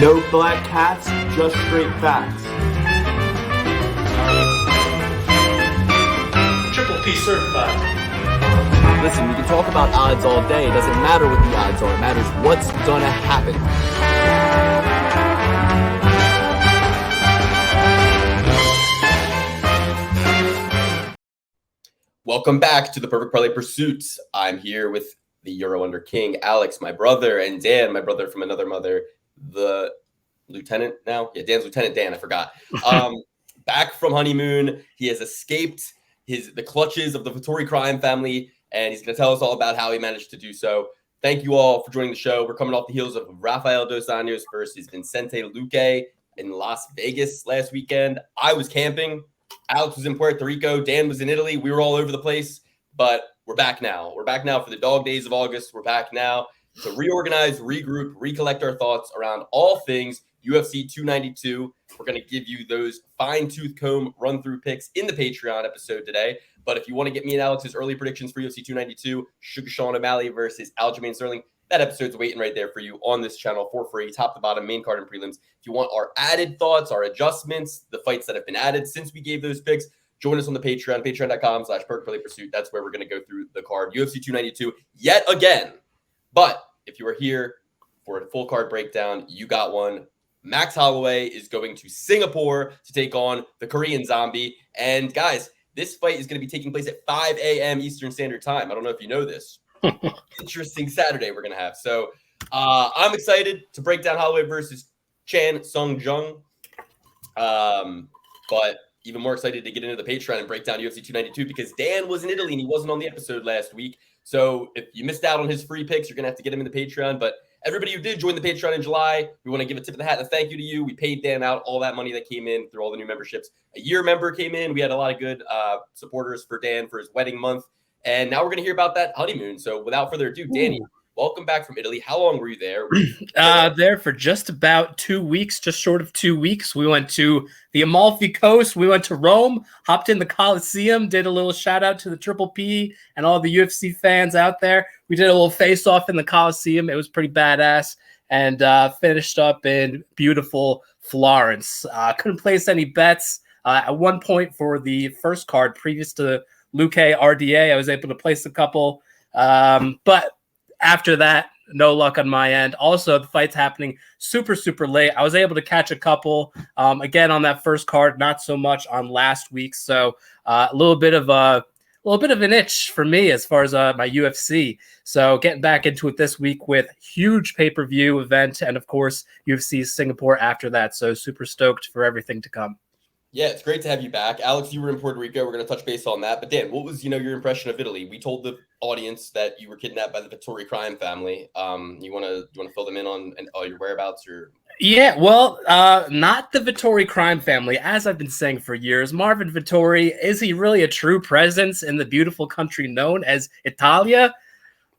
No black cats, just straight facts. Triple P certified. Listen, we can talk about odds all day. It doesn't matter what the odds are. It matters what's gonna happen. Welcome back to the Perfect Parlay Pursuits. I'm here with the Euro Under King, Alex, my brother, and Dan, my brother from another mother, the lieutenant now. Yeah, Dan's Lieutenant Dan, I forgot. Back from honeymoon. He has escaped the clutches of the Vettori crime family, and he's going to tell us all about how he managed to do so. Thank you all for joining the show. We're coming off the heels of Rafael Dos Anjos versus Vicente Lukey in Las Vegas last weekend. I was camping. Alex was in Puerto Rico. Dan was in Italy. We were all over the place, but we're back now. We're back now for the dog days of August. We're back now to reorganize, regroup, recollect our thoughts around all things UFC 292. We're going to give you those fine-tooth comb run-through picks in the Patreon episode today. But if you want to get me and Alex's early predictions for UFC 292, Sugar Sean O'Malley versus Aljamain Sterling, that episode's waiting right there for you on this channel for free, top to bottom, main card and prelims. If you want our added thoughts, our adjustments, the fights that have been added since we gave those picks, join us on the Patreon, patreon.com/PerfectParlayPursuit. That's where we're going to go through the card. UFC 292 yet again. But if you are here for a full card breakdown, you got one. Max Holloway is going to Singapore to take on the Korean Zombie. And guys, this fight is going to be taking place at 5 a.m. Eastern Standard Time. I don't know if you know this. Interesting Saturday we're going to have. So I'm excited to break down Holloway versus Chan Sung Jung. But even more excited to get into the Patreon and break down UFC 292 because Dan was in Italy and he wasn't on the episode last week. So if you missed out on his free picks, you're going to have to get him in the Patreon. But everybody who did join the Patreon in July, we want to give a tip of the hat and a thank you to you. We paid Dan out all that money that came in through all the new memberships. A year member came in. We had a lot of good supporters for Dan for his wedding month. And now we're going to hear about that honeymoon. So without further ado, Danny, welcome back from Italy. How long were you there? There for just about 2 weeks, just short of 2 weeks. We went to the Amalfi Coast. We went to Rome, hopped in the Colosseum, did a little shout out to the Triple P and all the UFC fans out there. We did a little face off in the Colosseum. It was pretty badass. And finished up in beautiful Florence. Couldn't place any bets. At one point for the first card previous to Lukey RDA, I was able to place a couple. But after that, no luck on my end. Also, the fight's happening super, super late. I was able to catch a couple. Again, on that first card, not so much on last week. So a little bit of an itch for me as far as my UFC. So getting back into it this week with huge pay-per-view event and, of course, UFC Singapore after that. So super stoked for everything to come. Yeah, it's great to have you back. Alex, you were in Puerto Rico. We're going to touch base on that. But Dan, what was, your impression of Italy? We told the audience that you were kidnapped by the Vettori crime family. You want to fill them in on all your whereabouts? Or Yeah, well, not the Vettori crime family, as I've been saying for years. Marvin Vettori, is he really a true presence in the beautiful country known as Italia?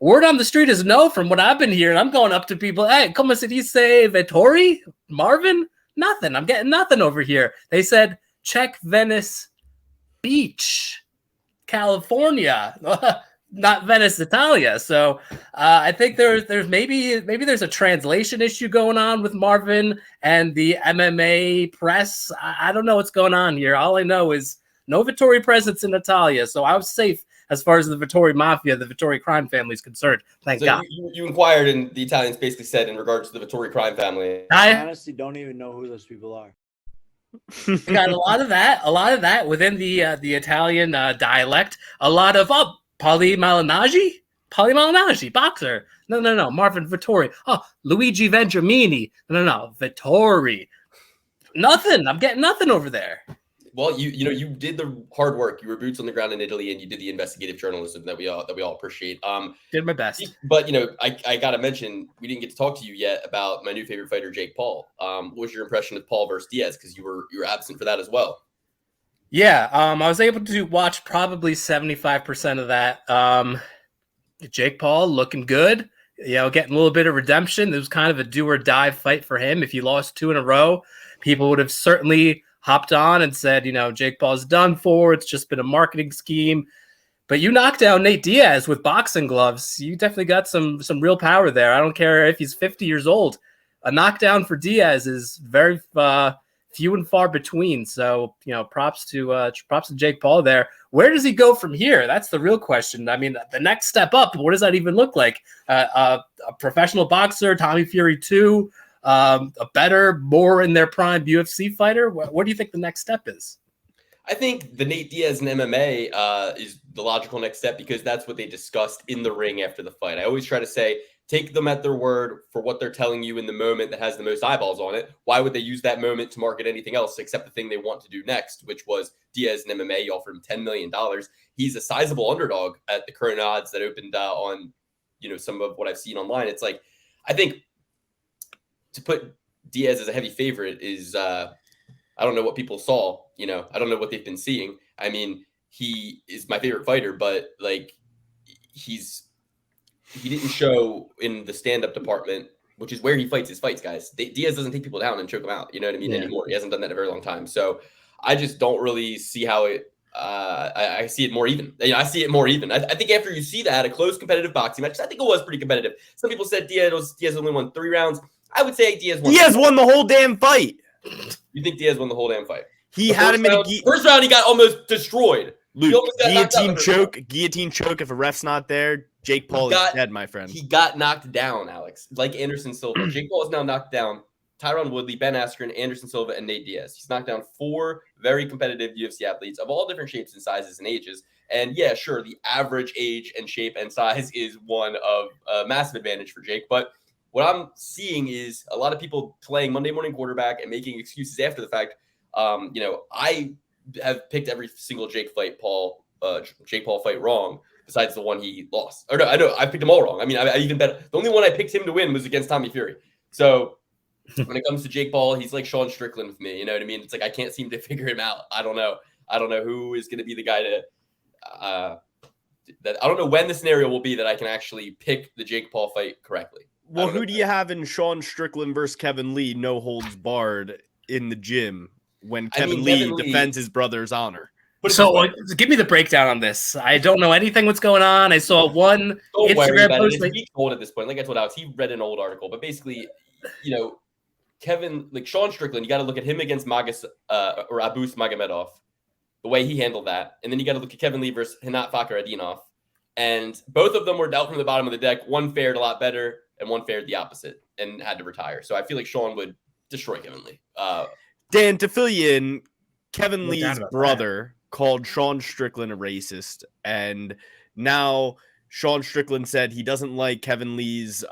Word on the street is no from what I've been hearing. I'm going up to people, hey, come on, you say Vettori? Marvin? Nothing. I'm getting nothing over here. They said, check Venice Beach, California, not Venice, Italia. So I think there's maybe there's a translation issue going on with Marvin and the MMA press. I don't know what's going on here. All I know is no Vettori presence in Italia. So I was safe as far as the Vettori mafia, the Vettori crime family is concerned. Thank God. You inquired, and the Italians basically said in regards to the Vettori crime family. I honestly don't even know who those people are. Got a lot of that within the Italian dialect. A lot of Paulie Malignaggi, boxer. No, Marvin Vettori. Oh, Luigi Vendramini. No, Vettori. Nothing. I'm getting nothing over there. Well, you did the hard work. You were boots on the ground in Italy, and you did the investigative journalism that we all appreciate. Did my best. But I gotta mention we didn't get to talk to you yet about my new favorite fighter, Jake Paul. What was your impression of Paul versus Diaz? Because you were absent for that as well. Yeah, I was able to watch probably 75% of that. Jake Paul looking good. Getting a little bit of redemption. It was kind of a do or die fight for him. If he lost 2 in a row, people would have certainly hopped on and said, Jake Paul's done for. It's just been a marketing scheme. But you knocked down Nate Diaz with boxing gloves. You definitely got some real power there. I don't care if he's 50 years old. a knockdown for Diaz is very few and far between. So, props to Jake Paul there. Where does he go from here? That's the real question. I mean, the next step up, what does that even look like? A professional boxer, Tommy Fury 2, a better, more in their prime UFC fighter? What do you think the next step is? I think the Nate Diaz and MMA is the logical next step because that's what they discussed in the ring after the fight. I always try to say, take them at their word for what they're telling you in the moment that has the most eyeballs on it. Why would they use that moment to market anything else except the thing they want to do next, which was Diaz and MMA. You offered him $10 million. He's a sizable underdog at the current odds that opened on, some of what I've seen online. It's like, I think to put Diaz as a heavy favorite is, I don't know what people saw, I don't know what they've been seeing. I mean, he is my favorite fighter, but he didn't show in the stand-up department, which is where he fights his fights, guys. Diaz doesn't take people down and choke them out. You know what I mean? Anymore. He hasn't done that in a very long time. So I just don't really see how it. I see it more even. I see it more even. I think after you see that a close competitive boxing match, I think it was pretty competitive. Some people said Diaz only won 3 rounds. I would say Diaz won the whole damn fight. You think Diaz won the whole damn fight? He had him in a first round. He got almost destroyed. Luke, guillotine choke. If a ref's not there, Jake Paul is dead, my friend. He got knocked down, Alex, like Anderson Silva. Jake Paul is now knocked down. Tyron Woodley, Ben Askren, Anderson Silva, and Nate Diaz. He's knocked down 4 very competitive UFC athletes of all different shapes and sizes and ages. And yeah, sure, the average age and shape and size is one of a massive advantage for Jake. But what I'm seeing is a lot of people playing Monday morning quarterback and making excuses after the fact. I have picked every single Jake Paul fight wrong, besides the one he lost. Or no, I know I picked them all wrong. I mean, I even bet the only one I picked him to win was against Tommy Fury. So when it comes to Jake Paul, he's like Sean Strickland with me. You know what I mean? It's like I can't seem to figure him out. I don't know who is going to be the guy to. That I don't know when the scenario will be that I can actually pick the Jake Paul fight correctly. Well, who do you have in Sean Strickland versus Kevin Lee? No holds barred in the gym when Kevin Lee defends his brother's honor. So give me the breakdown on this. I don't know anything what's going on. I saw one Instagram post. It's old at this point. Like I told Alex, he read an old article, but basically, Kevin, like Sean Strickland, you got to look at him against Abus Magomedov, the way he handled that, and then you got to look at Kevin Lee versus Hinat Fakhretdinov, and both of them were dealt from the bottom of the deck. One fared a lot better, and one fared the opposite, and had to retire. So I feel like Sean would destroy Kevin Lee. Dan, to fill you in, Kevin Lee's brother called Sean Strickland a racist, and now Sean Strickland said he doesn't like Kevin Lee's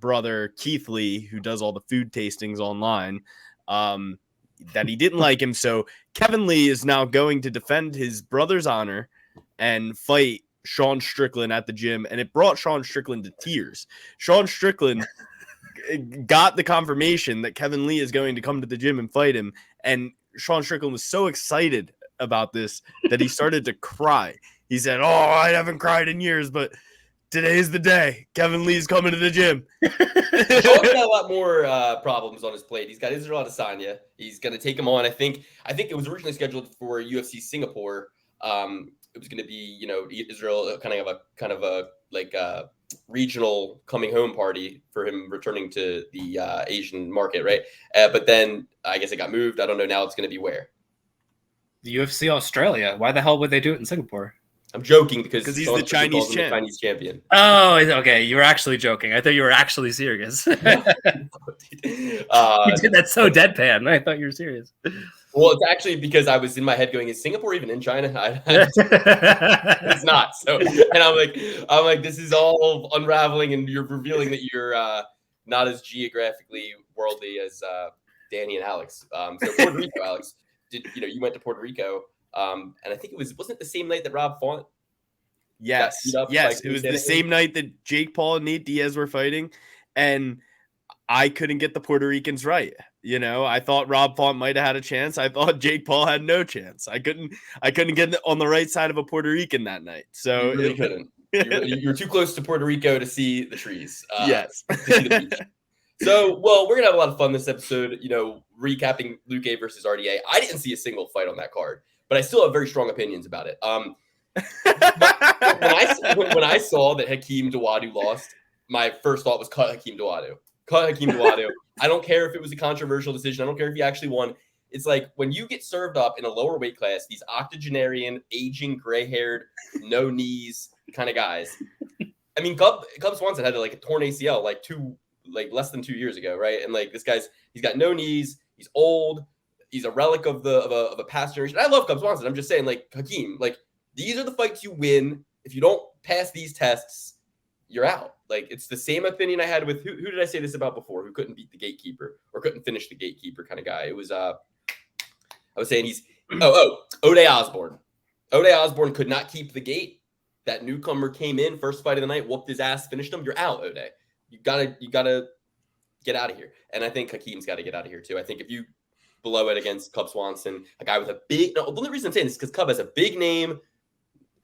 brother Keith Lee, who does all the food tastings online, that he didn't like him. So Kevin Lee is now going to defend his brother's honor and fight Sean Strickland at the gym, and it brought Sean Strickland to tears. Sean Strickland got the confirmation that Kevin Lee is going to come to the gym and fight him, and Sean Strickland was so excited about this that he started to cry. He said, I haven't cried in years, but today's the day. Kevin Lee's coming to the gym. Sean's got a lot more problems on his plate. He's got Israel Adesanya. He's going to take him on. I think it was originally scheduled for UFC Singapore. It was going to be, Israel kind of a regional coming home party for him returning to the Asian market, right? But then I guess it got moved. I don't know. Now it's going to be where? The UFC Australia. Why the hell would they do it in Singapore? I'm joking because he's the Chinese champion. Oh, okay. You were actually joking. I thought you were actually serious. You did that so deadpan. I thought you were serious. Well, it's actually because I was in my head going, is Singapore even in China? It's not. So, and I'm like, this is all unraveling, and you're revealing that you're not as geographically worldly as Danny and Alex. So Puerto Rico, Alex, you went to Puerto Rico, and I think wasn't it the same night that Rob Font? Yes, it was the same night that Jake Paul and Nate Diaz were fighting, and I couldn't get the Puerto Ricans right. I thought Rob Font might have had a chance. I thought Jake Paul had no chance. I couldn't get on the right side of a Puerto Rican that night. So you really couldn't. You're too close to Puerto Rico to see the trees. Yes. To see the beach. So, we're gonna have a lot of fun this episode. Recapping Lukey versus RDA. I didn't see a single fight on that card, but I still have very strong opinions about it. When I saw that Hakeem Dawodu lost, my first thought was cut Hakeem Dawodu. Cut Hakeem Dawodu. I don't care if it was a controversial decision. I don't care if he actually won. It's like when you get served up in a lower weight class, these octogenarian, aging, gray-haired, no knees kind of guys. I mean, Cub Swanson had like a torn ACL less than 2 years ago, right? And like this he's got no knees. He's old. He's a relic of a past generation. I love Cub Swanson. I'm just saying, like Hakeem, like these are the fights you win. If you don't pass these tests, you're out. Like it's the same opinion I had with who did I say this about before? Who couldn't beat the gatekeeper or couldn't finish the gatekeeper kind of guy? It was I was saying he's Ode Osborne. Ode Osborne could not keep the gate. That newcomer came in first fight of the night, whooped his ass, finished him. You're out, Ode. You gotta get out of here. And I think Hakeem's got to get out of here too. I think if you blow it against Cub Swanson, a guy with a big. No, the only reason I'm saying this is because Cub has a big name,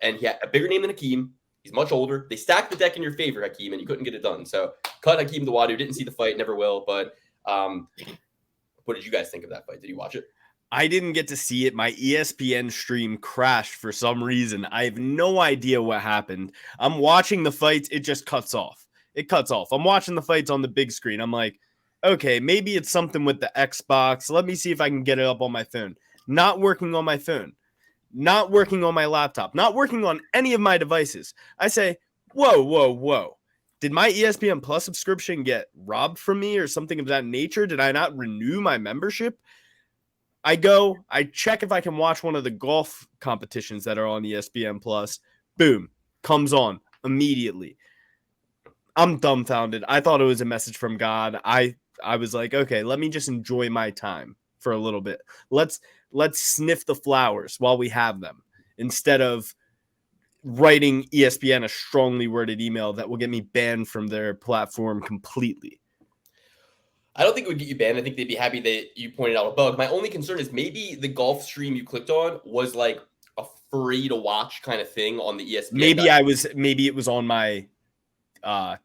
and he had a bigger name than Hakeem. He's much older. They stacked the deck in your favor, Hakeem, and you couldn't get it done. So cut Hakeem Dawodu. Didn't see the fight, never will. But what did you guys think of that fight? Did you watch it? I didn't get to see it. My ESPN stream crashed for some reason. I have no idea what happened. I'm watching the fights. It just cuts off. It cuts off. I'm watching the fights on the big screen. I'm like, okay, maybe it's something with the Xbox. Let me see if I can get it up on my phone. Not working on my phone. Not working on my laptop. Not working on any of my devices. I say, whoa. Did my ESPN Plus subscription get robbed from me or something of that nature? Did I not renew my membership? I check if I can watch one of the golf competitions that are on ESPN Plus. Boom, comes on immediately. I'm dumbfounded. I thought it was a message from God. I was like, okay, let me just enjoy my time for a little bit. Let's sniff the flowers while we have them instead of writing ESPN a strongly worded email that will get me banned from their platform completely. I don't think it would get you banned. I think they'd be happy that you pointed out a bug. My only concern is maybe the golf stream you clicked on was like a free to watch kind of thing on the ESPN. Maybe it was on my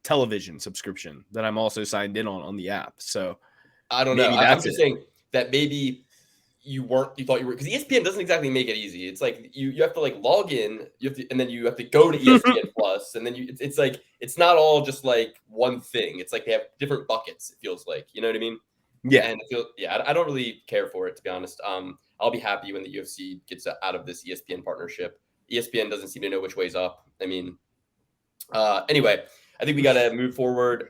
television subscription that I'm also signed in on the app. So I don't know. I'm just saying that maybe you thought you were, because ESPN doesn't exactly make it easy. It's like you have to like log in, and then you have to go to ESPN Plus, and then it's like it's not all just like one thing. It's like they have different buckets. It feels like, you know what I mean? Yeah. And I don't really care for it, to be honest. I'll be happy when the UFC gets out of this ESPN partnership. ESPN doesn't seem to know which way's up. I mean, anyway, I think we got to move forward.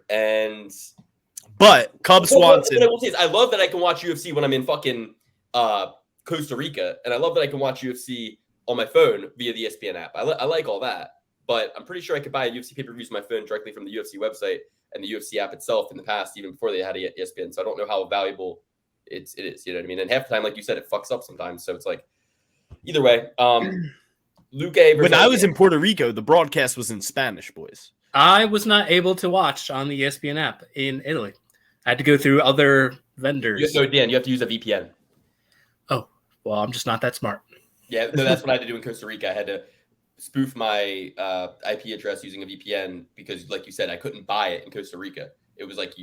But Cub Swanson. What I will say is I love that I can watch UFC when I'm in fucking Costa Rica, and I love that I can watch UFC on my phone via the ESPN app. I like all that, but I'm pretty sure I could buy UFC pay-per-views on my phone directly from the UFC website and the UFC app itself in the past, even before they had ESPN. So I don't know how valuable it is. You know what I mean? And half the time, like you said, it fucks up sometimes. So it's like either way. Lukey. When I was in Puerto Rico, the broadcast was in Spanish, boys. I was not able to watch on the ESPN app in Italy. I had to go through other vendors. So Dan, you have to use a VPN. Oh, well, I'm just not that smart. Yeah, no, that's what I had to do in Costa Rica. I had to spoof my IP address using a VPN because, like you said, I couldn't buy it in Costa Rica. It was like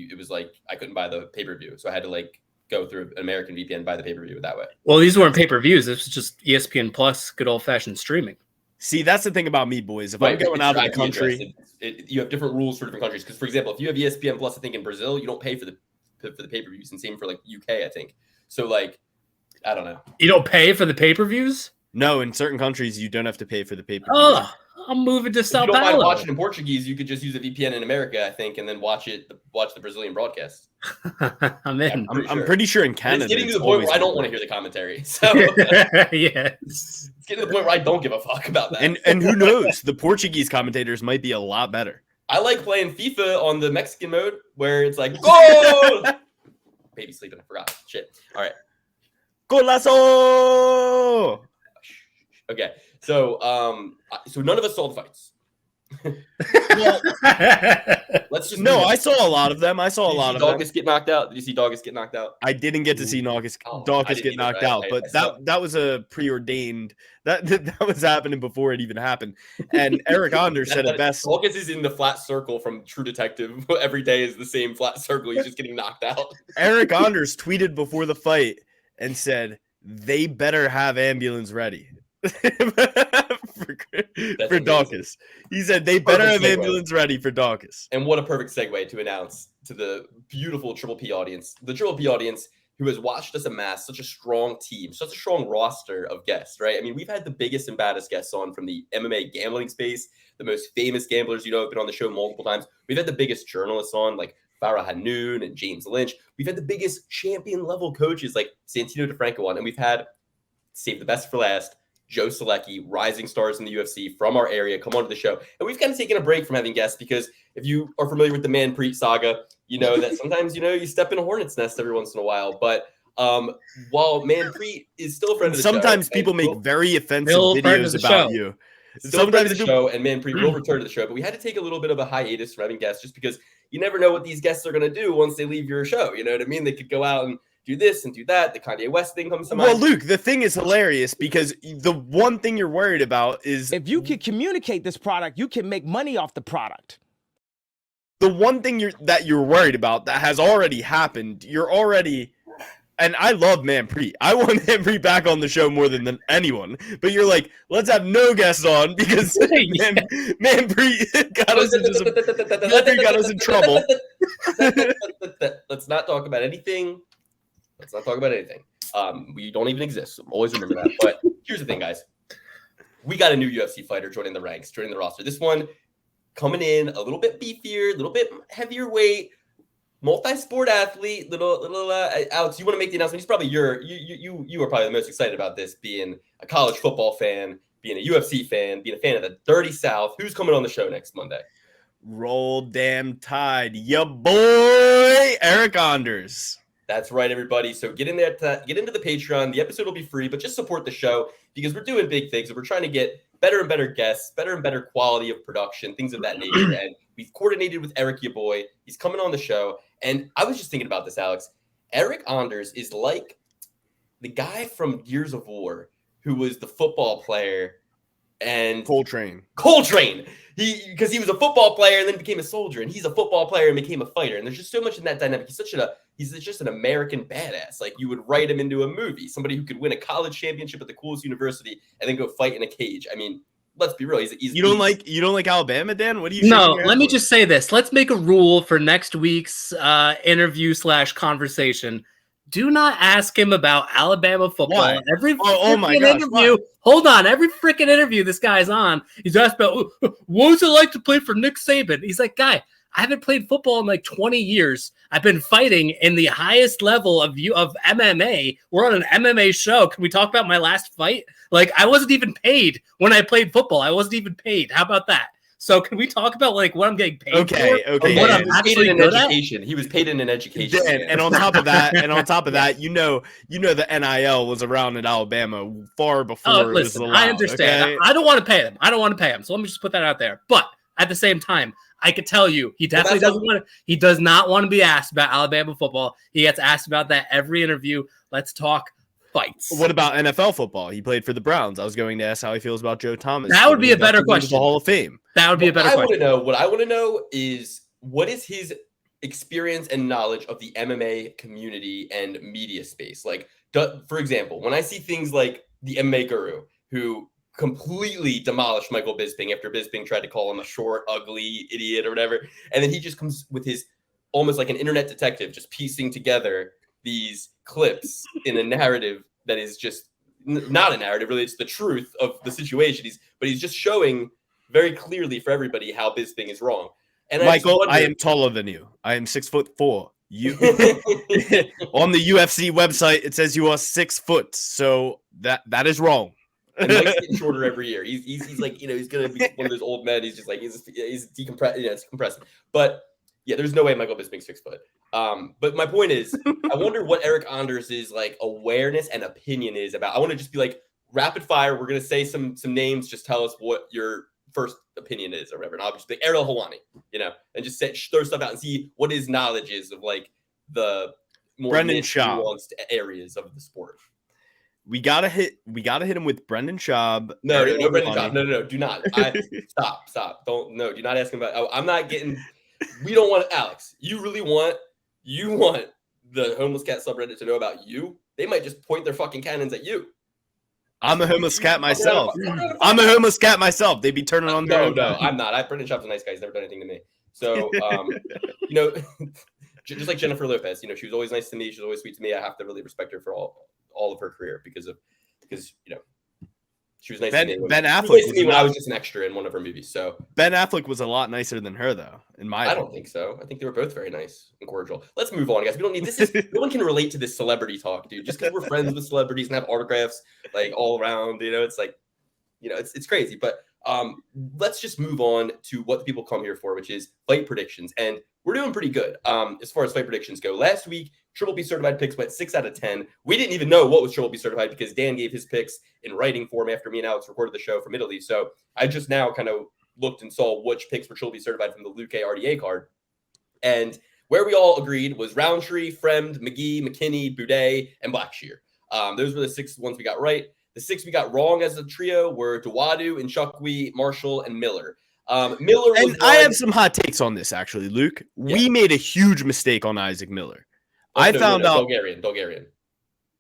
I couldn't buy the pay-per-view, so I had to like go through an American VPN, buy the pay-per-view that way. Well, these weren't pay-per-views. This was just ESPN Plus, good old-fashioned streaming. See, that's the thing about me, boys. If I'm going out of the country, you have different rules for different countries. Because, for example, if you have ESPN Plus, I think in Brazil, you don't pay for the pay-per-views, and same for like UK, I think. So, like, I don't know. You don't pay for the pay-per-views? No, in certain countries, you don't have to pay for the pay-per-view. Oh, I'm moving to Sao Paulo. If you don't mind watching in Portuguese, you could just use a VPN in America, I think, and then watch the Brazilian broadcast. I'm in. I'm pretty sure in Canada. It's getting to the point where I don't want to hear the commentary. So yes. It's getting to the point where I don't give a fuck about that. And who knows? The Portuguese commentators might be a lot better. I like playing FIFA on the Mexican mode where it's like, goal! Baby sleeping, I forgot. Shit. All right. Golazo! Okay. So none of us saw the fights. Well, let's just I saw a lot of them. I saw a lot of them. Did you see Daugus get knocked out? I didn't get to see Daugus get knocked out, but that was a preordained that was happening before it even happened. And Eric Anders said it best. Daugus is in the flat circle from True Detective. Every day is the same flat circle. He's just getting knocked out. Eric Anders tweeted before the fight and said they better have ambulance ready for Dawkins. He said they better have segue. ambulance ready for Dawkins. And what a perfect segue to announce to the beautiful Triple P audience. The Triple P audience who has watched us amass such a strong team, such a strong roster of guests, right? I mean, we've had the biggest and baddest guests on from the MMA gambling space, the most famous gamblers, have been on the show multiple times. We've had the biggest journalists on, like Farah Hanoun and James Lynch. We've had the biggest champion level coaches like Santino DeFranco on, and we've had, save the best for last, Joe Selecki, rising stars in the UFC from our area, come onto the show. And we've kind of taken a break from having guests because if you are familiar with the Manpreet saga, you know that sometimes, you step in a hornet's nest every once in a while. But while Manpreet is still a friend of the show. Sometimes people make very offensive videos about you. Sometimes the show, and Manpreet will return to the show. But we had to take a little bit of a hiatus from having guests just because you never know what these guests are going to do once they leave your show. You know what I mean? They could go out and do this and do that. The Kanye West thing comes to mind. Well, Luke, the thing is hilarious because the one thing you're worried about is if you can communicate this product, you can make money off the product. The one thing that you're worried about that has already happened. You're already, and I love Manpreet. I want Manpreet back on the show more than anyone. But you're like, let's have no guests on because Manpreet got us in trouble. Let's not talk about anything. Let's not talk about anything. We don't even exist. So always remember that. But here's the thing, guys. We got a new UFC fighter joining the ranks, joining the roster. This one coming in a little bit beefier, a little bit heavier weight, multi-sport athlete. Alex, you want to make the announcement? He's probably you are probably the most excited about this, being a college football fan, being a UFC fan, being a fan of the Dirty South. Who's coming on the show next Monday? Roll damn tide, ya boy, Eric Anders. That's right, everybody. So get in there, get into the Patreon. The episode will be free, but just support the show because we're doing big things and we're trying to get better and better guests, better and better quality of production, things of that nature. And we've coordinated with Eric, your boy. He's coming on the show. And I was just thinking about this, Alex. Eric Anders is like the guy from Gears of War who was the football player and Coltrane. Because he was a football player and then became a soldier, and he's a football player and became a fighter. And there's just so much in that dynamic. He's just an American badass. Like you would write him into a movie, somebody who could win a college championship at the coolest university and then go fight in a cage. I mean, let's be real. You don't like Alabama, Dan? What do you? No, let me just say this. Let's make a rule for next week's interview / conversation. Do not ask him about Alabama football. Why? Every my gosh, interview. why? Hold on. Every freaking interview this guy's on, he's asked about what was it like to play for Nick Saban. He's like, guy, I haven't played football in like 20 years. I've been fighting in the highest level of MMA. We're on an MMA show. Can we talk about my last fight? Like, I wasn't even paid when I played football. I wasn't even paid. How about that? So can we talk about like what I'm getting paid for? Okay. What I'm actually good at? He was paid in an education. And on top of that, you know the NIL was around in Alabama far before it was allowed. I understand. Okay? I don't want to pay him. So let me just put that out there. But at the same time, I could tell you he definitely doesn't want to. He does not want to be asked about Alabama football. He gets asked about that every interview. Let's talk fights. What about NFL football? He played for the Browns. I was going to ask how he feels about Joe Thomas. That would be a better question. The Hall of Fame. That would be a better question. What I want to know is what is his experience and knowledge of the MMA community and media space? Like, for example, when I see things like the MMA guru who completely demolished Michael Bisping after Bisping tried to call him a short, ugly idiot or whatever, and then he just comes with his almost like an internet detective, just piecing together these clips in a narrative that is just not a narrative, really. It's the truth of the situation. He's just showing very clearly for everybody how Bisping is wrong. And Michael, I am taller than you. I am 6'4". You on the UFC website, it says you are 6 foot. So that is wrong. And Mike's getting shorter every year. He's like, he's gonna be one of those old men. He's just like he's decompressing. Yeah, it's compressing. But yeah, there's no way Michael Bisping's 6 foot. But my point is, I wonder what Eric Anders' like awareness and opinion is about. I want to just be like rapid fire. We're gonna say some names. Just tell us what your first opinion is or whatever. And I'll just be Ariel Helwani, and just throw stuff out and see what his knowledge is of like the more nuanced areas of the sport. We gotta hit him with Brendan Schaub. No, Brendan Schaub. No, do not. Stop. Do not ask him about. I'm not getting. We don't want Alex. You really want the homeless cat subreddit to know about you? They might just point their fucking cannons at you. I'm a homeless cat myself. I'm a homeless cat myself. They be turning on their No, I'm not. Brendan Schaub's a nice guy. He's never done anything to me. So, just like Jennifer Lopez, she was always nice to me. She was always sweet to me. I have to really respect her for all of her career because she was nice to me. Ben Affleck was nice to me when I was just an extra in one of her movies. So Ben Affleck was a lot nicer than her, though. I don't think so. I think they were both very nice and cordial. Let's move on, guys. We don't need this. No one can relate to this celebrity talk, dude. Just because we're friends with celebrities and have autographs like all around, it's like, it's crazy. But let's just move on to what the people come here for, which is fight predictions. And we're doing pretty good as far as fight predictions go. Last week, Triple B certified picks went 6 out of 10. We didn't even know what was Triple B certified because Dan gave his picks in writing form after me and Alex recorded the show from Italy. So I just now kind of looked and saw which picks were Triple B certified from the Lukey RDA card. And where we all agreed was Roundtree, Fremd, McGee, McKinney, Boudet, and Blackshear. Those were the 6 ones we got right. The 6 we got wrong as a trio were Dawadu, Njokuani, Marshall, and Miller. Miller was I have some hot takes on this, actually, Luke. Yeah. We made a huge mistake on Isaac Miller. Found out Bulgarian.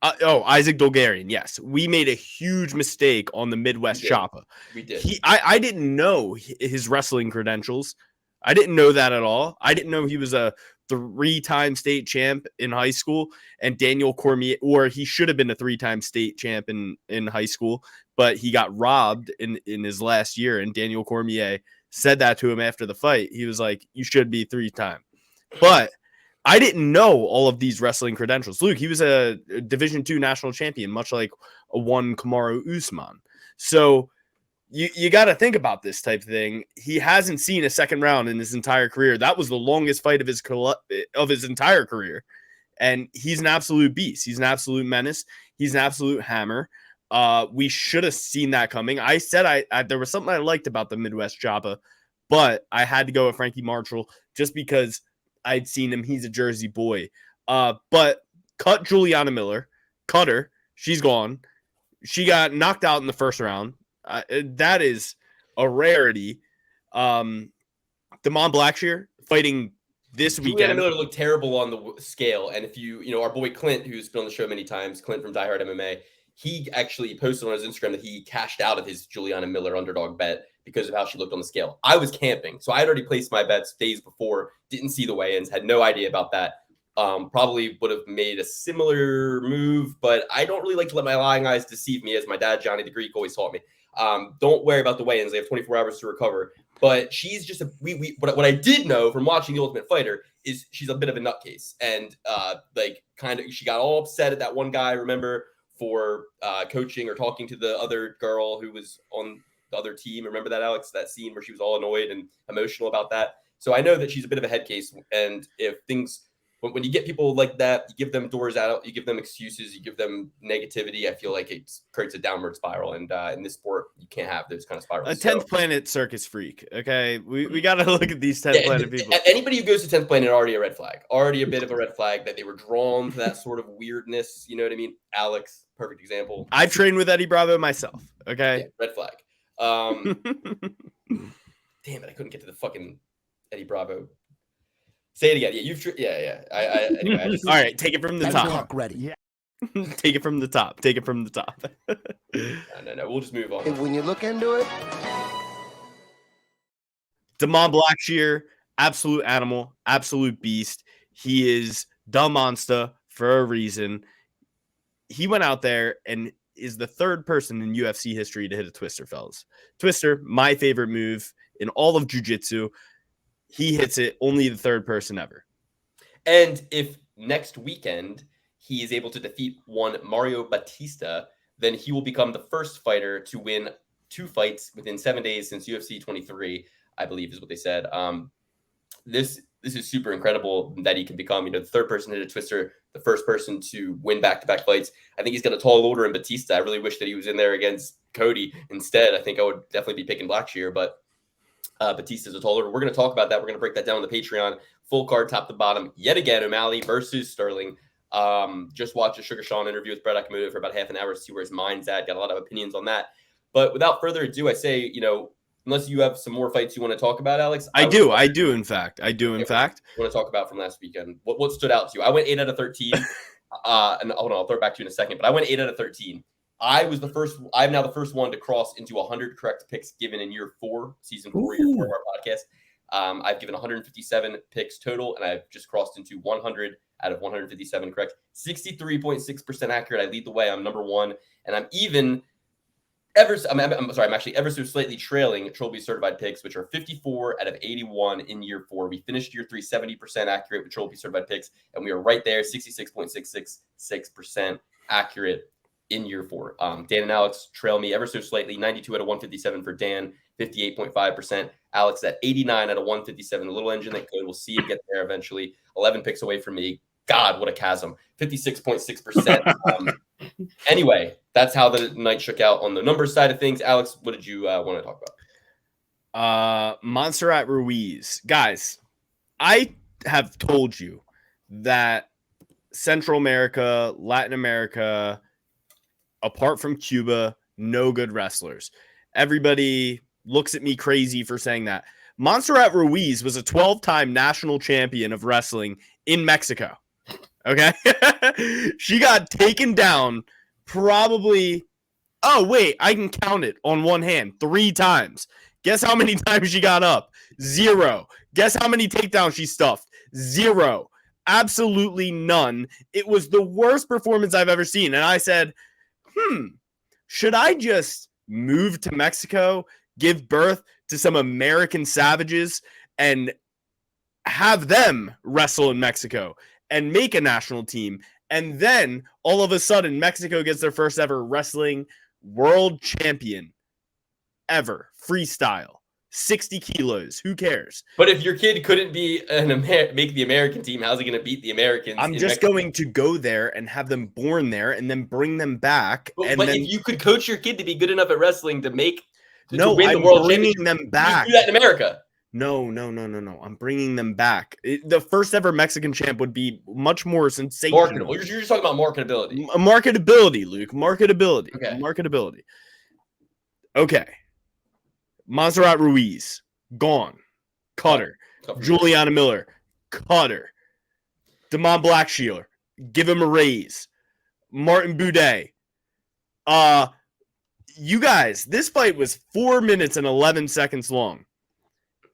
Isaac Bulgarian. Yes, we made a huge mistake on the Midwest Choppa. We did. I didn't know his wrestling credentials. I didn't know that at all. I didn't know he was a 3-time state champ in high school, and Daniel Cormier, or he should have been a 3-time state champ in high school, but he got robbed in his last year. And Daniel Cormier said that to him after the fight. He was like, "You should be 3-time." But I didn't know all of these wrestling credentials. Luke, he was a Division II national champion, much like a one Kamaru Usman. So you got to think about this type of thing. He hasn't seen a second round in his entire career. That was the longest fight of his entire career. And he's an absolute beast. He's an absolute menace. He's an absolute hammer. We should have seen that coming. I said there was something I liked about the Midwest Choppa, but I had to go with Frankie Marshall just because I'd seen him. He's a Jersey boy. But cut Juliana Miller. Cut her. She's gone. She got knocked out in the first round. That is a rarity. Damon Blackshear fighting this weekend. Juliana Miller looked terrible on the scale. And if our boy Clint, who's been on the show many times, Clint from Die Hard MMA, he actually posted on his Instagram that he cashed out of his Juliana Miller underdog bet because of how she looked on the scale. I was camping, so I had already placed my bets days before, didn't see the weigh-ins, had no idea about that. Probably would have made a similar move, but I don't really like to let my lying eyes deceive me, as my dad, Johnny the Greek, always taught me. Don't worry about the weigh-ins. They have 24 hours to recover. But she's just what I did know from watching The Ultimate Fighter is she's a bit of a nutcase. And she got all upset at that one guy, remember, for coaching or talking to the other girl who was on the other team. Remember that, Alex? That scene where she was all annoyed and emotional about that. So I know that she's a bit of a head case. And if things, when you get people like that, you give them doors out, you give them excuses, you give them negativity, I feel like it creates a downward spiral. And in this sport, you can't have those kind of spirals. A 10th planet circus freak. Okay. We got to look at these 10th planet people. Anybody who goes to 10th planet, already a red flag, already a bit of a red flag that they were drawn to that sort of weirdness. You know what I mean? Alex, perfect example. I trained with Eddie Bravo myself. Okay. Yeah, red flag. Damn it. I couldn't get to the fucking Eddie Bravo. Say it again. Yeah, anyway, all right, take it from the top. Ready. Yeah. Take it from the top. Take it from the top. No. We'll just move on. When you look into it, Damon Blackshear, absolute animal, absolute beast. He is the monster for a reason. He went out there and is the third person in UFC history to hit a twister, fellas. Twister, my favorite move in all of jiu-jitsu. He hits it, only the third person ever. And if next weekend he is able to defeat one Mario Batista, then he will become the first fighter to win 2 fights within 7 days since UFC 23, I believe is what they said. This is super incredible that he can become, the third person to hit a twister, the first person to win back-to-back fights. I think he's got a tall order in Batista. I really wish that he was in there against Cody instead. I think I would definitely be picking Blackshear, but Batista's a tall order. We're going to talk about that. We're going to break that down on the Patreon. Full card, top to bottom. Yet again, O'Malley versus Sterling. Just watched a Sugar Sean interview with Brett Akamuda for about half an hour to see where his mind's at. Got a lot of opinions on that. But without further ado, I say, unless you have some more fights you want to talk about, Alex. I do, in fact. What you want to talk about from last weekend? What stood out to you? I went 8 out of 13. And hold on, I'll throw it back to you in a second. But I went 8 out of 13. I'm now the first one to cross into 100 correct picks given in year 4, season 4, year 4 of our podcast. I've given 157 picks total, and I've just crossed into 100 out of 157 correct. 63.6% accurate. I lead the way. I'm number 1, and I'm actually ever so slightly trailing Trophy certified picks, which are 54 out of 81 in year 4. We finished year 3 70% accurate with Trophy certified picks, and we are right there, 66.666% accurate in year 4. Dan and Alex trail me ever so slightly, 92 out of 157 for Dan, 58.5%. Alex at 89 out of 157. The little engine that could. We'll see him get there eventually. 11 picks away from me. God, what a chasm. 56.6%. Anyway, that's how the night shook out on the numbers side of things. Alex, what did you want to talk about? Montserrat Ruiz. Guys, I have told you that Central America, Latin America, apart from Cuba, no good wrestlers. Everybody looks at me crazy for saying that. Montserrat Ruiz was a 12-time national champion of wrestling in Mexico. Okay? She got taken down probably, oh, wait, I can count it on one hand, 3 times. Guess how many times she got up? 0. Guess how many takedowns she stuffed? 0. Absolutely none. It was the worst performance I've ever seen. And I said, should I just move to Mexico, give birth to some American savages, and have them wrestle in Mexico and make a national team? And then all of a sudden, Mexico gets their first ever wrestling world champion ever. Freestyle. 60 kilos. Who cares? But if your kid couldn't be make the American team, how's he going to beat the Americans? I'm just going to go there and have them born there and then bring them back. But then, if you could coach your kid to be good enough at wrestling to win I'm the world bringing them back. You do that in America. No. I'm bringing them back. The first ever Mexican champ would be much more sensational. Marketable. You're just talking about marketability. Marketability, Luke. Marketability. Okay. Marketability. Okay. Montserrat Ruiz, gone. Cutter. Juliana Miller, cutter. Damon Blackshear, give him a raise. Martin Boudet. You guys, this fight was 4 minutes and 11 seconds long.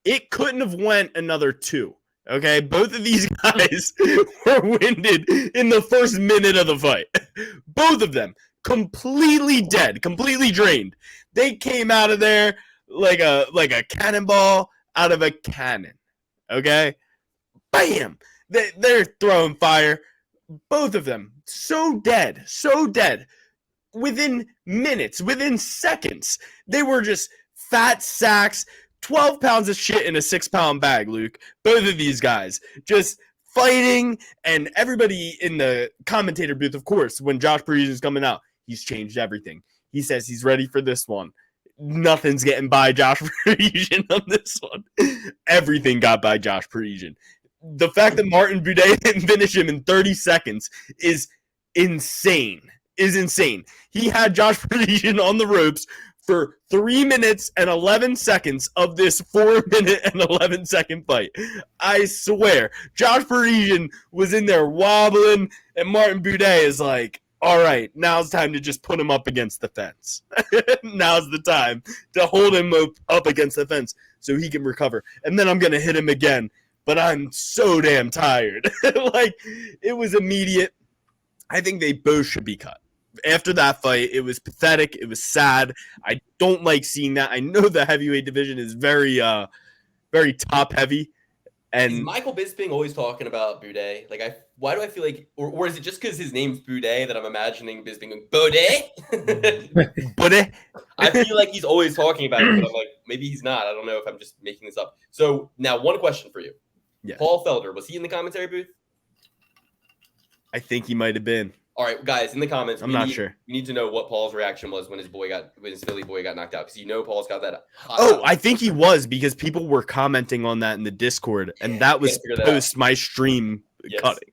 It couldn't have went another 2. Okay, both of these guys were winded in the first minute of the fight. Both of them completely dead, completely drained. They came out of there like a cannonball out of a cannon. Okay, bam! They're throwing fire. Both of them so dead. Within minutes, within seconds, they were just fat sacks. 12 pounds of shit in a 6-pound bag, Luke. Both of these guys just fighting, and everybody in the commentator booth, of course, when Josh Parisian's coming out, he's changed everything. He says he's ready for this one. Nothing's getting by Josh Parisian on this one. Everything got by Josh Parisian. The fact that Martin Boudet didn't finish him in 30 seconds is insane. He had Josh Parisian on the ropes for 3 minutes and 11 seconds of this 4-minute and 11-second fight. I swear, Josh Parisian was in there wobbling, and Martin Boudet is like, all right, now's time to just put him up against the fence. Now's the time to hold him up against the fence so he can recover. And then I'm going to hit him again, but I'm so damn tired. Like, it was immediate. I think they both should be cut. After that fight, it was pathetic. It was sad. I don't like seeing that. I know the heavyweight division is very top heavy. And is Michael Bisping always talking about Boudet? Why do I feel like, or is it just because his name's Boudet that I'm imagining Bisping going, Boudet? Boudet? I feel like he's always talking about it, but I'm like, maybe he's not. I don't know if I'm just making this up. So now, one question for you. Yes. Paul Felder, was he in the commentary booth? I think he might have been. All right, guys, in the comments, I'm not sure. We need to know what Paul's reaction was when his Philly boy got knocked out, because Paul's got that. I think he was, because people were commenting on that in the Discord, and that was post my stream cutting.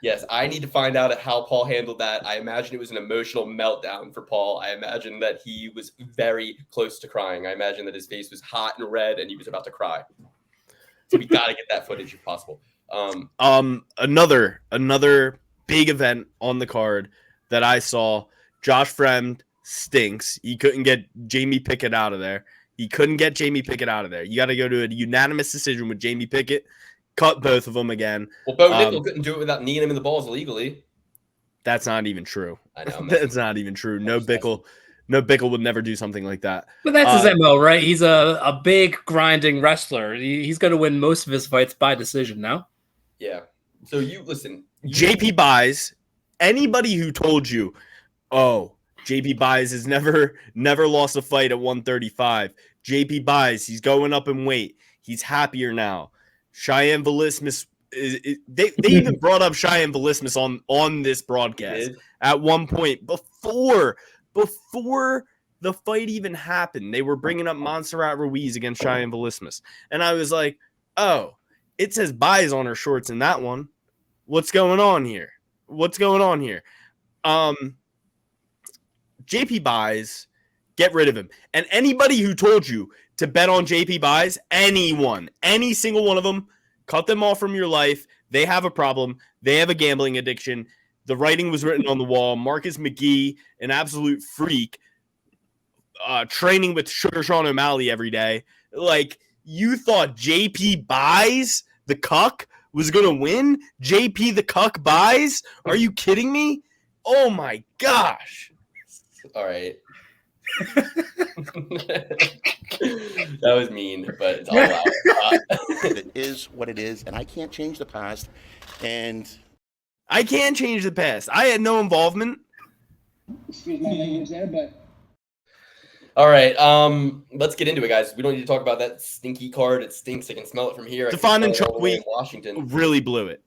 Yes, I need to find out how Paul handled that. I imagine it was an emotional meltdown for Paul. I imagine that he was very close to crying. I imagine that his face was hot and red, and he was about to cry. So we got to get that footage if possible. Another big event on the card that I saw, Josh Fremd stinks. He couldn't get Jamie Pickett out of there. You got to go to a unanimous decision with Jamie Pickett. Cut both of them again. Well, Bo Nickel couldn't do it without kneeing him in the balls illegally. That's not even true. I know. That's not even true. No Bickle would never do something like that. But that's his MO, right? He's a big grinding wrestler. He's going to win most of his fights by decision now. Yeah. So you listen. JP buys. Anybody who told you, oh, JP buys has never lost a fight at 135. JP buys. He's going up in weight. He's happier now. Cheyenne Velismus. They even brought up Cheyenne Velismus on this broadcast at one point before the fight even happened. They were bringing up Montserrat Ruiz against Cheyenne Velismus, and I was like, "Oh, it says buys on her shorts in that one. What's going on here? JP buys, get rid of him. And anybody who told you to bet on JP buys, any single one of them, cut them off from your life. They have a problem. They have a gambling addiction. The writing was written on the wall. Marcus McGee, an absolute freak, training with Sugar Sean O'Malley every day. Like, you thought JP buys the cuck was going to win? JP the cuck buys? Are you kidding me? Oh, my gosh. All right. That was mean, but it's all out. It is what it is, and I can't change the past. And I can change the past. I had no involvement. Excuse my language there, but all right, let's get into it, guys. We don't need to talk about that stinky card. It stinks. I can smell it from here. Stephon Njokuani Washington really blew it.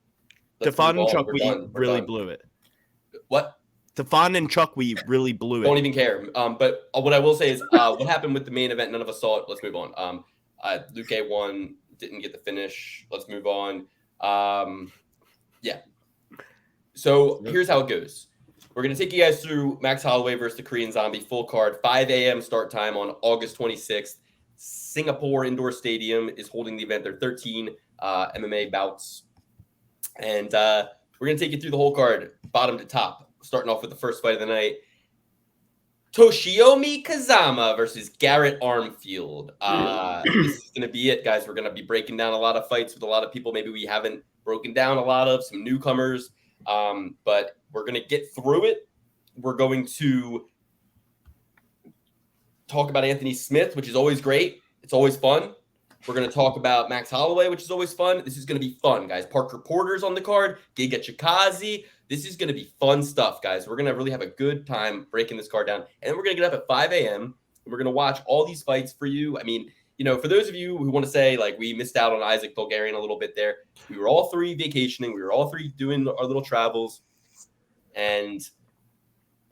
Stephon Njokuani really blew it. What? Stephon Njokuani really blew it. Don't even care. But what I will say is, what happened with the main event? None of us saw it. Let's move on. Lukey won, didn't get the finish. Let's move on. Yeah. So here's how it goes. We're going to take you guys through Max Holloway versus the Korean Zombie full card, 5 a.m. start time on August 26th. Singapore Indoor Stadium is holding the event. There are 13 MMA bouts. And we're going to take you through the whole card, bottom to top, starting off with the first fight of the night. Toshiomi Kazama versus Garrett Armfield. This is going to be it, guys. We're going to be breaking down a lot of fights with a lot of people maybe we haven't broken down a lot of, some newcomers. But we're going to get through it. We're going to talk about Anthony Smith, which is always great. It's always fun. We're going to talk about Max Holloway, which is always fun. This is going to be fun, guys. Parker Porter's on the card. Giga Chikadze. This is going to be fun stuff, guys. We're going to really have a good time breaking this card down. And then we're going to get up at 5 a.m. and we're going to watch all these fights for you. I mean, you know, for those of you who want to say, like, we missed out on Isaac Bulgarian a little bit there, we were all three vacationing. We were all three doing our little travels. And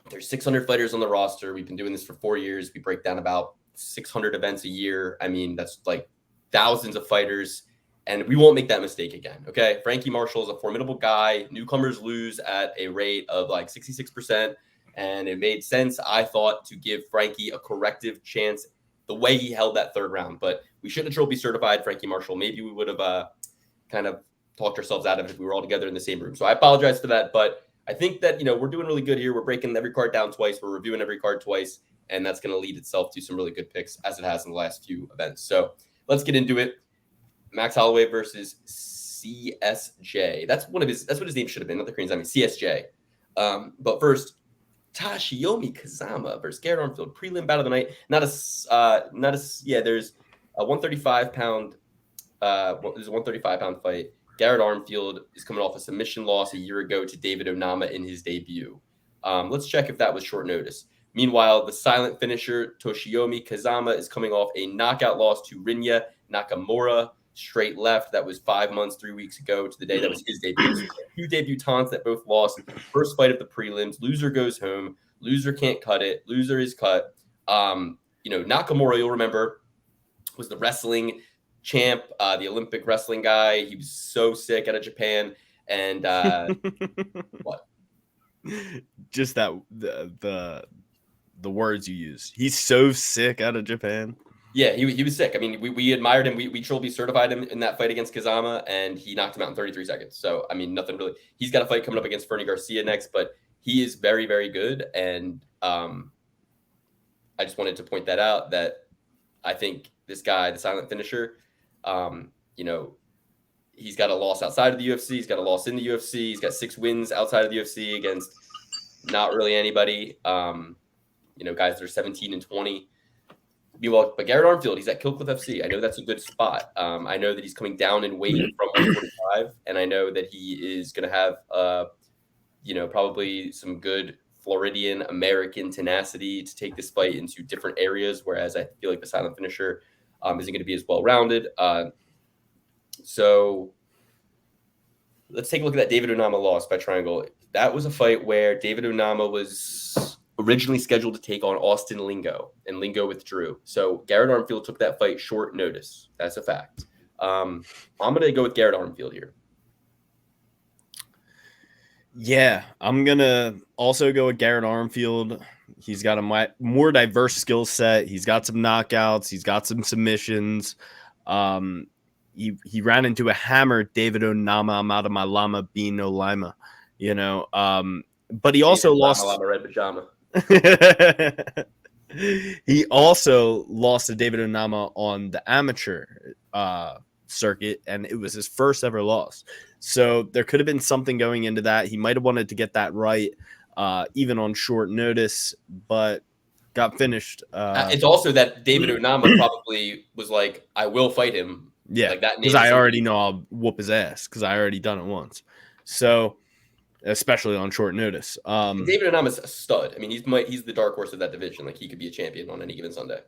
there's 600 fighters on the roster. We've been doing this for 4 years. We break down about 600 events a year. I mean, that's like thousands of fighters. And we won't make that mistake again, okay? Frankie Marshall is a formidable guy. Newcomers lose at a rate of like 66%. And it made sense, I thought, to give Frankie a corrective chance the way he held that third round. But we shouldn't have trophy certified Frankie Marshall. Maybe we would have kind of talked ourselves out of it if we were all together in the same room. So I apologize for that. But I think that, you know, we're doing really good here. We're breaking every card down twice. We're reviewing every card twice. And that's going to lead itself to some really good picks, as it has in the last few events. So let's get into it. Max Holloway versus CSJ. That's what his name should have been, not the Koreans. I mean CSJ. But first, Toshiomi Kazama versus Garrett Armfield, prelim bout of the night. There's a 135-pound. There's a 135-pound fight. Garrett Armfield is coming off a submission loss a year ago to David Onama in his debut. Let's check if that was short notice. Meanwhile, the silent finisher Toshiomi Kazama is coming off a knockout loss to Rinya Nakamura. Straight left. That was 5 months, 3 weeks ago to the day that was his debut. So 2 debutants that both lost. First fight of the prelims. Loser goes home. Loser can't cut it. Loser is cut. Nakamura, you'll remember, was the wrestling champ, the Olympic wrestling guy. He was so sick out of Japan. And what? Just that the words you use. He's so sick out of Japan. Yeah, he was sick. I mean, we admired him. We trophy certified him in that fight against Kazama, and he knocked him out in 33 seconds. So, I mean, nothing really. He's got a fight coming up against Fernie Garcia next, but he is very, very good. And I just wanted to point that out, that I think this guy, the silent finisher, you know, he's got a loss outside of the UFC. He's got a loss in the UFC. He's got 6 wins outside of the UFC against not really anybody. You know, guys that are 17-20. But Garrett Armfield, he's at Killcliff FC. I know that's a good spot. I know that he's coming down in weight from 145, and I know that he is going to have, you know, probably some good Floridian American tenacity to take this fight into different areas. Whereas I feel like the silent finisher isn't going to be as well rounded. So let's take a look at that David Onama loss by Triangle. That was a fight where David Onama was originally scheduled to take on Austin Lingo, and Lingo withdrew. So Garrett Armfield took that fight short notice. That's a fact. I'm going to go with Garrett Armfield here. Yeah, I'm going to also go with Garrett Armfield. He's got a more diverse skill set. He's got some knockouts. He's got some submissions. He ran into a hammer, David Onama. I'm out of my llama, being no lima, you know. But he also lost. Llama red pajama. He also lost to David Onama on the amateur circuit, and it was his first ever loss. So there could have been something going into that. He might have wanted to get that right, even on short notice, but got finished. It's also that David Onama probably was like, I will fight him. Yeah, like that, because I already know I'll whoop his ass because I already done it once. So, especially on short notice. David Onama's a stud. I mean, he's the dark horse of that division. Like, he could be a champion on any given Sunday.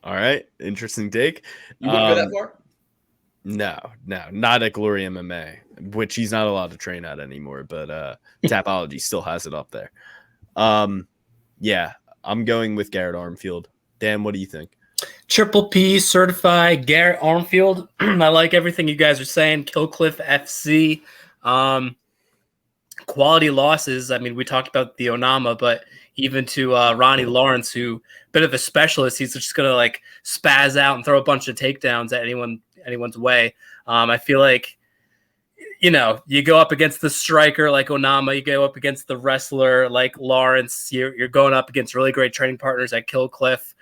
All right, interesting take. You wouldn't go that far? No, not at Glory MMA, which he's not allowed to train at anymore. But Tapology still has it up there. Yeah, I'm going with Garrett Armfield. Dan, what do you think? Triple P certified Garrett Armfield. I like everything you guys are saying. Killcliff FC. Quality losses. I mean, we talked about the Onama, but even to Ronnie Lawrence, who bit of a specialist, he's just gonna like spaz out and throw a bunch of takedowns at anyone's way. I feel like, you know, you go up against the striker like Onama, you go up against the wrestler like Lawrence, you're going up against really great training partners at Killcliff.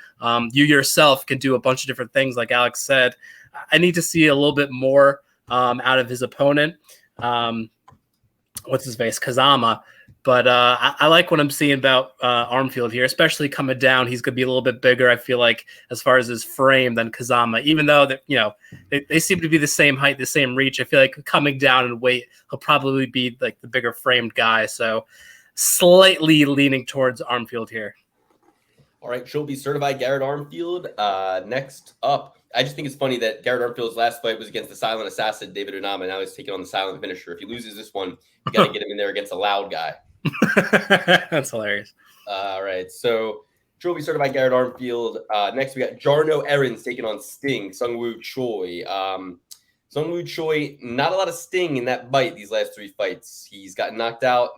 You yourself can do a bunch of different things, like Alex said. I need to see a little bit more out of his opponent. What's his face? Kazama. But I like what I'm seeing about Armfield here, especially coming down. He's going to be a little bit bigger, I feel like, as far as his frame than Kazama, even though that, you know, they seem to be the same height, the same reach. I feel like coming down in weight, he'll probably be like the bigger framed guy. So slightly leaning towards Armfield here. All right, she'll be certified Garrett Armfield. Next up, I just think it's funny that Garrett Armfield's last fight was against the silent assassin, David Onama. Now he's taking on the silent finisher. If he loses this one, you got to get him in there against a loud guy. That's hilarious. All right, so she'll be certified Garrett Armfield. Next, we got Jarno Aarons taking on Sting, Sungwoo Choi. Sungwoo Choi, not a lot of Sting in that bite these last 3 fights. He's gotten knocked out,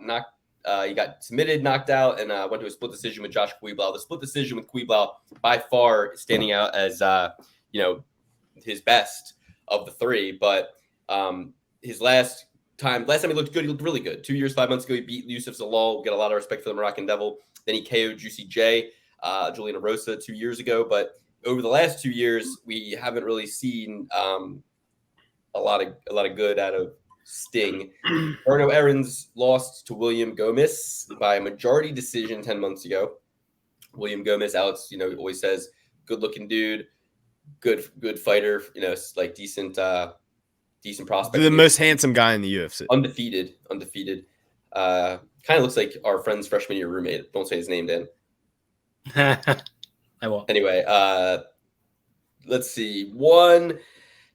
he got submitted, knocked out, and went to a split decision with Josh Quiblau. The split decision with Quiblau by far standing out as you know, his best of the 3. But his last time he looked good. He looked really good. 2 years, 5 months ago, he beat Yusuf Zalal. Get a lot of respect for the Moroccan Devil. Then he KO'd Juicy J, Juliana Rosa 2 years ago. But over the last 2 years, we haven't really seen a lot of good out of Sting. Jarno Aarons lost to William Gomez by a majority decision 10 months ago. William Gomez, Alex, you know, always says, good-looking dude, good fighter, you know, like decent prospect. The most handsome guy in the UFC. Undefeated. Kind of looks like our friend's freshman year roommate. Don't say his name, Dan. I won't. Anyway, let's see. One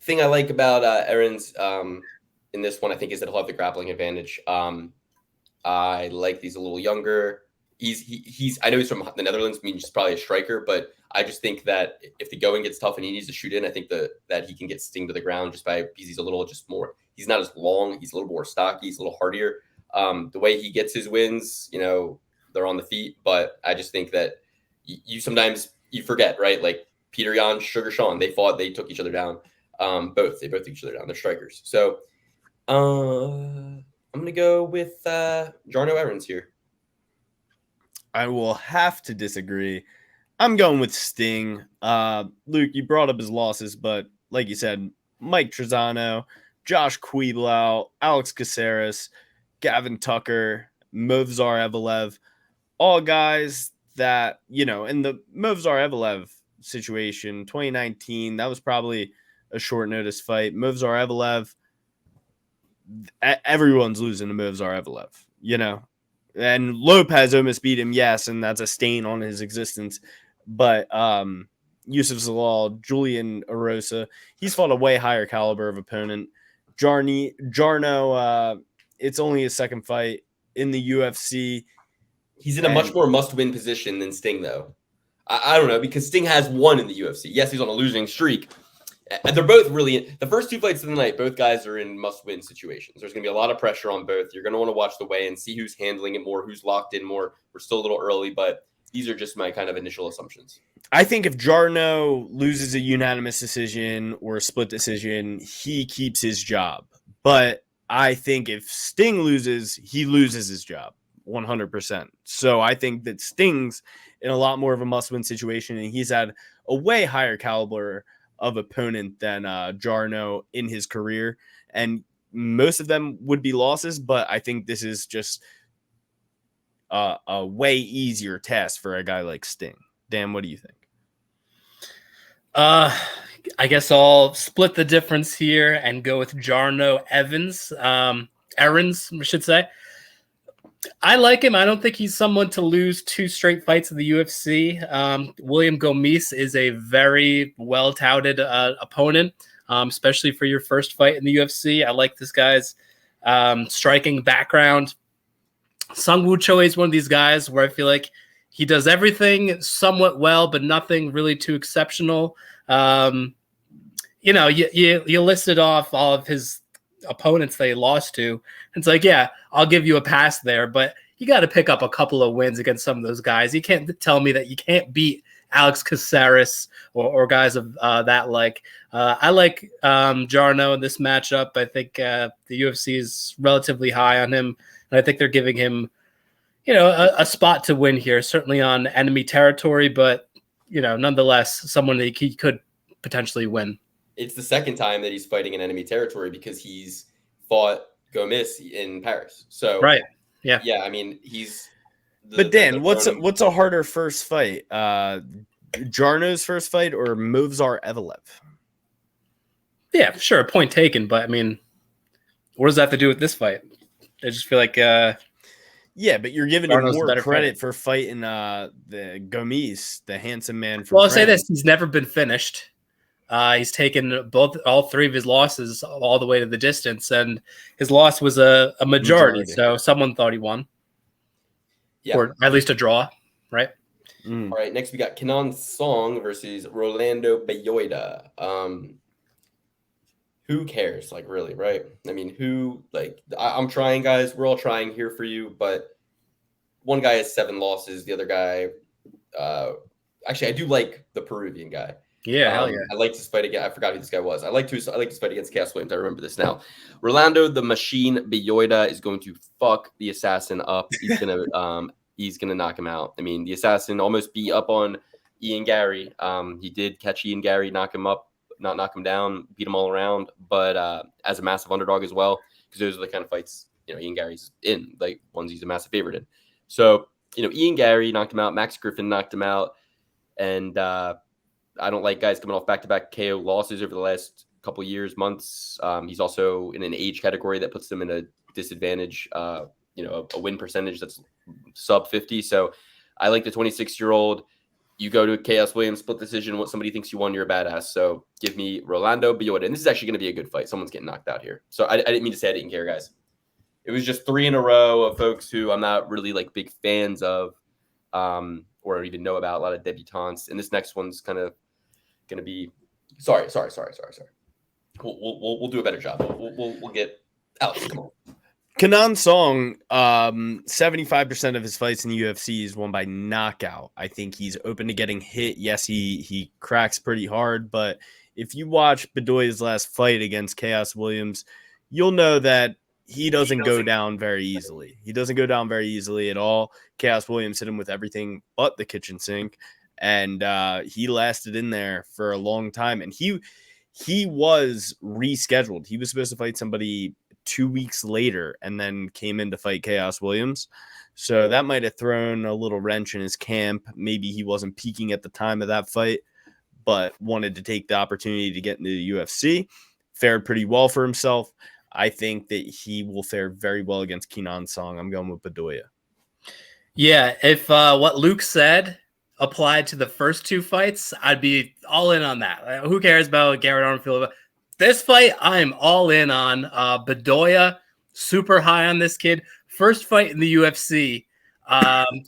thing I like about Aarons in this one, I think, is that he'll have the grappling advantage. I like he's a little younger. He's I know he's from the Netherlands, means he's probably a striker, but I just think that if the going gets tough and he needs to shoot in, I think that he can get Sting to the ground because he's a little just more. He's not as long. He's a little more stocky. He's a little hardier. The way he gets his wins, you know, they're on the feet. But I just think that you sometimes you forget, right? Like Peter Yan, Sugar Sean, they fought. They took each other down. They both took each other down. They're strikers. So I'm gonna go with Jarno Aarons here. I will have to disagree. I'm going with Sting. Luke, you brought up his losses, but like you said, Mike Trezano, Josh Quiblau, Alex Caceres, Gavin Tucker, Movsar Evelev, all guys that, you know, in the Movsar Evelev situation, 2019, that was probably a short notice fight. Movsar Evelev, everyone's losing to Movsar Evelev, you know. And Lopez almost beat him, yes, and that's a stain on his existence. But Yusuf Zalal, Julian Erosa, he's fought a way higher caliber of opponent. Jarno, it's only his second fight in the UFC. He's in a much more must-win position than Sting, though. I don't know, because Sting has won in the UFC. Yes, he's on a losing streak. And they're both really – the first two fights of the night, both guys are in must-win situations. There's going to be a lot of pressure on both. You're going to want to watch the weigh and see who's handling it more, who's locked in more. We're still a little early, but these are just my kind of initial assumptions. I think if Jarno loses a unanimous decision or a split decision, he keeps his job. But I think if Sting loses, he loses his job 100%. So I think that Sting's in a lot more of a must-win situation, and he's had a way higher caliber of opponent than Jarno in his career. And most of them would be losses, but I think this is just a way easier test for a guy like Sting. Dan, what do you think? I guess I'll split the difference here and go with Jarno Evans. Aarons, I should say. I like him. I don't think he's someone to lose 2 straight fights in the UFC. William Gomis is a very well-touted opponent, especially for your first fight in the UFC. I like this guy's striking background. Sung Woo Choi is one of these guys where I feel like he does everything somewhat well, but nothing really too exceptional. You know, you listed off all of his opponents that he lost to. It's like, yeah, I'll give you a pass there, but you got to pick up a couple of wins against some of those guys. You can't tell me that you can't beat Alex Caceres or guys of that like. I like Jarno in this matchup. I think the UFC is relatively high on him, and I think they're giving him, you know, a spot to win here, certainly on enemy territory, but, you know, nonetheless, someone that he could potentially win. It's the second time that he's fighting in enemy territory because he's fought Gomis in Paris. So right, yeah, I mean, he's. But Dan, what's a harder first fight? Jarno's first fight or Movsar Evelev? Yeah, sure, point taken. But I mean, what does that have to do with this fight? I just feel like. Yeah, but you're giving him Jarno's more the better credit fighter for fighting the Gomis, the handsome man from Well, I'll say France. this: he's never been finished. He's taken all 3 of his losses all the way to the distance, and his loss was a majority. So someone thought he won, or at least a draw, right? All right, next we got Kenan Song versus Rolando Bedoya. Who cares? Like, really, right? I mean, I'm trying, guys. We're all trying here for you, but one guy has 7 losses. The other guy, actually, I do like the Peruvian guy. Yeah, hell yeah. I liked his fight again. I forgot who this guy was. I liked his fight against Cass Williams. I remember this now. Rolando the Machine Bedoya is going to fuck the Assassin up. He's gonna knock him out. I mean, the Assassin almost beat up on Ian Gary. He did catch Ian Gary, knock him up, not knock him down, beat him all around. But as a massive underdog as well, because those are the kind of fights, you know, Ian Gary's in, like ones he's a massive favorite in. So, you know, Ian Gary knocked him out. Max Griffin knocked him out, and I don't like guys coming off back-to-back KO losses over the last couple of years, months. He's also in an age category that puts them in a disadvantage, you know, a win percentage that's sub 50. So I like the 26-year-old. You go to Chaos Williams, split decision. When somebody thinks you won, you're a badass. So give me Rolando Bedoya. And this is actually going to be a good fight. Someone's getting knocked out here. So I didn't mean to say I didn't care, guys. It was just 3 in a row of folks who I'm not really like big fans of or even know about, a lot of debutantes. And this next one's kind of going to be sorry. We'll do a better job. We'll get Alex. Come on. Kenan Song, 75% of his fights in the UFC is won by knockout. I think he's open to getting hit. Yes, he cracks pretty hard, but if you watch Bedoya's last fight against Chaos Williams, you'll know that he doesn't go down very easily. He doesn't go down very easily at all. Chaos Williams hit him with everything but the kitchen sink, and he lasted in there for a long time. And he was rescheduled. He was supposed to fight somebody 2 weeks later and then came in to fight Chaos Williams. So that might have thrown a little wrench in his camp. Maybe he wasn't peaking at the time of that fight, but wanted to take the opportunity to get into the UFC. Fared pretty well for himself. I think that he will fare very well against Kenan Song. I'm going with Bedoya. Yeah, if what Luke said applied to the first two fights, I'd be all in on that. Who cares about Garrett Armfield? This fight, I'm all in on. Bedoya, super high on this kid. First fight in the UFC,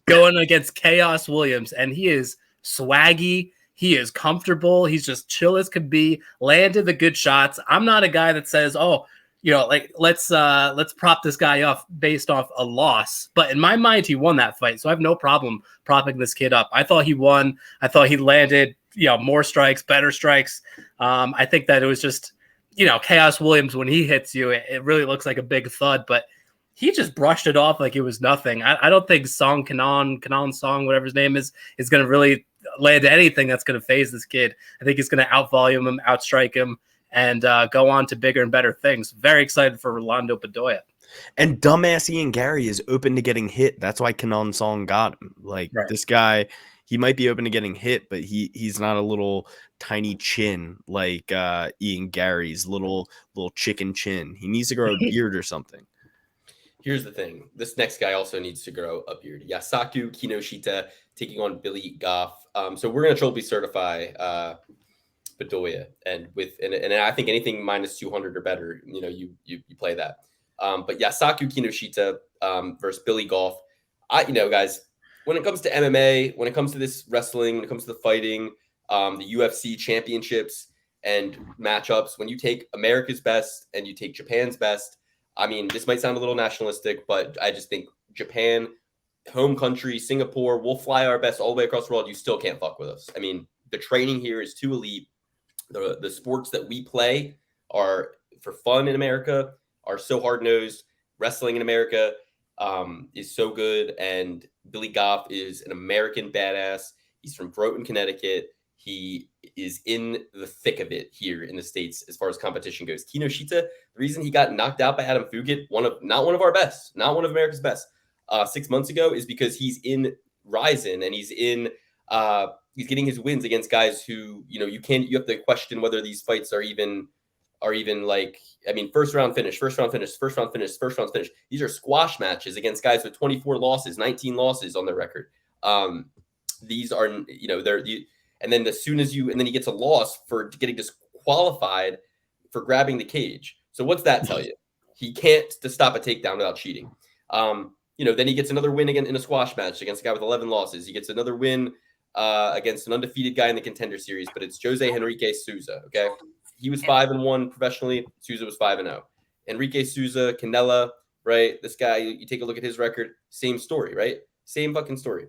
going against Chaos Williams, and he is swaggy. He is comfortable. He's just chill as could be. Landed the good shots. I'm not a guy that says, "Oh, like let's prop this guy off based off a loss." But in my mind, he won that fight, so I have no problem propping this kid up. I thought he won. I thought he landed, more strikes, better strikes. I think that it was just, Chaos Williams, when he hits you, it really looks like a big thud, but he just brushed it off like it was nothing. I don't think Kenan Song, whatever his name is going to really land anything that's going to phase this kid. I think he's going to outvolume him, outstrike him, and go on to bigger and better things. Very excited for Rolando Bedoya. And dumbass Ian Gary is open to getting hit. That's why Kenan Song got him. This guy, he might be open to getting hit, but he's not a little tiny chin like Ian Gary's little chicken chin. He needs to grow a beard or something. Here's the thing. This next guy also needs to grow a beard. Yasaku Kinoshita taking on Billy Goff. So we're going to totally certify Bedoya. And I think anything minus 200 or better, you play that. But Yasaku Kinoshita versus Billy Goff. Guys, when it comes to MMA, when it comes to this wrestling, when it comes to the fighting, the UFC championships and matchups, when you take America's best and you take Japan's best, this might sound a little nationalistic, but I just think Japan, home country, Singapore, we'll fly our best all the way across the world. You still can't fuck with us. The training here is too elite. The sports that we play are for fun in America, are so hard-nosed. Wrestling in America is so good, and Billy Goff is an American badass. He's from Groton, Connecticut. He is in the thick of it here in the States as far as competition goes. Kinoshita, the reason he got knocked out by Adam Fugit, not one of our best, not one of America's best, 6 months ago, is because he's in Ryzen and he's getting his wins against guys who, you have to question whether these fights are even first round finish. These are squash matches against guys with 24 losses, 19 losses on their record. These are, and then then he gets a loss for getting disqualified for grabbing the cage. So what's that tell you? He can't to stop a takedown without cheating. Then he gets another win again in a squash match against a guy with 11 losses. He gets another win against an undefeated guy in the Contender Series, but it's Jose Henrique Souza. Okay, he was 5-1 professionally. Souza was 5-0. Enrique Souza, Canela, right? This guy, you take a look at his record, same story, right? Same fucking story.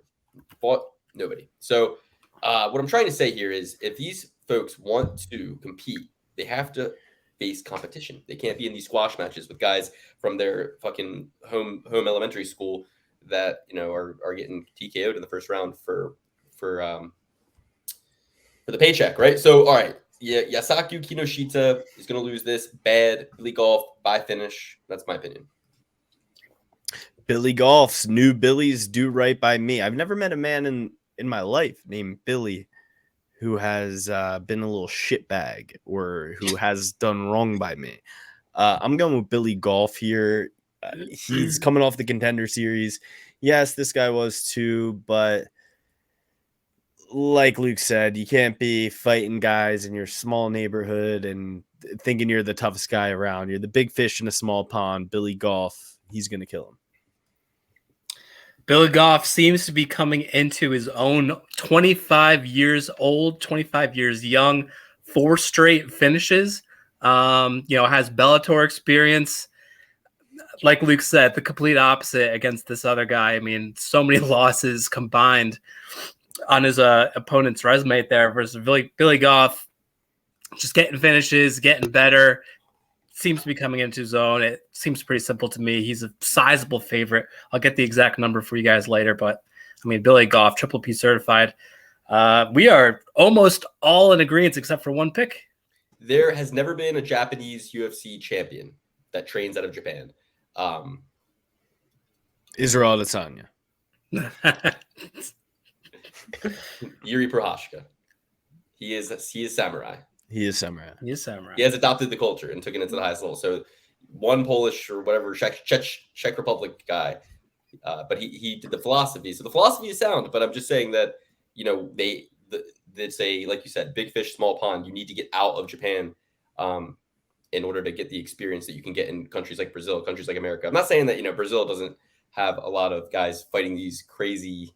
Fought nobody. So what I'm trying to say here is, if these folks want to compete, they have to face competition. They can't be in these squash matches with guys from their fucking home elementary school that are getting TKO'd in the first round for the paycheck, right? So all right, yeah, Yasaku Kinoshita is going to lose this. Bad Billy Goff by finish. That's my opinion. Billy Goff's new Billies do right by me. I've never met a man in my life named Billy who has been a little shitbag or who has done wrong by me. I'm going with Billy Goff here. He's coming off the Contender Series. Yes, this guy was too, but like Luke said, you can't be fighting guys in your small neighborhood and thinking you're the toughest guy around. You're the big fish in a small pond. Billy Goff, he's going to kill him. Billy Goff seems to be coming into his own. 25 years old, 25 years young, 4 straight finishes. Has Bellator experience. Like Luke said, the complete opposite against this other guy. So many losses combined on his opponent's resume there versus Billy Goff. Just getting finishes, getting better. seems to be coming into his own. It seems pretty simple to me. He's a sizable favorite. I'll get the exact number for you guys later, but I mean, Billy Goff, Triple P certified. We are almost all in agreement except for one pick. There has never been a Japanese UFC champion that trains out of Japan. Israel Adesanya. Yuri Prochazka. He is samurai. He is samurai. He is samurai. He has adopted the culture and took it into the highest level. So one Polish or whatever Czech Republic guy, but he did the philosophy. So the philosophy is sound. But I'm just saying that it's a, like you said, big fish, small pond. You need to get out of Japan in order to get the experience that you can get in countries like Brazil, countries like America. I'm not saying that Brazil doesn't have a lot of guys fighting these crazy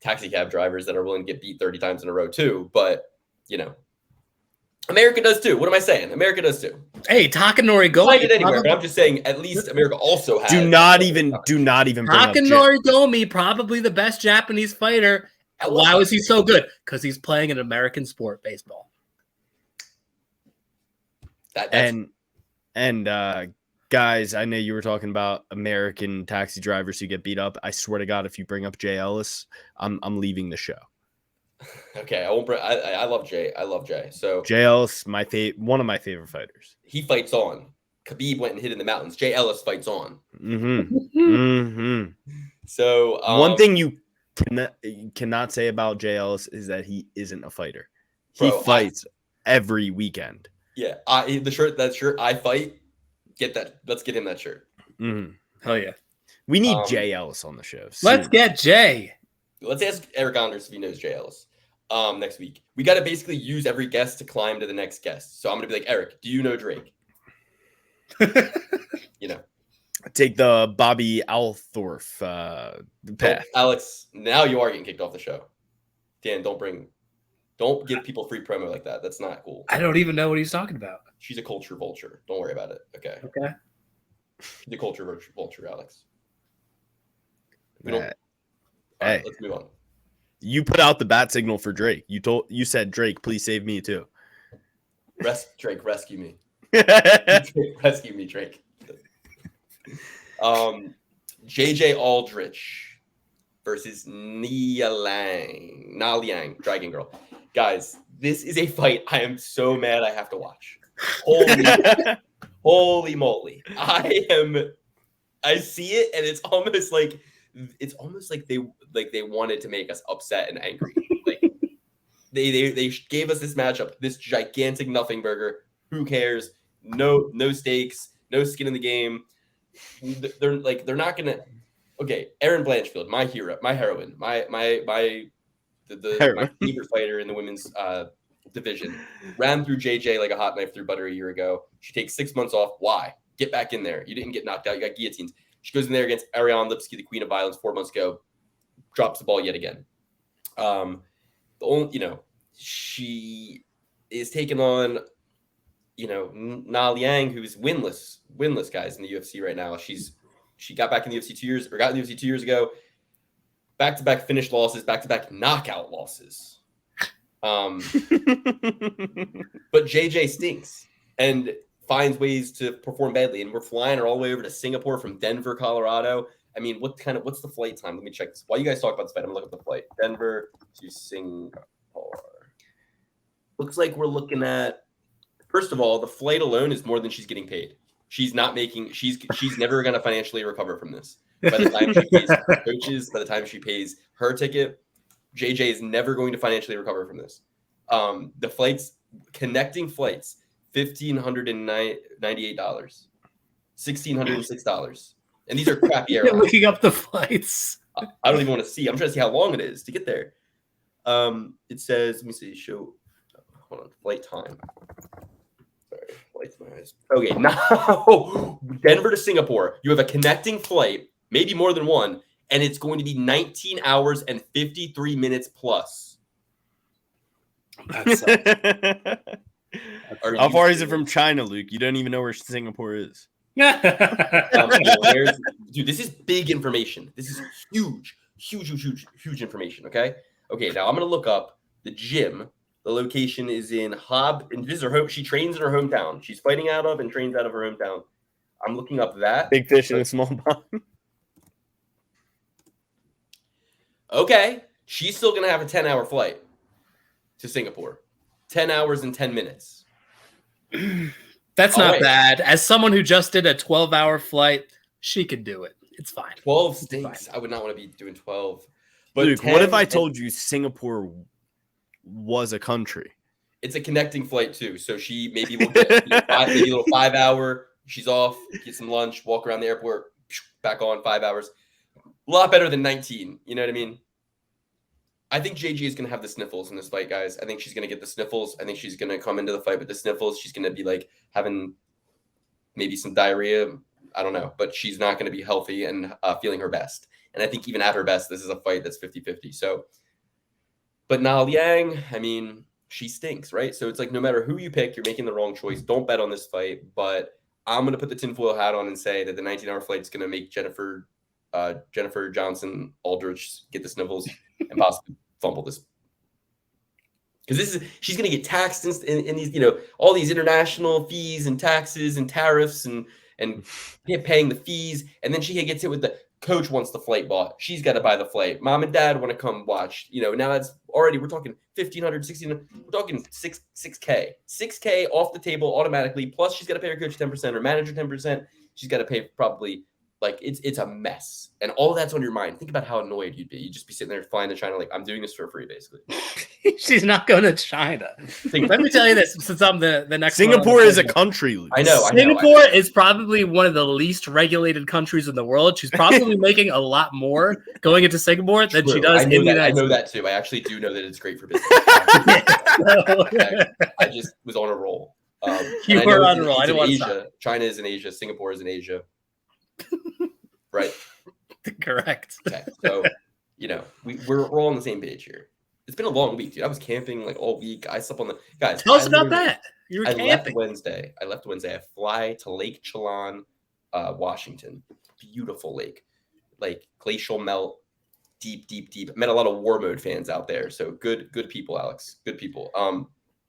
taxi cab drivers that are willing to get beat 30 times in a row too. But America does too. What am I saying? America does too. Hey, Takanori Gomi. Find it anywhere, but I'm just saying at least America also has. Do not even bring up Takanori Gomi, probably the best Japanese fighter. Why was he so good? Because he's playing an American sport, baseball. Guys, I know you were talking about American taxi drivers who get beat up. I swear to God, if you bring up Jay Ellis, I'm leaving the show. Okay, I won't. I love Jay. I love Jay. So Jay Ellis, one of my favorite fighters. He fights on. Khabib went and hid in the mountains. Jay Ellis fights on. So one thing you cannot say about Jay Ellis is that he isn't a fighter. He fights every weekend. Yeah, that shirt I fight. Get that. Let's get him that shirt. Hell yeah. We need Jay Ellis on the show. Let's get Jay. Let's ask Eric Anders if he knows Jay Ellis. Next week. We got to basically use every guest to climb to the next guest. So I'm going to be like, Eric, do you know Drake? Take the Bobby Althorf path. Alex, now you are getting kicked off the show. Dan, don't give people free promo like that. That's not cool. I don't even know what he's talking about. She's a culture vulture. Don't worry about it. Okay. She's a culture vulture, Alex. Hey, let's move on. You put out the bat signal for Drake. You said, Drake, please save me too. Drake, rescue me. Drake, rescue me, Drake. JJ Aldrich versus Liang, Dragon Girl. Guys, this is a fight I am so mad I have to watch. Holy moly. I see it and it's almost like they wanted to make us upset and angry. Like they gave us this matchup, this gigantic nothing burger. Who cares? No stakes, no skin in the game. They're not gonna. Okay, Erin Blanchfield, my hero, my heroine, my favorite fighter in the women's division, ran through JJ like a hot knife through butter a year ago. She takes 6 months off. Why? Get back in there. You didn't get knocked out. You got guillotines. She goes in there against Ariane Lipsky, the queen of violence, 4 months ago. Drops the ball yet again. She is taking on, Na Liang, who's winless guys in the UFC right now. She got back in the UFC 2 years ago. Back-to-back finished losses, back-to-back knockout losses. But JJ stinks and finds ways to perform badly. And we're flying her all the way over to Singapore from Denver, Colorado. I mean, what's the flight time? Let me check this. While you guys talk about this fight, I'm going to look up the flight. Denver to Singapore. Looks like we're looking at, first of all, the flight alone is more than she's getting paid. She's never going to financially recover from this. By the time she pays her coaches, by the time she pays her ticket, JJ is never going to financially recover from this. The flights, connecting flights, $1,598, $1,606. And these are crappy airlines. Looking up the flights. I don't even want to see. I'm trying to see how long it is to get there. It says, let me see, hold on, flight time. Sorry, flight's my eyes. Okay, now Denver to Singapore. You have a connecting flight, maybe more than one, and it's going to be 19 hours and 53 minutes plus. How far is it from China, Luke? You don't even know where Singapore is. Dude, this is big information. This is huge information. Okay. Now I'm gonna look up the gym. The location is in Hobb, and this is her home. She trains in her hometown. She's fighting out of and trains out of her hometown. I'm looking up that. Big fish in a small pond. Okay. She's still going to have a 10-hour flight to Singapore. 10 hours and 10 minutes. That's not bad. As someone who just did a 12-hour flight, she could do it. It's fine. 12 stinks. I would not want to be doing 12. But Luke, what if I told you Singapore was a country? It's a connecting flight too. So she maybe will get maybe a little 5-hour. She's off, get some lunch, walk around the airport, back on 5 hours. A lot better than 19. You know what I mean? I think JG is going to have the sniffles in this fight, guys. I think she's going to get the sniffles. I think she's going to come into the fight with the sniffles. She's going to be like having maybe some diarrhea. I don't know, but she's not going to be healthy and feeling her best. And I think even at her best, this is a fight that's 50-50. So, but now Liang, I mean, she stinks, right? So it's like no matter who you pick, you're making the wrong choice. Don't bet on this fight. But I'm going to put the tinfoil hat on and say that the 19-hour flight is going to make Jennifer Johnson Aldrich get the sniffles and possibly fumble this. Because she's going to get taxed in these, all these international fees and taxes and tariffs and paying the fees. And then she gets hit with the coach wants the flight bought. She's got to buy the flight. Mom and dad want to come watch. Now that's already, we're talking 1,500, 1,600. We're talking $6K. $6K off the table automatically. Plus she's got to pay her coach 10%, her manager 10%. She's got to pay probably, like, it's a mess. And all that's on your mind. Think about how annoyed you'd be. You'd just be sitting there flying to China like, I'm doing this for free, basically. She's not going to China. Let me tell you this, since I'm the next Singapore is a country, Luke. I know. Singapore is probably one of the least regulated countries in the world. She's probably making a lot more going into Singapore than she does in the United States. I know that too. I actually do know that it's great for business. I just was on a roll. You were on a roll. I didn't want to stop. China is in Asia. Singapore is in Asia. Right. Correct. Okay. So, we're all on the same page here. It's been a long week, dude. I was camping like all week. I slept on the guys. Tell us about that. You were camping. I left Wednesday. I fly to Lake Chelan, Washington. Beautiful lake, like glacial melt, deep. Met a lot of War Mode fans out there. So good people, Alex. Good people.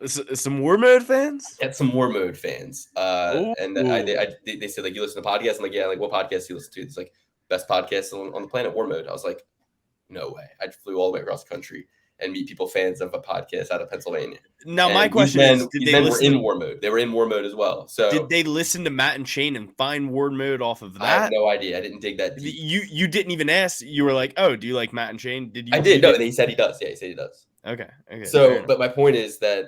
Some War Mode fans? Had some War Mode fans. And they said, like, you listen to podcasts? I'm like, yeah. Like, what podcast do you listen to? It's like best podcast on the planet, War Mode. I was like, no way. I flew all the way across the country and meet people fans of a podcast out of Pennsylvania. Now, my question is, did they were in War Mode? They were in War Mode as well. So did they listen to Matt and Shane and find War Mode off of that? I have no idea. I didn't dig that deep. You didn't even ask. You were like, oh, do you like Matt and Shane? Did you? I did. No, and he said he does. Yeah, he said he does. Okay. So, but my point is that,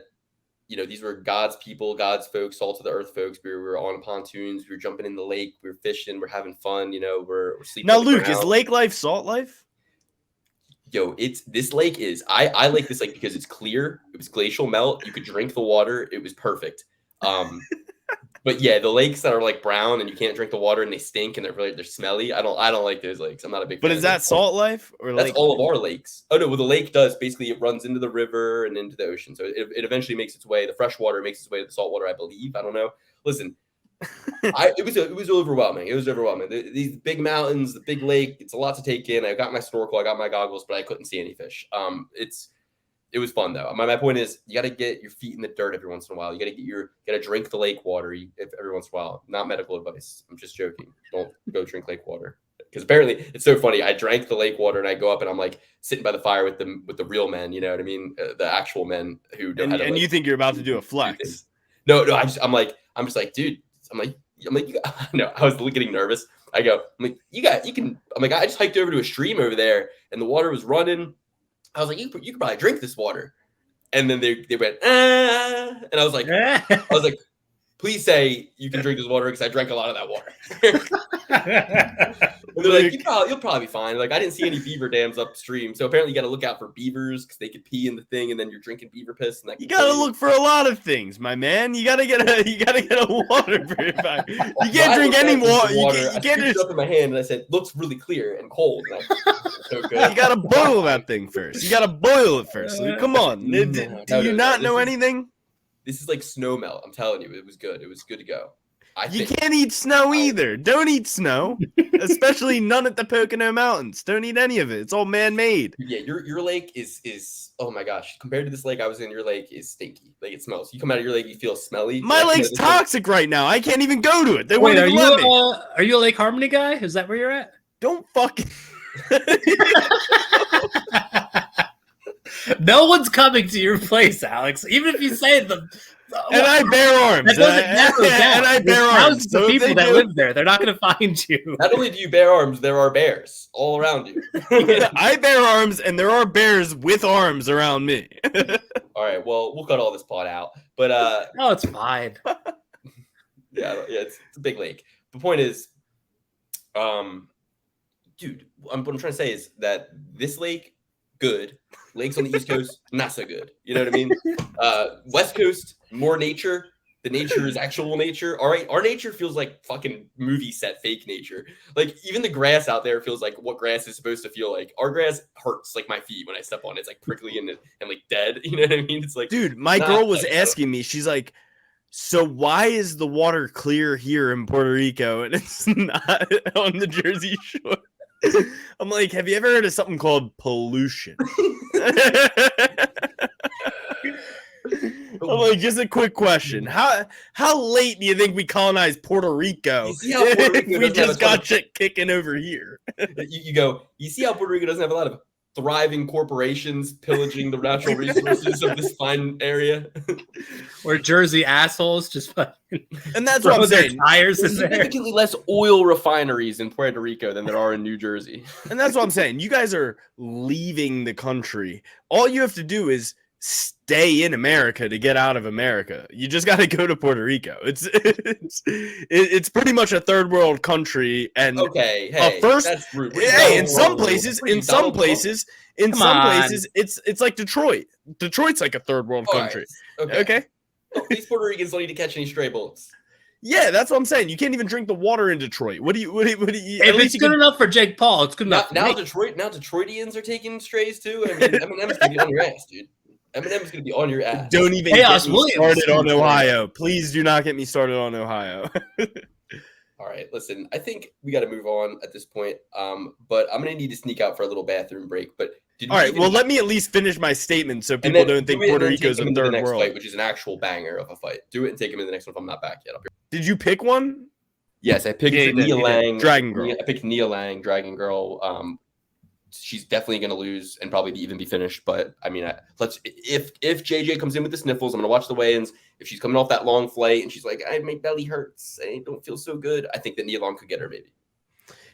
these were God's people, God's folks, salt of the earth folks. We were on pontoons. We were jumping in the lake. We were fishing. We're having fun. We're sleeping. Now, Luke, is lake life salt life? Yo, this lake is. I like this lake because it's clear. It was glacial melt. You could drink the water. It was perfect. But yeah, the lakes that are like brown and you can't drink the water and they stink and they're smelly. I don't like those lakes. I'm not a big fan. But is that salt life or that's all of our lakes? Oh no, well the lake does basically it runs into the river and into the ocean. So it eventually makes its way. The fresh water makes its way to the salt water, I believe. I don't know. Listen, it was overwhelming. It was overwhelming. These big mountains, the big lake. It's a lot to take in. I got my snorkel, I got my goggles, but I couldn't see any fish. It was fun though. My point is, you got to get your feet in the dirt every once in a while. You got to drink the lake water every once in a while. Not medical advice. I'm just joking. Don't go drink lake water because apparently it's so funny. I drank the lake water and I go up and I'm like sitting by the fire with the real men. You know what I mean? The actual men who don't. And you think you're about to do a flex? No. I'm just like, dude. I'm like, no. I was getting nervous. I go, I'm like, you can. I'm like, I just hiked over to a stream over there and the water was running. I was like, you could probably drink this water. And then they went, and I was like, please say you can drink this water because I drank a lot of that water. And they're like, you'll probably be fine. Like, I didn't see any beaver dams upstream. So apparently you got to look out for beavers because they could pee in the thing and then you're drinking beaver piss. And you got to look for a lot of things, my man. You got to get a water purifier. You can't drink any water. You can't just up in my hand and I said, looks really clear and cold. And so good. You got to boil that thing first. You got to boil it first. Like, come on. Do you not know anything? This is like snow melt. I'm telling you, it was good. It was good to go. You can't eat snow either. Don't eat snow, especially none at the Pocono Mountains. Don't eat any of it. It's all man-made. Yeah, your lake is oh my gosh. Compared to this lake I was in, your lake is stinky. Like it smells. You come out of your lake, you feel smelly. My lake's toxic right now. I can't even go to it. They Wait, won't even let me. Are you a Lake Harmony guy? Is that where you're at? Don't fucking. No one's coming to your place, Alex. Even if you say the. And I bear arms. That doesn't narrow it down. And I bear There's arms. thousands of people that live there. They're not going to find you. Not only do you bear arms, there are bears all around you. I bear arms, and there are bears with arms around me. All right, well, we'll cut all this pod out. But No, it's fine. yeah, it's a big lake. The point is, dude, what I'm trying to say is that this lake, good. Lakes on the East Coast, not so good. You know what I mean? West Coast, more nature. The nature is actual nature. All right, our nature feels like fucking movie set fake nature. Like even the grass out there feels like what grass is supposed to feel like. Our grass hurts like my feet when I step on it. It's like prickly and like dead. You know what I mean? It's like, dude, my girl was asking me. She's like, so why is the water clear here in Puerto Rico and it's not on the Jersey Shore? I'm like, have you ever heard of something called pollution? I'm like, just a quick question. How late do you think we colonized Puerto Rico if we just got shit kicking over here? You see how Puerto Rico doesn't have a lot of thriving corporations pillaging the natural resources of this fine area? Or Jersey assholes just fucking and that's what I'm saying. Tires There's in there. significantly less oil refineries in Puerto Rico than there are in New Jersey. And that's what I'm saying. You guys are leaving the country. All you have to do is stay in America to get out of America. You just got to go to Puerto Rico. It's pretty much a third world country, and okay, hey, that's rude. Hey, in some places, it's like Detroit. Detroit's like a third world country. Right. Okay. These Puerto Ricans don't need to catch any stray bullets. Yeah, that's what I'm saying. You can't even drink the water in Detroit. What do you? If it's good enough for Jake Paul, it's good enough. Now Detroitians are taking strays too. I mean, Eminem's gonna be on your ass, dude. Eminem's gonna be on your ass. Don't even get me started on Ohio. Please do not get me started on Ohio. All right, listen. I think we got to move on at this point. But I'm gonna need to sneak out for a little bathroom break. But all right, well, let me at least finish my statement so people don't think Puerto Rico's a third world. Fight, which is an actual banger of a fight. Do it and take him in the next one if I'm not back yet. Did you pick one? Yes, I picked Nia Lang, Dragon Girl. I picked Nia Lang, Dragon Girl. She's definitely going to lose and probably even be finished. But I mean, if JJ comes in with the sniffles, I'm going to watch the weigh-ins. If she's coming off that long flight and she's like, my belly hurts, I don't feel so good, I think that Nia Lang could get her maybe.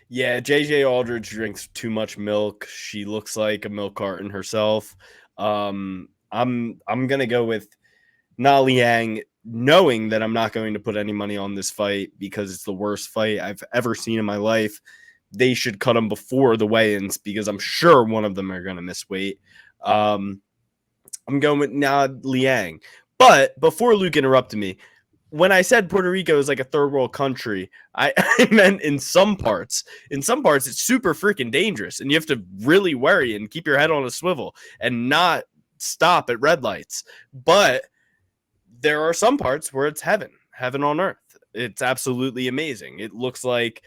Yeah, JJ Aldrich drinks too much milk. She looks like a milk carton herself. I'm gonna go with Liang, knowing that I'm not going to put any money on this fight because it's the worst fight I've ever seen in my life. They should cut them before the weigh-ins because I'm sure one of them are gonna miss weight. I'm going with Liang. But before Luke interrupted me, when I said Puerto Rico is like a third world country, I meant in some parts. In some parts, it's super freaking dangerous, and you have to really worry and keep your head on a swivel and not stop at red lights. But there are some parts where it's heaven on earth. It's absolutely amazing. It looks like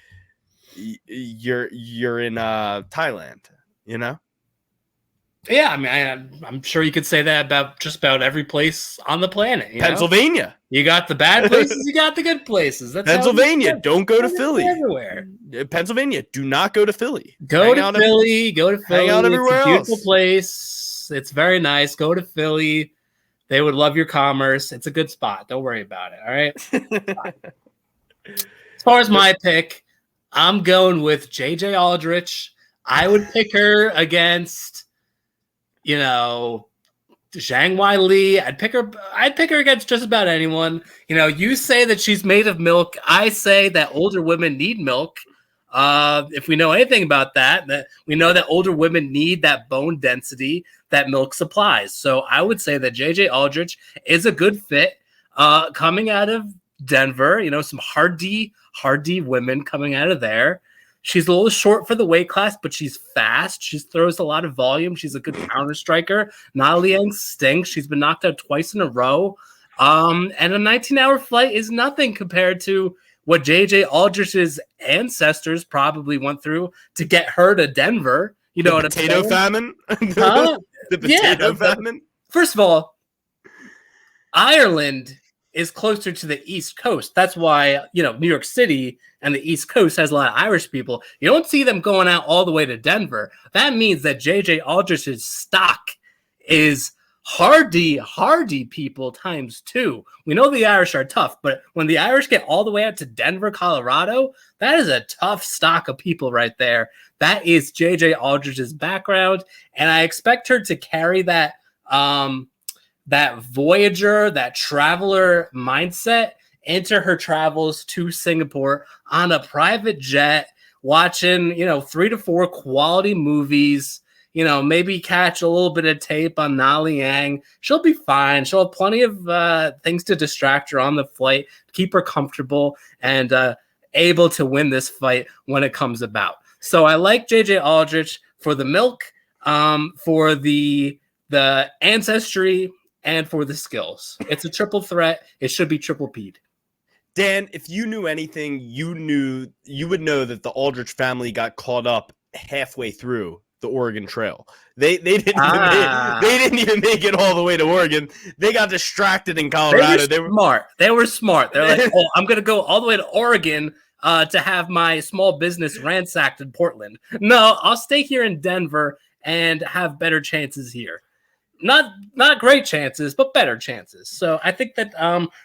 you're in Thailand, you know? Yeah, I mean, I'm sure you could say that about just about every place on the planet. Pennsylvania. You got the bad places, you got the good places. That's Pennsylvania. Don't go to Philly. Everywhere. Pennsylvania. Do not go to Philly. Go to Philly. Hang out everywhere else. It's a beautiful place. It's very nice. Go to Philly. They would love your commerce. It's a good spot. Don't worry about it. All right. As far as my pick, I'm going with JJ Aldrich. I would pick her against, Zhang Wei Li. I'd pick her against just about anyone. You say that she's made of milk. I say that older women need milk. If we know anything about that we know that older women need that bone density that milk supplies. So I would say that JJ Aldrich is a good fit coming out of Denver. Some hardy women coming out of there. She's a little short for the weight class, but she's fast. She throws a lot of volume. She's a good counter striker. Liang stinks. She's been knocked out twice in a row. And a 19-hour flight is nothing compared to what JJ Aldrich's ancestors probably went through to get her to Denver. You know what I'm saying? Potato famine? Huh? The potato famine? First of all, Ireland is closer to the East Coast. That's why, New York City and the East Coast has a lot of Irish people. You don't see them going out all the way to Denver. That means that JJ Aldrich's stock is hardy people times 2. We know the Irish are tough, but when the Irish get all the way out to Denver, Colorado, that is a tough stock of people right there. That is JJ Aldrich's background, and I expect her to carry that that voyager, that traveler mindset into her travels to Singapore on a private jet, watching 3 to 4 quality movies. Maybe catch a little bit of tape on Liang. She'll be fine. She'll have plenty of things to distract her on the flight, keep her comfortable, and able to win this fight when it comes about. So I like JJ Aldrich for the milk, for the ancestry, and for the skills. It's a triple threat. It should be triple P'd. Dan, if you knew anything, you would know that the Aldrich family got caught up halfway through the Oregon Trail. They didn't even make it all the way to Oregon. They got distracted in Colorado. They were smart. They're like, oh, I'm gonna go all the way to Oregon to have my small business ransacked in Portland. No, I'll stay here in Denver and have better chances here. Not great chances, but better chances. So I think that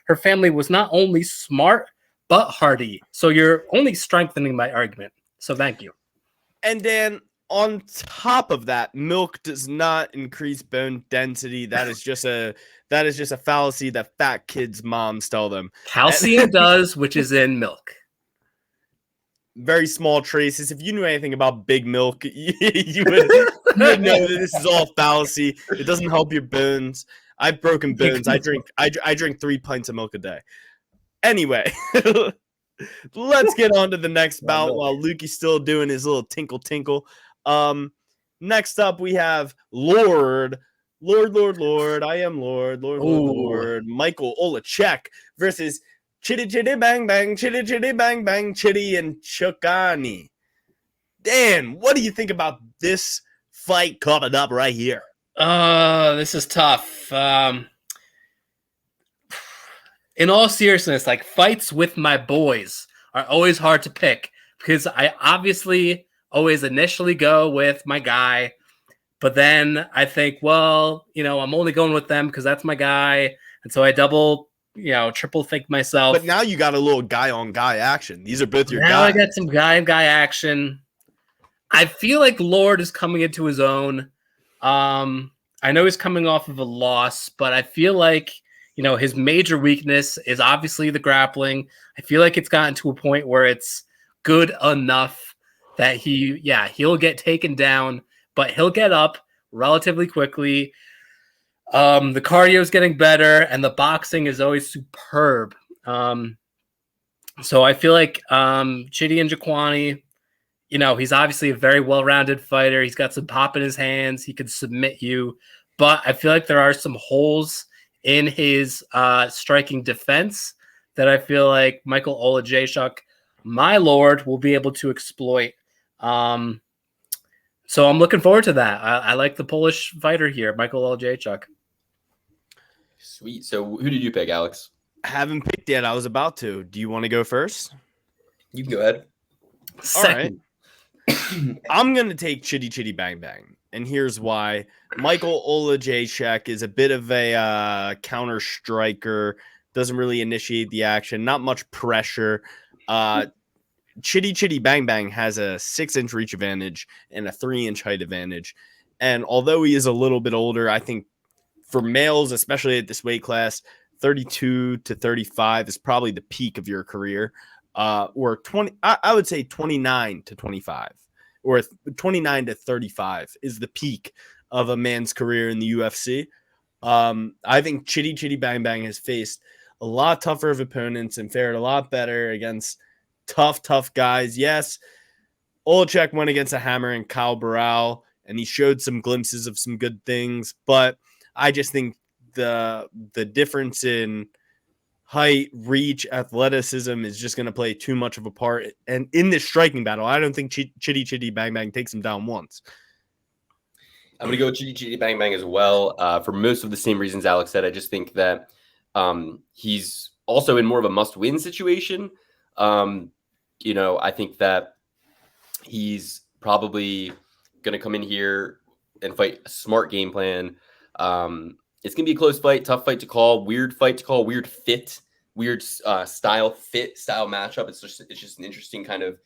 her family was not only smart but hardy. So you're only strengthening my argument. So thank you. And Dan, on top of that, milk does not increase bone density. That is just a fallacy that fat kids' moms tell them. Calcium does, which is in milk. Very small traces. If you knew anything about big milk, you would know that this is all fallacy. It doesn't help your bones. I've broken bones. I drink 3 pints of milk a day. Anyway, let's get on to the next bout while Lukey's still doing his little tinkle. Next up we have Lord. I am Lord. Michael Oleksiejczuk versus Chitty Bang Bang, Chitty and Njokuani. Dan, what do you think about this fight coming up right here? This is tough. In all seriousness, like, fights with my boys are always hard to pick because I obviously always initially go with my guy, but then I think, well, I'm only going with them because that's my guy, and so I triple think myself. But now you got a little guy on guy action. These are both your guys. Now I got some guy on guy action. I feel like Lord is coming into his own. I know he's coming off of a loss, but I feel like, his major weakness is obviously the grappling. I feel like it's gotten to a point where it's good enough that he'll get taken down, but he'll get up relatively quickly. The cardio is getting better, and the boxing is always superb. So I feel like Chitty and Njokuani, he's obviously a very well-rounded fighter. He's got some pop in his hands. He can submit you. But I feel like there are some holes in his striking defense that I feel like Michael Oleksiejczuk, my lord, will be able to exploit. So I'm looking forward to that. I like the Polish fighter here, Michael Oleksiejczuk. Sweet. So who did you pick, Alex? I haven't picked yet. I was about to. Do you want to go first? You can go ahead. Second. All right. I'm going to take Chitty Bang Bang. And here's why. Michael Oleksiejczuk is a bit of a counter striker. Doesn't really initiate the action. Not much pressure. Chitty Bang Bang has a 6-inch reach advantage and a 3-inch height advantage. And although he is a little bit older, I think for males, especially at this weight class, 32 to 35 is probably the peak of your career. Or 20, I would say 29 to 25 or 29 to 35 is the peak of a man's career in the UFC. I think Chitty Bang Bang has faced a lot tougher of opponents and fared a lot better against tough guys. Yes, Oleksiejczuk went against a hammer and Kyle Barral, and he showed some glimpses of some good things, but I just think the difference in height, reach, athleticism is just going to play too much of a part. And in this striking battle, I don't think Chitty Bang Bang takes him down once. I'm going to go with Chitty Bang Bang as well. For most of the same reasons Alex said, I just think that he's also in more of a must-win situation. I think that he's probably going to come in here and fight a smart game plan. It's going to be a close fight, tough fight to call, weird fight to call, weird fit, weird style matchup. It's just an interesting kind of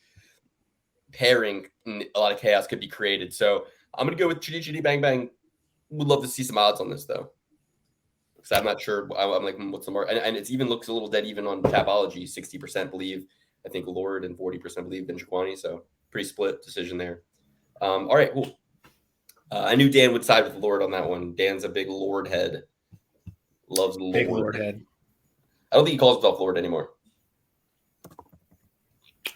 pairing, and a lot of chaos could be created. So I'm going to go with Chitty Bang Bang. Would love to see some odds on this, though. Because I'm not sure. I'm like, what's the mark? And it even looks a little dead even on Tapology. 60% believe, I think, Lord, and 40% believe Njokuani. So pretty split decision there. All right, cool. I knew Dan would side with Lord on that one. Dan's a big Lord head. Loves Lord. Big Lord head. I don't think he calls himself Lord anymore.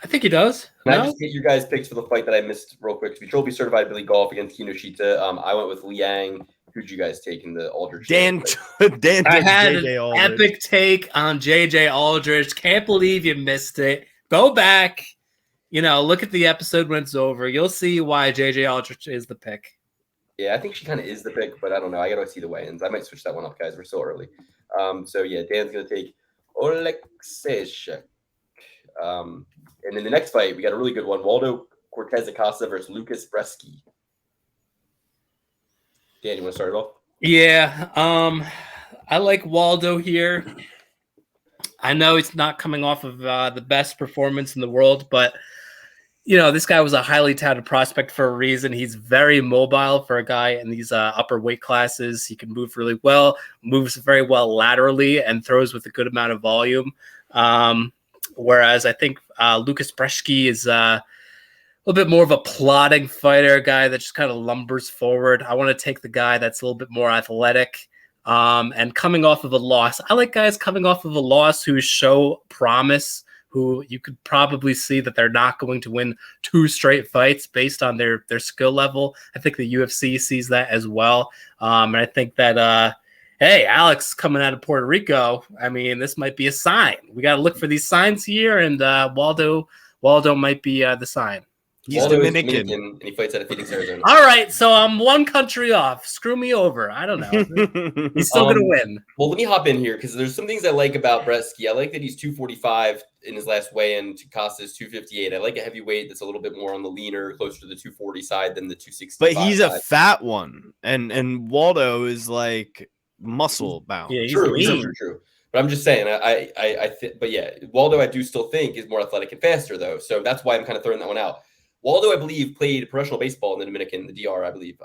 I think he does. Can I just get your guys' picks for the fight that I missed real quick? To be trophy certified Billy Goff against Kinoshita. I went with Liang. Who'd you guys take in the Aldrich? Dan I had an JJ epic take on JJ Aldrich. Can't believe you missed it. Go back. Look at the episode when it's over. You'll see why JJ Aldrich is the pick. Yeah, I think she kind of is the pick, but I don't know. I got to see the weigh-ins. I might switch that one up, guys. We're still early. So, yeah, Dan's going to take Oleksiejczuk. And in the next fight, we got a really good one. Waldo Cortes-Acosta versus Brzeski. Dan, you want to start it off? Yeah, I like Waldo here. I know he's not coming off of the best performance in the world, but this guy was a highly touted prospect for a reason. He's very mobile for a guy in these upper weight classes. He can move really well, moves very well laterally, and throws with a good amount of volume. Whereas I think Brzeski is a little bit more of a plodding fighter, a guy that just kind of lumbers forward. I want to take the guy that's a little bit more athletic and coming off of a loss. I like guys coming off of a loss who show promise, who you could probably see that they're not going to win 2 straight fights based on their skill level. I think the UFC sees that as well. And I think that, hey, Alex coming out of Puerto Rico, I mean, this might be a sign. We got to look for these signs here, and Waldo might be the sign. He's Dominican. And he fights out of Phoenix, Arizona. All right, so I'm one country off. Screw me over. I don't know. He's still going to win. Well, let me hop in here because there's some things I like about Brzeski. I like that he's 245 in his last weigh-in. Costa's 258. I like a heavyweight that's a little bit more on the leaner, closer to the 240 side than the 260. But he's a fat one, and Waldo is like muscle bound. Yeah, he's true. But I'm just saying, but yeah, Waldo I do still think is more athletic and faster though, so that's why I'm kind of throwing that one out. Waldo, I believe, played professional baseball in the Dominican, the DR, I believe,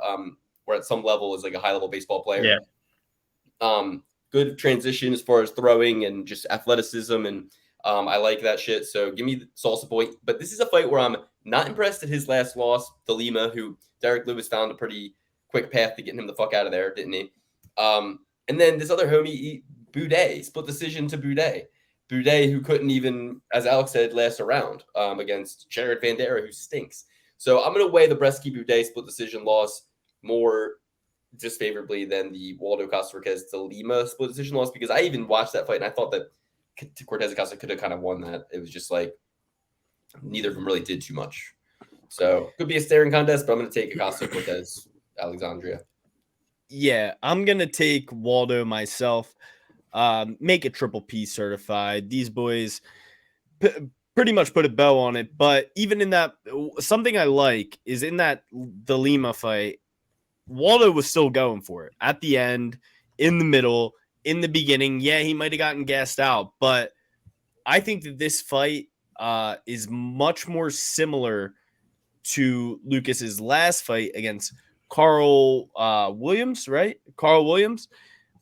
where at some level is like a high-level baseball player. Yeah. Good transition as far as throwing and just athleticism, and I like that shit. So give me the salsa point. But this is a fight where I'm not impressed at his last loss, the Lima, who Derek Lewis found a pretty quick path to getting him the fuck out of there, didn't he? And then this other homie, Boudet, split decision to Boudet. Boudet, who couldn't even, as Alex said, last a round against Jared Vandera, who stinks. So I'm going to weigh the Brzeski-Boudet split decision loss more disfavorably than the Waldo Cortes to Lima split decision loss, because I even watched that fight and I thought that Cortes-Acosta could have kind of won that. It was just like neither of them really did too much. So could be a staring contest, but I'm going to take Acosta-Cortes, Alexandria. Yeah, I'm going to take Waldo myself. Make it triple P certified. These boys pretty much put a bow on it. But even in that, something I like is in that the Lima fight, Waldo was still going for it at the end, in the middle, in the beginning. Yeah, he might have gotten gassed out, but I think that this fight is much more similar to Lucas's last fight against Carl Williams, right? Carl Williams.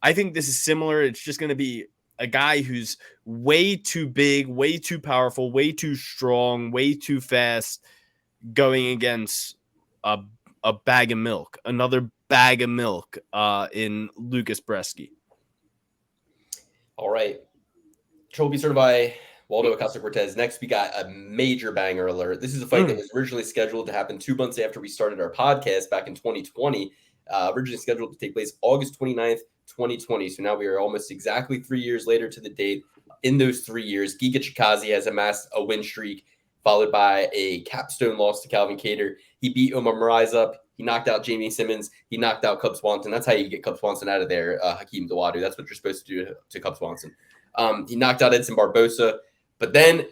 I think this is similar. It's just going to be a guy who's way too big, way too powerful, way too strong, way too fast, going against a bag of milk, another bag of milk in Brzeski. All right. Trophy certified Waldo Acosta-Cortes. Next, we got a major banger alert. This is a fight that was originally scheduled to happen 2 months after we started our podcast back in 2020. Originally scheduled to take place August 29th 2020. So now we are almost exactly 3 years later to the date. In those 3 years, Giga Chikadze has amassed a win streak, followed by a capstone loss to Calvin Kattar. He beat Omar Moraes up. He knocked out Jamie Simmons. He knocked out Cub Swanson. That's how you get Cub Swanson out of there, Hakeem Dawadu. That's what you're supposed to do to Cub Swanson. He knocked out Edson Barbosa, but then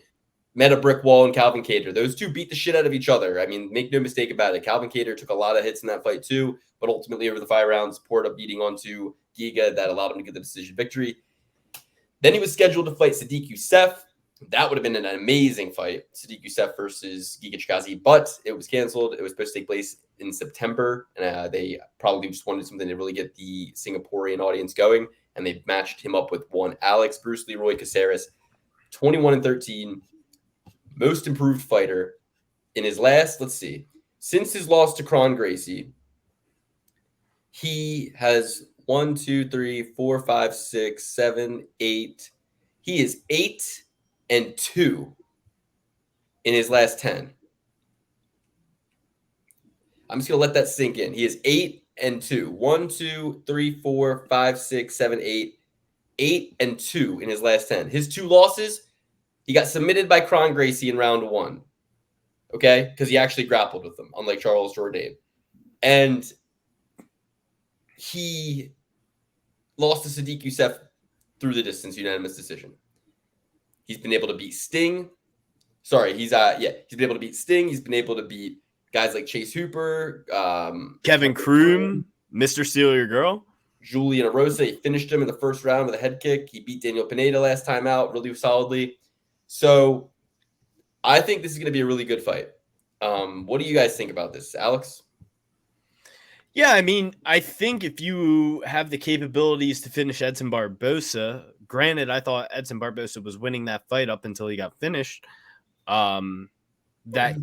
met a brick wall in Calvin Kattar. Those two beat the shit out of each other. I mean, make no mistake about it. Calvin Kattar took a lot of hits in that fight too, but ultimately over the 5 rounds, poured up beating onto Giga that allowed him to get the decision victory. Then he was scheduled to fight Sadiq Youssef. That would have been an amazing fight, Sadiq Youssef versus Giga Chikadze, but it was canceled. It was supposed to take place in September, and they probably just wanted something to really get the Singaporean audience going, and they matched him up with one Alex Bruce Leroy Caceres, 21-13, most improved fighter. In his last, let's see, since his loss to Kron Gracie, he has 1, 2, 3, 4, 5, 6, 7, 8. He is 8-2 in his last 10. I'm just going to let that sink in. He is 8-2. 1, 2, 3, 4, 5, 6, 7, 8. 8-2 in his last 10. His 2 losses, he got submitted by Kron Gracie in round 1. Okay? Because he actually grappled with him, unlike Charles Jourdain. And he lost to Sadiq Youssef through the distance, unanimous decision. He's been able to beat Sting. Sorry, he's been able to beat Sting. He's been able to beat guys like Chase Hooper, Kevin Kroom, Mr. Steal Your Girl, Julian Arosa. He finished him in the first round with a head kick. He beat Daniel Pineda last time out really solidly. So I think this is going to be a really good fight. What do you guys think about this, Alex? Yeah, I mean, I think if you have the capabilities to finish Edson Barbosa, granted, I thought Edson Barbosa was winning that fight up until he got finished, that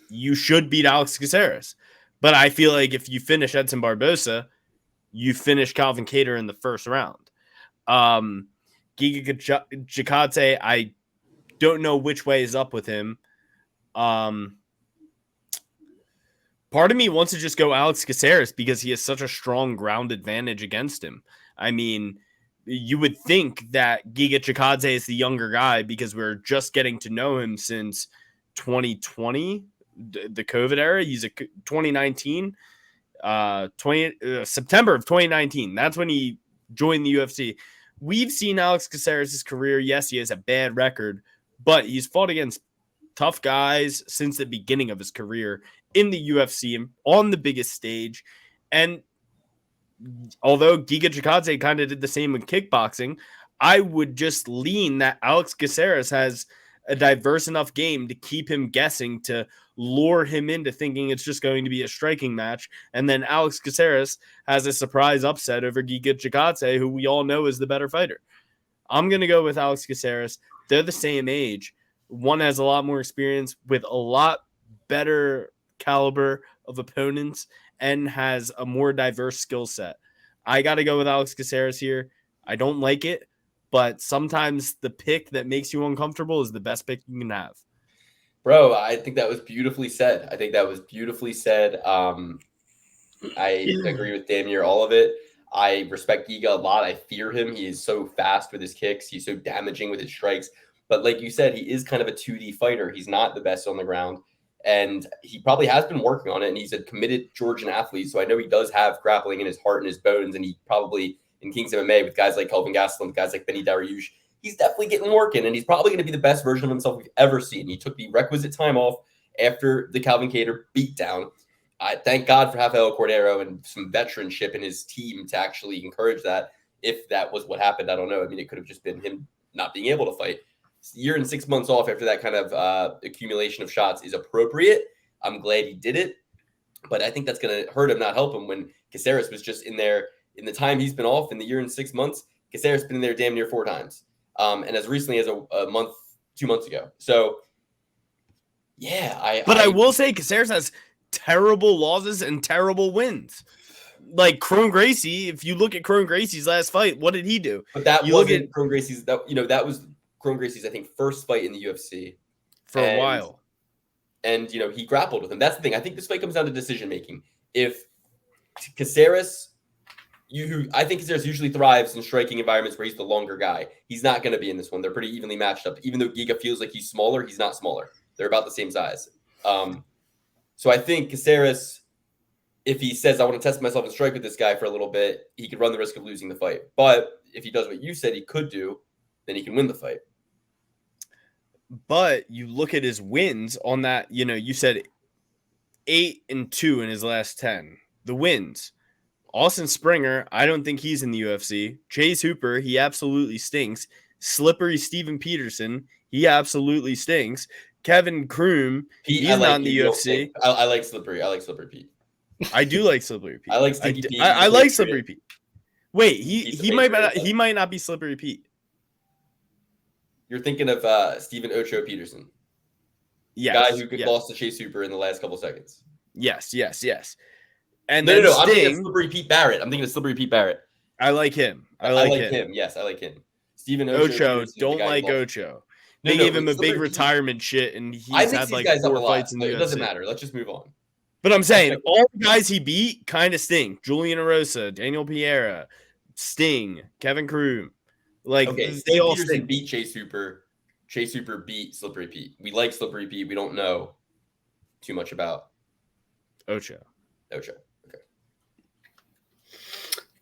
you should beat Alex Caceres. But I feel like if you finish Edson Barbosa, you finish Calvin Kattar in the first round. Giga Chikadze, I don't know which way is up with him. Part of me wants to just go Alex Caceres because he has such a strong ground advantage against him. I mean, you would think that Giga Chikadze is the younger guy because we're just getting to know him since 2020, the COVID era. He's a 2019, September of 2019. That's when he joined the UFC. We've seen Alex Caceres' career. Yes, he has a bad record, but he's fought against tough guys since the beginning of his career in the UFC on the biggest stage. And although Giga Chikadze kind of did the same with kickboxing, I would just lean that Alex Caceres has a diverse enough game to keep him guessing, to lure him into thinking it's just going to be a striking match. And then Alex Caceres has a surprise upset over Giga Chikadze, who we all know is the better fighter. I'm going to go with Alex Caceres. They're the same age. One has a lot more experience with a lot better caliber of opponents and has a more diverse skill set. I got to go with Alex Caceres here. I don't like it, but sometimes the pick that makes you uncomfortable is the best pick you can have. Bro, I think that was beautifully said. I agree with damn near all of it. I respect Giga a lot. I fear him. He is so fast with his kicks. He's so damaging with his strikes. But like you said, he is kind of a 2D fighter. He's not the best on the ground. And he probably has been working on it. And he's a committed Georgian athlete. So I know he does have grappling in his heart and his bones. And he probably, in King's MMA, with guys like Kelvin Gastelum, with guys like Benny Dariush, he's definitely getting working. And he's probably going to be the best version of himself we've ever seen. He took the requisite time off after the Calvin Kattar beatdown. I thank God for Rafael Cordero and some veteranship in his team to actually encourage that. If that was what happened, I don't know. I mean, it could have just been him not being able to fight. A year and 6 months off after that kind of accumulation of shots is appropriate. I'm glad he did it, but I think that's going to hurt him, not help him, when Caceres was just in there in the time he's been off in the year and 6 months. Caceres has been in there damn near 4 times, and as recently as a month, 2 months ago. So, yeah. I will say Caceres has terrible losses and terrible wins. Like Kron Gracie, if you look at Kron Gracie's last fight, what did he do? But that wasn't Kron Gracie's. That was Kron Gracie's, I think, first fight in the UFC for a while. And, he grappled with him. That's the thing. I think this fight comes down to decision making. If Caceres, who I think Caceres usually thrives in striking environments where he's the longer guy. He's not going to be in this one. They're pretty evenly matched up. Even though Giga feels like he's smaller, he's not smaller. They're about the same size. So I think Caceres, if he says, I want to test myself and strike with this guy for a little bit, he could run the risk of losing the fight. But if he does what you said he could do, then he can win the fight. But you look at his wins on that, you said 8-2 in his last 10. The wins. Austin Springer, I don't think he's in the UFC. Chase Hooper, he absolutely stinks. Slippery Steven Peterson, he absolutely stinks. Kevin Kroom, he's not in the UFC. I like Slippery. I like Slippery Pete. I do like Slippery Pete. I like Stinky Pete. I like Slippery Pete. Wait, he might not be Slippery Pete. You're thinking of Steven Ocho Peterson. Yes. Guy who lost to Chase Hooper in the last couple seconds. Yes. And no. Sting, I'm thinking of Slippery Pete Barrett. I like him. I like him. Yes, I like him. Steven Ocho, don't like Ocho. They gave him a big retirement shit, and he's had like 4 fights in the UFC. It doesn't matter. Let's just move on. But I'm saying all the guys he beat kind of stink. Julian Erosa, Daniel Piera, Sting, Kevin Kroom. Like they all stink. Beat Chase Hooper. Chase Hooper beat Slippery Pete. We like Slippery Pete. We don't know too much about Ocho. Okay.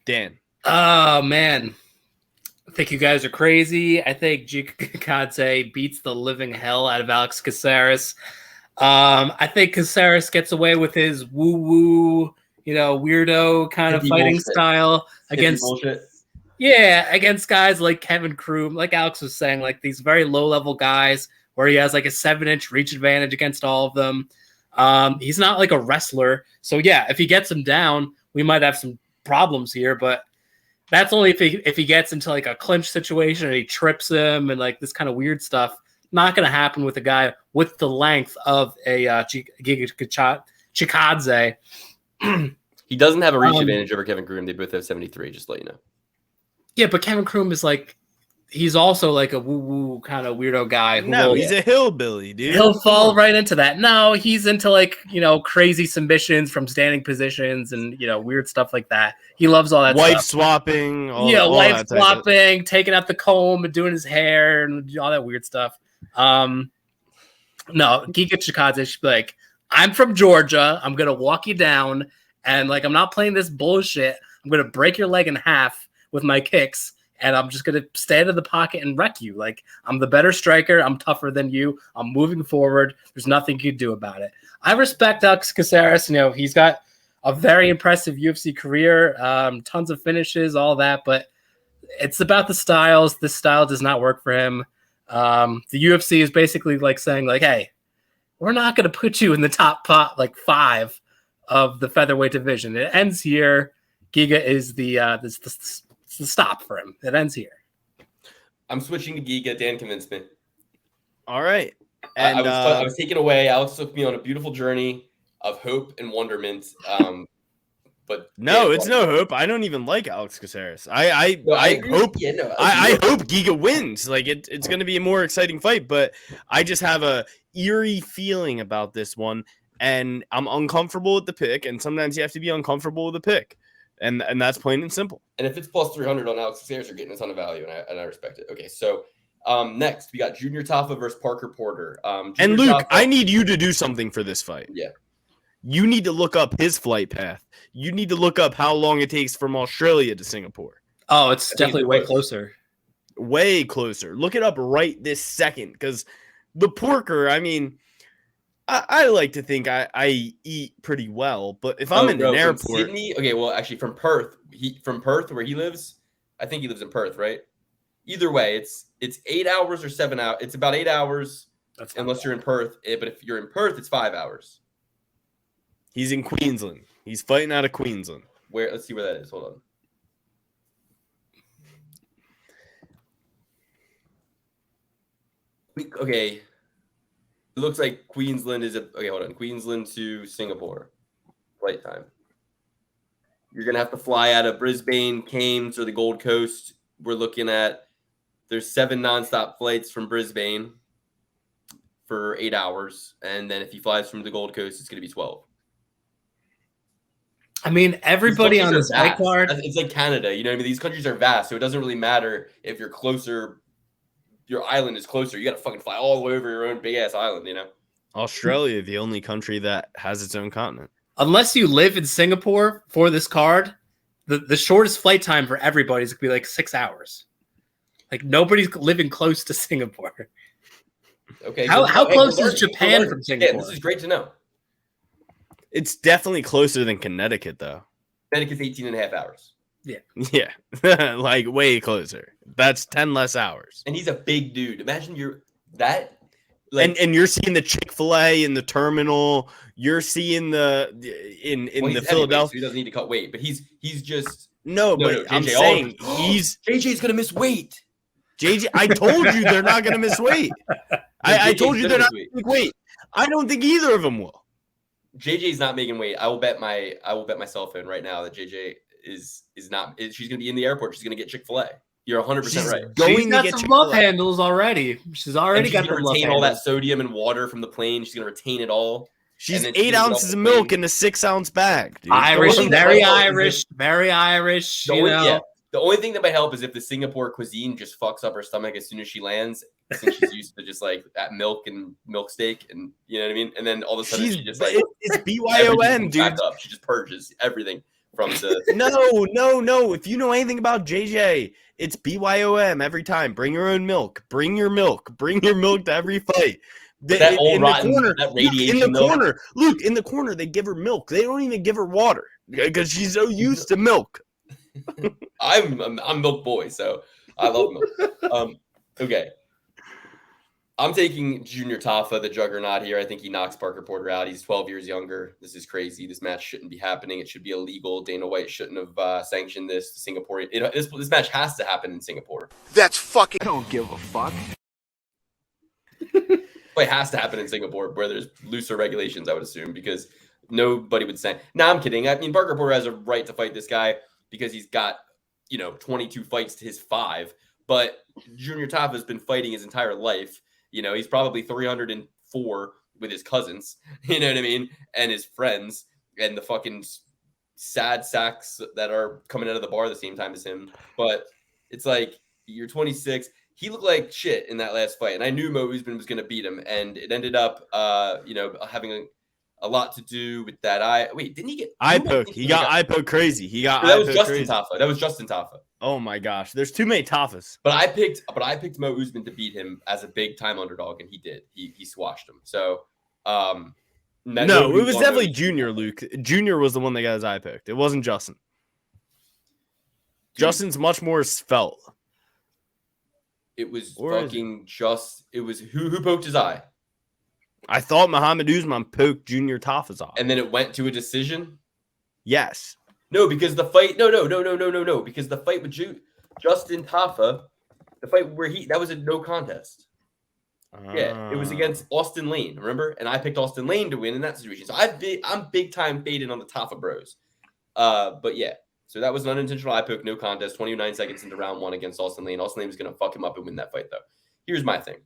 Dan. Oh man. I think you guys are crazy. I think Chikadze beats the living hell out of Alex Caceres. I think Caceres gets away with his woo-woo, weirdo kind of fighting style against guys like Kevin Kroom, like Alex was saying, like these very low-level guys where he has like a 7-inch reach advantage against all of them. He's not like a wrestler. So yeah, if he gets him down, we might have some problems here, but that's only if he gets into like a clinch situation and he trips him and like this kind of weird stuff. Not going to happen with a guy with the length of a Chikadze. He doesn't have a reach advantage over Kevin Kroom. They both have 73, just to let you know. Yeah, but Kevin Kroom is like, he's also like a woo-woo kind of weirdo guy. He's a hillbilly, dude. He'll fall right into that. No, he's into like, crazy submissions from standing positions and, weird stuff like that. He loves all that wife stuff. Swapping. Wife swapping, taking out the comb and doing his hair and all that weird stuff. No, Giga Chikadze should be like, I'm from Georgia. I'm going to walk you down. And like, I'm not playing this bullshit. I'm going to break your leg in half with my kicks. And I'm just going to stand in the pocket and wreck you. Like, I'm the better striker. I'm tougher than you. I'm moving forward. There's nothing you can do about it. I respect Alex Caceres. He's got a very impressive UFC career, tons of finishes, all that. But it's about the styles. This style does not work for him. The UFC is basically like saying, like, hey, we're not going to put you in the top 5 of the featherweight division. It ends here. Giga is the stop for him. It ends here. I'm switching to Giga. Dan convinced me. All right. And I was taken away. Alex took me on a beautiful journey of hope and wonderment. But no, it's no hope. I don't even like Alex Caceres. I hope Giga wins. Like it's going to be a more exciting fight, but I just have a eerie feeling about this one, and I'm uncomfortable with the pick. And sometimes you have to be uncomfortable with the pick. And that's plain and simple. And if it's plus 300 on Alex Caceres, you're getting a ton of value, and I respect it. Okay, so next we got Junior Tafa versus Parker Porter. And Luke, Tafa, I need you to do something for this fight. Yeah. You need to look up his flight path. You need to look up how long it takes from Australia to Singapore. Oh, it's definitely way closer. Way closer. Look it up right this second, because the Porker, I mean, I like to think I eat pretty well, but if I'm in an airport, Sydney, okay, well, actually from Perth where he lives, I think he lives in Perth, right? Either way, it's 8 hours or 7 hours. It's about 8 hours, unless you're in Perth. But if you're in Perth, it's 5 hours. He's in Queensland. He's fighting out of Queensland. Where? Let's see where that is. Hold on. Okay. It looks like Queensland is okay. Hold on. Queensland to Singapore. Flight time. You're going to have to fly out of Brisbane, Cairns, or the Gold Coast. We're looking at, there's 7 nonstop flights from Brisbane for 8 hours. And then if he flies from the Gold Coast, it's going to be 12. I mean, everybody on this fight card. It's like Canada, you know what I mean? These countries are vast, so it doesn't really matter if you're closer. Your island is closer. You got to fucking fly all the way over your own big ass island, you know? Australia, the only country that has its own continent. Unless you live in Singapore for this card, the shortest flight time for everybody is going to be like 6 hours. Like, nobody's living close to Singapore. Okay. How close is Japan from Singapore? Yeah, this is great to know. It's definitely closer than Connecticut, though. Connecticut's 18 and a half hours. Yeah. Yeah. Like, way closer. That's 10 less hours. And he's a big dude. Imagine you're that. Like, and you're seeing the Chick-fil-A in the terminal. You're seeing the Philadelphia. So he doesn't need to cut weight, but he's just I'm saying JJ's gonna miss weight. JJ, I told you they're not gonna miss weight. I told you they're not gonna make weight. I don't think either of them will. JJ's not making weight. I will bet my cell phone right now that JJ is not. She's gonna be in the airport. She's gonna get Chick-fil-A. You're 100% right. She's got some love handles already. She's already got to retain all that sodium and water from the plane. She's gonna retain it all. She's 8 ounces of milk in a 6-ounce bag. Dude. Irish, very Irish. The only thing that might help is if the Singapore cuisine just fucks up her stomach as soon as she lands. Since she's used to just like that milk and milk steak, and you know what I mean. And then all of a sudden she just like it's BYOM, dude. She just purges everything from the. No. If you know anything about JJ, it's BYOM every time. Bring your own milk. Bring your milk. Bring your milk to every fight. That old rotten, that radiation in the corner, Luke, in the corner, they give her milk. They don't even give her water because she's so used to milk. I'm milk boy, so I love milk. Okay. I'm taking Junior Tafa, the juggernaut here. I think he knocks Parker Porter out. He's 12 years younger. This is crazy. This match shouldn't be happening. It should be illegal. Dana White shouldn't have sanctioned this. Singapore. This match has to happen in Singapore. That's fucking. I don't give a fuck. It has to happen in Singapore where there's looser regulations, I would assume, because nobody would say. No, I'm kidding. I mean, Parker Porter has a right to fight this guy because he's got, 22 fights to his 5. But Junior Tafa has been fighting his entire life. He's probably 304 with his cousins, you know what I mean? And his friends and the fucking sad sacks that are coming out of the bar at the same time as him. But it's like, you're 26. He looked like shit in that last fight. And I knew Mo Usman was going to beat him. And it ended up, having a lot to do with that. Wait, didn't he get eye poke? He got eye poke crazy. That was Justin Tafa. That was Justin Tafa. Oh my gosh, there's too many Tafas. But I picked Mo Usman to beat him as a big time underdog, and he did. He squashed him. So, no, it was definitely Junior. Luke Junior was the one that got his eye picked. It wasn't Justin. Justin's much more felt. It was It was who poked his eye. I thought Muhammad Usman poked Junior Tafa's eye, and then it went to a decision. Yes. No, because the fight. No. Because the fight with Justin Tafa, the fight where that was a no contest. Yeah, it was against Austin Lane, remember? And I picked Austin Lane to win in that situation. So I'm big time faded on the Tafa bros. But yeah, so that was an unintentional eye poke, no contest. 29 seconds into round 1 against Austin Lane. Austin Lane was gonna fuck him up and win that fight though. Here's my thing.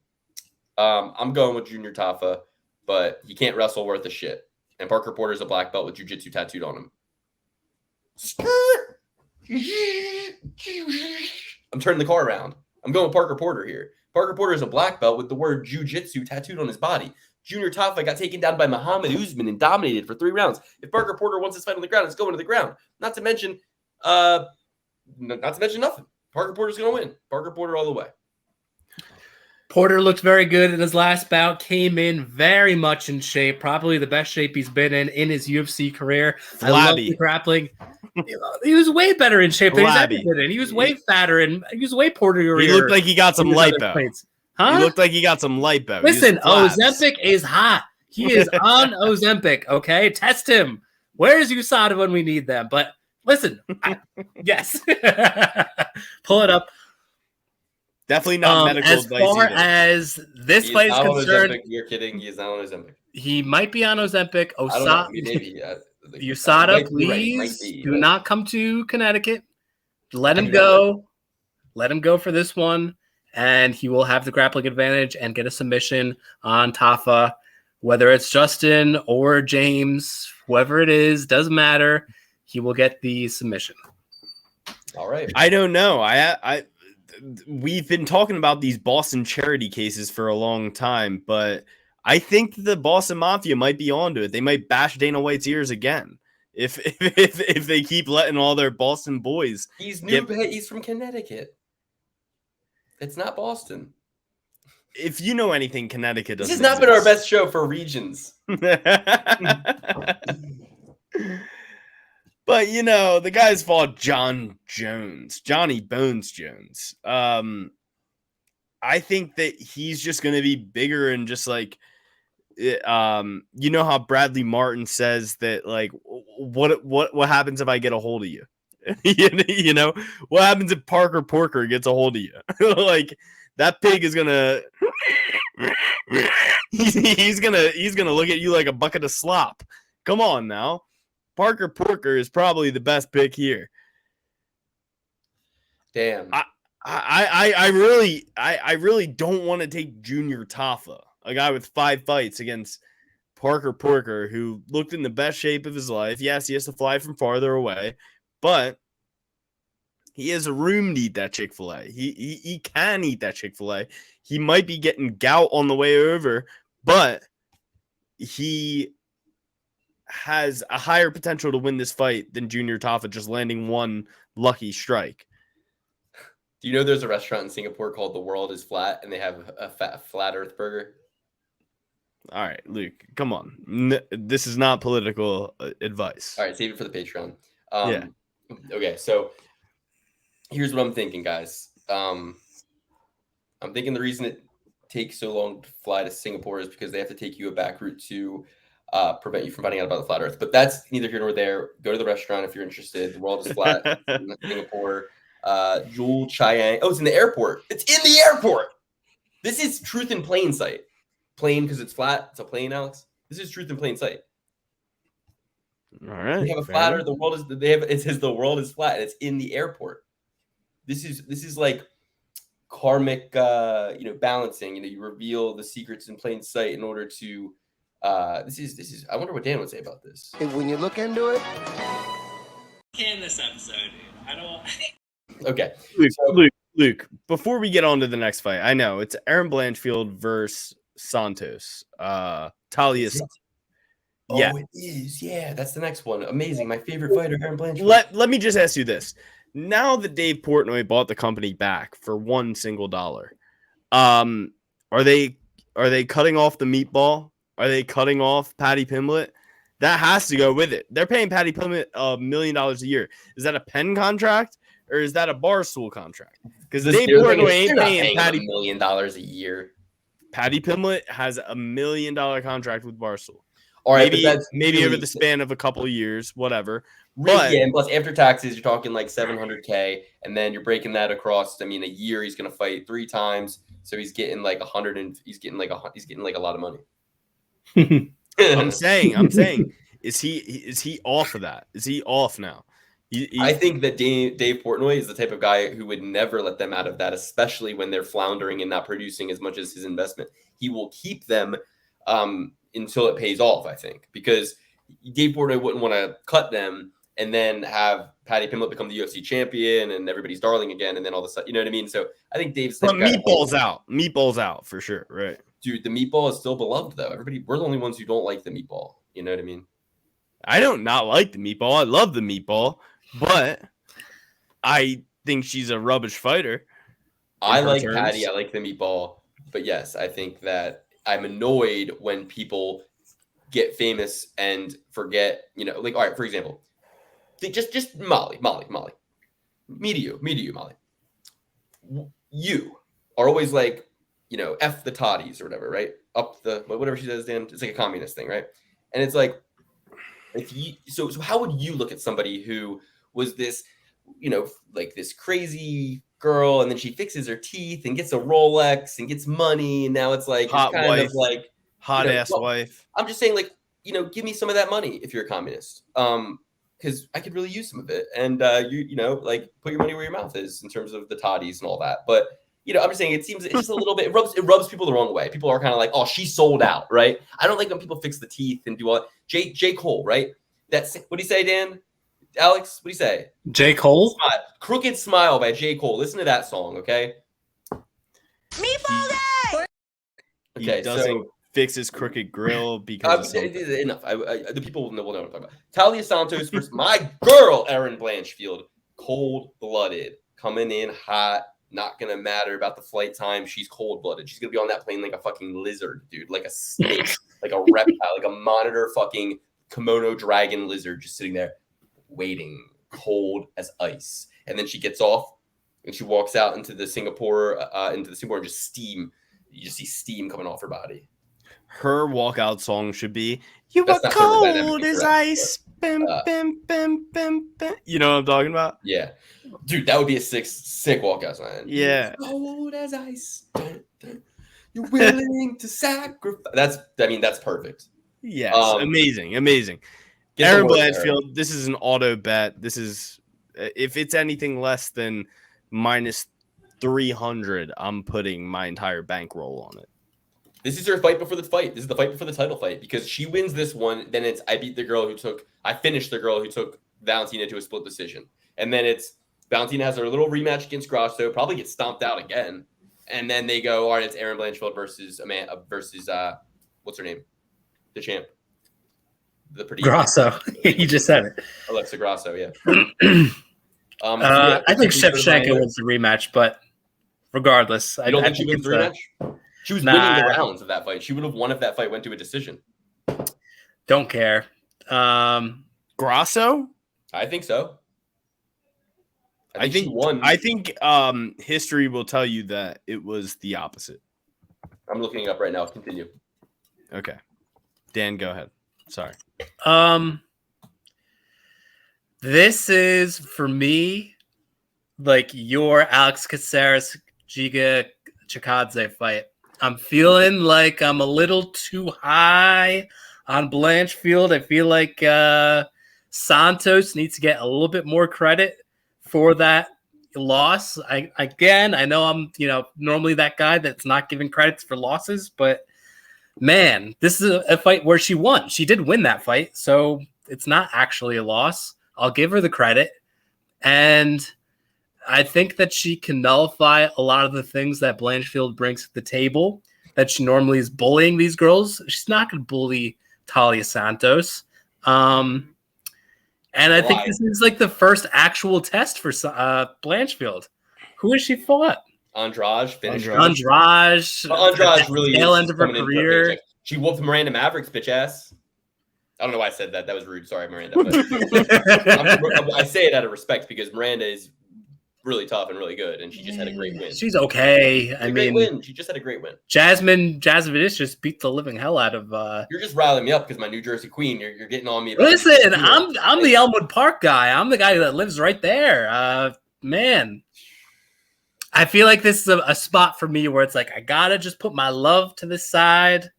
I'm going with Junior Tafa, but he can't wrestle worth a shit. And Parker Porter's a black belt with jiu-jitsu tattooed on him. I'm turning the car around. I'm going with Parker Porter here. Parker Porter is a black belt with the word jiu-jitsu tattooed on his body. Junior Tafa got taken down by Muhammad Usman and dominated for 3 rounds. If Parker Porter wants his fight on the ground, it's going to the ground. Not to mention nothing. Parker Porter's going to win. Parker Porter all the way. Porter looked very good in his last bout, came in very much in shape, probably the best shape he's been in his UFC career. Flabby. I love the grappling. He was way better in shape than he's ever been in. He was way fatter and he was way portier. He looked like he got some lipo. Huh? He looked like he got some lipo. Listen, Ozempic is hot. He is on Ozempic, okay? Test him. Where's USADA when we need them? But listen, yes. Pull it up. Definitely not medical as advice. As far either. as this fight is concerned, Ozempic. You're kidding. He is not on Ozempic. He might be on Ozempic. Maybe. USADA, please do not come to Connecticut. Let him go. Let him go for this one, and he will have the grappling advantage and get a submission on Tafa. Whether it's Justin or James, whoever it is, doesn't matter. he will get the submission. All right. I don't know. We've been talking about these Boston charity cases for a long time, but I think the Boston Mafia might be onto it. They might bash Dana White's ears again if they keep letting all their Boston boys. He's from Connecticut. It's not Boston. If you know anything, Connecticut doesn't. This has not been our best show for regions. But, you know, the guys fought Johnny Bones Jones. I think that he's just going to be bigger and just like, you know how Bradley Martin says that, like, what happens if I get a hold of you? You know, what happens if Parker Porker gets a hold of you? Like, that pig is going to, he's going to look at you like a bucket of slop. Come on now. Parker Porker is probably the best pick here. Damn. I really don't want to take Junior Tafa, a guy with 5 fights, against Parker Porker, who looked in the best shape of his life. Yes, he has to fly from farther away, but he has a room to eat that Chick-fil-A. He can eat that Chick-fil-A. He might be getting gout on the way over, but he has a higher potential to win this fight than Junior Tafa just landing one lucky strike. Do you know there's a restaurant in Singapore called The World is Flat, and they have a flat earth burger? All right, Luke, come on. This is not political advice. All right, save it for the Patreon. Yeah. Okay, so here's what I'm thinking, guys. I'm thinking the reason it takes so long to fly to Singapore is because they have to take you a back route to prevent you from finding out about the flat earth. But that's neither here nor there. Go to the restaurant if you're interested. The World is Flat in Singapore. Jewel Chiang. Oh, it's in the airport. It's in the airport. This is truth in plain sight. Plain because it's flat. It's a plane, Alex. This is truth in plain sight. All right. They have a flat earth. It says the world is flat, and it's in the airport. This is like karmic balancing. You reveal the secrets in plain sight in order to this is I wonder what Dan would say about this. When you look into it. In this episode, dude. I don't. Okay. Luke, before we get on to the next fight, I know it's Aaron Blanchfield versus Santos. Talia. Yeah. Oh, it is. Yeah, that's the next one. Amazing. My favorite fighter, Aaron Blanchfield. Let me just ask you this. Now that Dave Portnoy bought the company back for $1 single, are they cutting off the meatball? Are they cutting off Paddy Pimblett? That has to go with it. They're paying Paddy Pimblett $1 million a year. Is that a pen contract or is that a Barstool contract? Because Dave Portnoy ain't paying Paddy $1 million a year. Paddy Pimblett has $1 million contract with Barstool. All right, maybe over the span of a couple of years, whatever. But, yeah, and plus after taxes, you're talking like $700K, and then you're breaking that across. I mean, a year he's going to fight 3 times, so he's getting like he's getting like a lot of money. I'm saying, is he off of that? Is he off now? I think that Dave Portnoy is the type of guy who would never let them out of that, especially when they're floundering and not producing as much as his investment. He will keep them until it pays off, I think, because Dave Portnoy wouldn't want to cut them and then have Paddy Pimblett become the UFC champion and everybody's darling again, and then all of a sudden, you know what I mean? So I think Dave's but meatballs out for sure, right? Dude, the meatball is still beloved though. We're the only ones who don't like the meatball. You know what I mean? I don't not like the meatball. I love the meatball, but I think she's a rubbish fighter. I like Paddy. I like the meatball, but yes, I think that I'm annoyed when people get famous and forget. Like all right, for example, just Molly, me to you, Molly. You are always like, F the toddies or whatever, right? Up the whatever she says, Dan. It's like a communist thing, right? And it's like, so how would you look at somebody who was this, like this crazy girl, and then she fixes her teeth and gets a Rolex and gets money, and now it's like hot wife, like hot ass wife. I'm just saying, like, give me some of that money if you're a communist, because I could really use some of it, and like put your money where your mouth is in terms of the toddies and all that, but. I'm just saying it's just a little bit, it rubs people the wrong way. People are kind of like, oh, she sold out, right? I don't like when people fix the teeth and do all J. Cole, right? What do you say, Dan? Alex, what do you say? J. Cole? Crooked Smile by J. Cole. Listen to that song, okay? He doesn't fix his crooked grill because enough. The people will know what I'm talking about. Talia Santos versus my girl, Erin Blanchfield. Cold-blooded. Coming in hot. Not going to matter about the flight time. She's cold-blooded. She's going to be on that plane like a fucking lizard, dude. Like a snake. Like a reptile. Like a monitor fucking kimono dragon lizard just sitting there waiting. Cold as ice. And then she gets off and she walks out into the Singapore and just steam. You just see steam coming off her body. Her walkout song should be "You Were Cold as Ice." Bim, bim, bim, bim, bim. You know what I'm talking about? Yeah, dude, that would be a sick walkout song. Yeah, cold as ice. You're willing to sacrifice. That's perfect. Yes, amazing. Erin Blanchfield. This is an auto bet. This is if it's anything less than minus 300, I'm putting my entire bankroll on it. This is her fight before the fight. This is the fight before the title fight because she wins this one. Then it's I finished the girl who took Valentina to a split decision. And then it's Valentina has her little rematch against Grasso, probably gets stomped out again. And then they go, all right, it's Erin Blanchfield versus what's her name? The champ. The pretty Grasso. You just said it. Alexa Grasso, yeah. I think Shevchenko wins the rematch, but regardless, I don't think she wins the rematch. She was winning the rounds of that fight. She would have won if that fight went to a decision. Don't care. Grasso? I think so. I think she won. I think history will tell you that it was the opposite. I'm looking it up right now. Continue. Okay. Dan, go ahead. Sorry. This is for me like your Alex Caceres Giga Chikadze fight. I'm feeling like I'm a little too high on Blanchfield. I feel like Santos needs to get a little bit more credit for that loss. I know I'm normally that guy that's not giving credits for losses, but man, this is a fight where she won. She did win that fight, so it's not actually a loss. I'll give her the credit. And I think that she can nullify a lot of the things that Blanchfield brings to the table, that she normally is bullying these girls. She's not going to bully Talia Santos. And I think this is like the first actual test for Blanchfield. Who has she fought? Andrade finished. Andrade really tail end of her career. She whooped Miranda Maverick's bitch ass. I don't know why I said that. That was rude. Sorry, Miranda. But I say it out of respect because Miranda is really tough and really good, and she just had a great win. She's okay. I mean, she just had a great win. Jasmine just beat the living hell out of. You're just riling me up because my New Jersey queen. You're getting on me. Listen, I'm the Elmwood Park guy. I'm the guy that lives right there. Man, I feel like this is a spot for me where it's like I gotta just put my love to the side.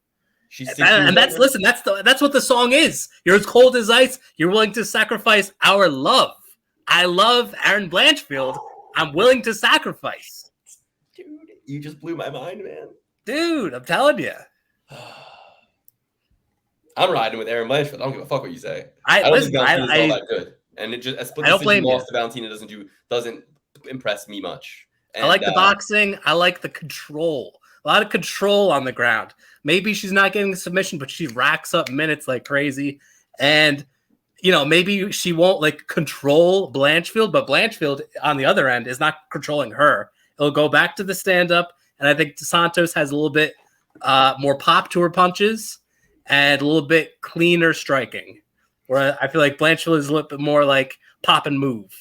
That's what the song is. You're as cold as ice. You're willing to sacrifice our love. I love Erin Blanchfield. I'm willing to sacrifice. Dude, you just blew my mind, man. Dude, I'm telling you. I'm riding with Erin Blanchfield. I don't give a fuck what you say. I don't think Valentina's all that good. And it just a split decision loss to Valentina doesn't impress me much. And, I like the boxing. I like the control. A lot of control on the ground. Maybe she's not getting the submission, but she racks up minutes like crazy. And, maybe she won't like control Blanchfield, but Blanchfield on the other end is not controlling her. It'll go back to the stand-up. And I think Santos has a little bit more pop to her punches and a little bit cleaner striking. Where I feel like Blanchfield is a little bit more like pop and move,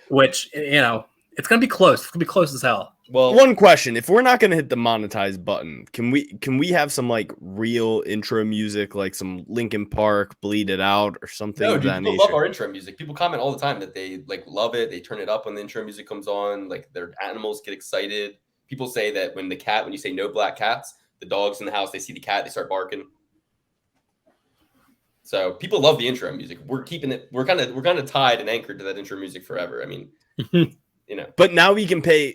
which, it's going to be close. It's going to be close as hell. Well, one question: if we're not going to hit the monetize button, can we have some like real intro music, like some Linkin Park, Bleed It Out, or something? No, dude, people love our intro music. People comment all the time that they like love it. They turn it up when the intro music comes on. Like their animals get excited. People say that when you say no black cats, the dogs in the house, they see the cat, they start barking. So people love the intro music. We're keeping it. We're kind of tied and anchored to that intro music forever. I mean. But now we can play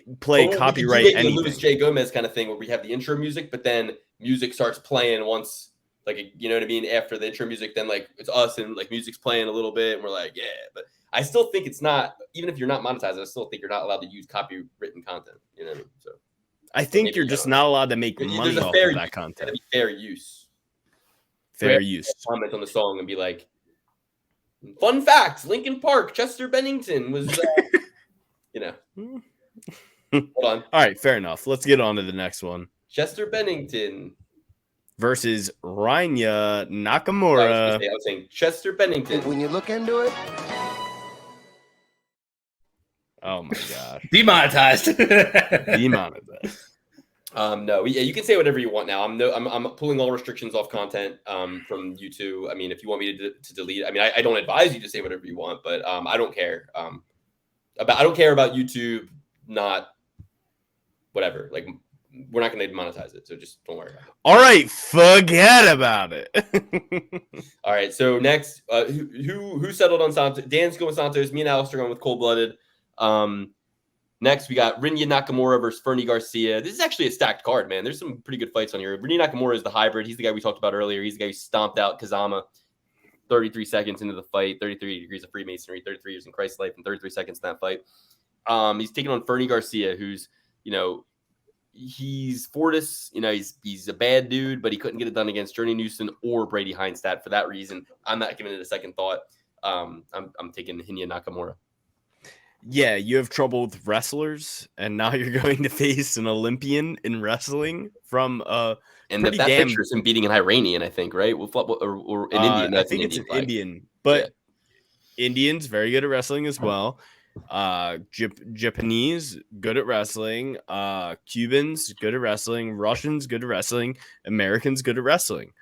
copyright anything. Louis J. Gomez kind of thing where we have the intro music, but then music starts playing once like, you know what I mean? After the intro music, then like it's us and like music's playing a little bit and we're like, yeah, but I still think it's not, even if you're not monetized, I still think you're not allowed to use copywritten content. You know what I mean? So I think you're just not allowed to make money off of that content. Fair use. Fair use. Comment on the song and be like, fun fact, Linkin Park, Chester Bennington was, you know. Hold on. All right, fair enough. Let's get on to the next one. Chester Bennington versus Rainya Nakamura. I was saying Chester Bennington. When you look into it. Oh my gosh. Demonetized. Demonetized. No, yeah, you can say whatever you want now. I'm pulling all restrictions off content from YouTube. I mean, if you want me to delete, I mean, I don't advise you to say whatever you want, but I don't care. I don't care about YouTube not whatever. Like, we're not going to monetize it, so just don't worry about it. All right, forget about it. All right, so next, who settled on Santos? Dan's going with Santos. Me and Alex are going with Cold Blooded. Next, we got Rainya Nakamura versus Fernie Garcia. This is actually a stacked card, man. There's some pretty good fights on here. Rainya Nakamura is the hybrid. He's the guy we talked about earlier. He's the guy who stomped out Kazama 33 seconds into the fight, 33 degrees of Freemasonry, 33 years in Christ's life, and 33 seconds in that fight. He's taking on Fernie Garcia, who's, you know, he's Fortis. You know, he's a bad dude, but he couldn't get it done against Journey Newson or Brady Heinstadt. For that reason, I'm not giving it a second thought. I'm taking Rainya Nakamura. Yeah, you have trouble with wrestlers, and now you're going to face an Olympian in wrestling from and that picture is him beating an Iranian, I think, right? Or an Indian. I think it's an Indian, but yeah. Indians very good at wrestling as well. Japanese good at wrestling. Cubans good at wrestling. Russians good at wrestling. Americans good at wrestling.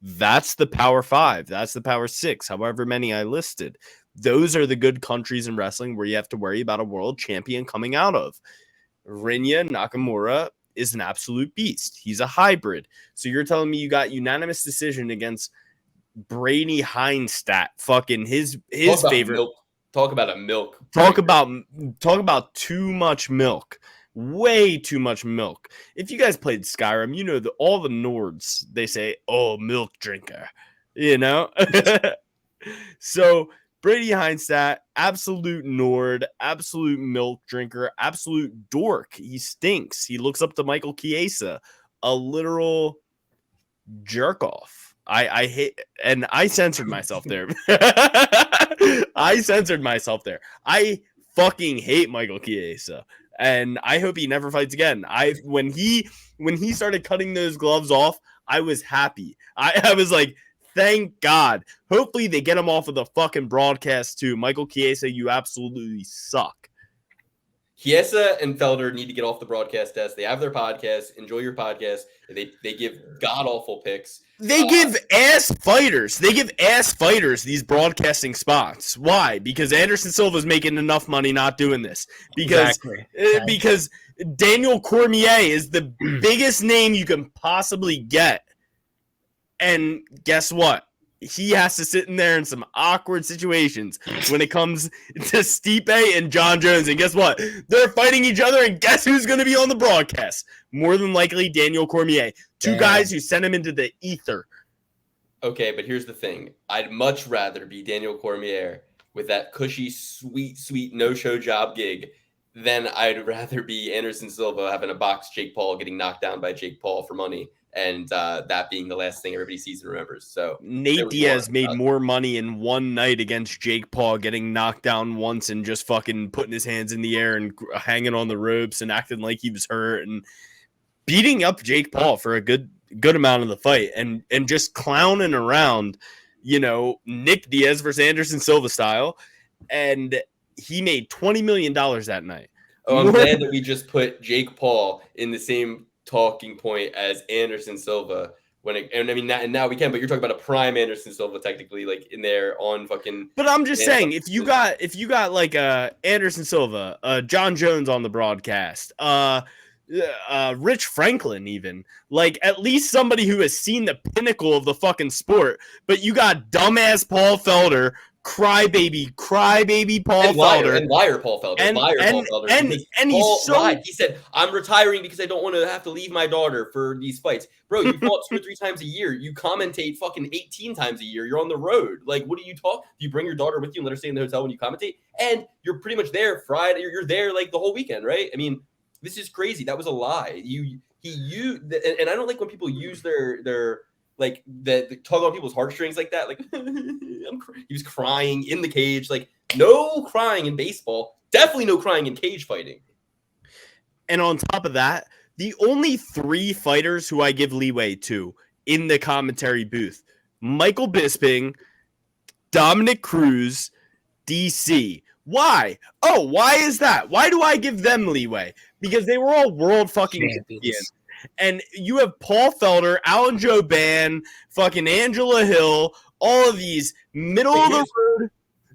That's the Power 5. That's the Power 6. However many I listed. Those are the good countries in wrestling where you have to worry about a world champion coming out of. Rainya Nakamura is an absolute beast. He's a hybrid. So you're telling me you got unanimous decision against Brady Heinstadt, fucking his favorite. Milk. Talk about a milk. Talk about too much milk. Way too much milk. If you guys played Skyrim, you know that all the Nords, they say, "Oh, milk drinker," you know. So Brady Heinstadt, absolute Nord, absolute milk drinker, absolute dork. He stinks. He looks up to Michael Chiesa, a literal jerk off. I hate, and I censored myself there. I censored myself there. I fucking hate Michael Chiesa, and I hope he never fights again. When he started cutting those gloves off, I was happy. I was like, thank God. Hopefully they get him off of the fucking broadcast too. Michael Chiesa, you absolutely suck. Chiesa and Felder need to get off the broadcast desk. They have their podcast. Enjoy your podcast. They give god-awful picks. They give ass fighters. They give ass fighters these broadcasting spots. Why? Because Anderson Silva's making enough money not doing this. Because Daniel Cormier is the biggest name you can possibly get. And guess what? He has to sit in there in some awkward situations when it comes to Stipe and John Jones. And guess what? They're fighting each other, and guess who's going to be on the broadcast? More than likely, Daniel Cormier. Two guys who sent him into the ether. Okay, but here's the thing. I'd much rather be Daniel Cormier with that cushy, sweet no-show job gig than I'd rather be Anderson Silva having a box Jake Paul, getting knocked down by Jake Paul for money. And that being the last thing everybody sees and remembers. So Nate Diaz made more money in one night against Jake Paul, getting knocked down once and just fucking putting his hands in the air and hanging on the ropes and acting like he was hurt and beating up Jake Paul for a good amount of the fight and just clowning around, you know, Nick Diaz versus Anderson Silva style. And he made $20 million that night. Oh, I'm glad that we just put Jake Paul in the same talking point as Anderson Silva now we can, but you're talking about a prime Anderson Silva technically, like in there on fucking. But I'm just saying, if you got like Anderson Silva, John Jones on the broadcast, Rich Franklin, even like at least somebody who has seen the pinnacle of the fucking sport, but you got dumbass Paul Felder crybaby Paul and liar, Felder. and liar Paul Felder. And liar and Paul Felder. and, and he's Paul so lied. He said, "I'm retiring because I don't want to have to leave my daughter for these fights." Bro, you fought 2 or 3 times a year. You commentate fucking 18 times a year. You're on the road. Like, what do you talk? Do you bring your daughter with you and let her stay in the hotel when you commentate? And you're pretty much there Friday. You're there like the whole weekend, right? I mean, this is crazy. That was a lie. And I don't like when people use their like the tug on people's heartstrings like that. Like he was crying in the cage. Like, no crying in baseball. Definitely no crying in cage fighting. And on top of that, the only 3 fighters who I give leeway to in the commentary booth: Michael Bisping, Dominic Cruz, DC. Why? Oh, why is that? Why do I give them leeway? Because they were all world fucking champions. And you have Paul Felder, Alan Jouban, fucking Angela Hill, all of these middle of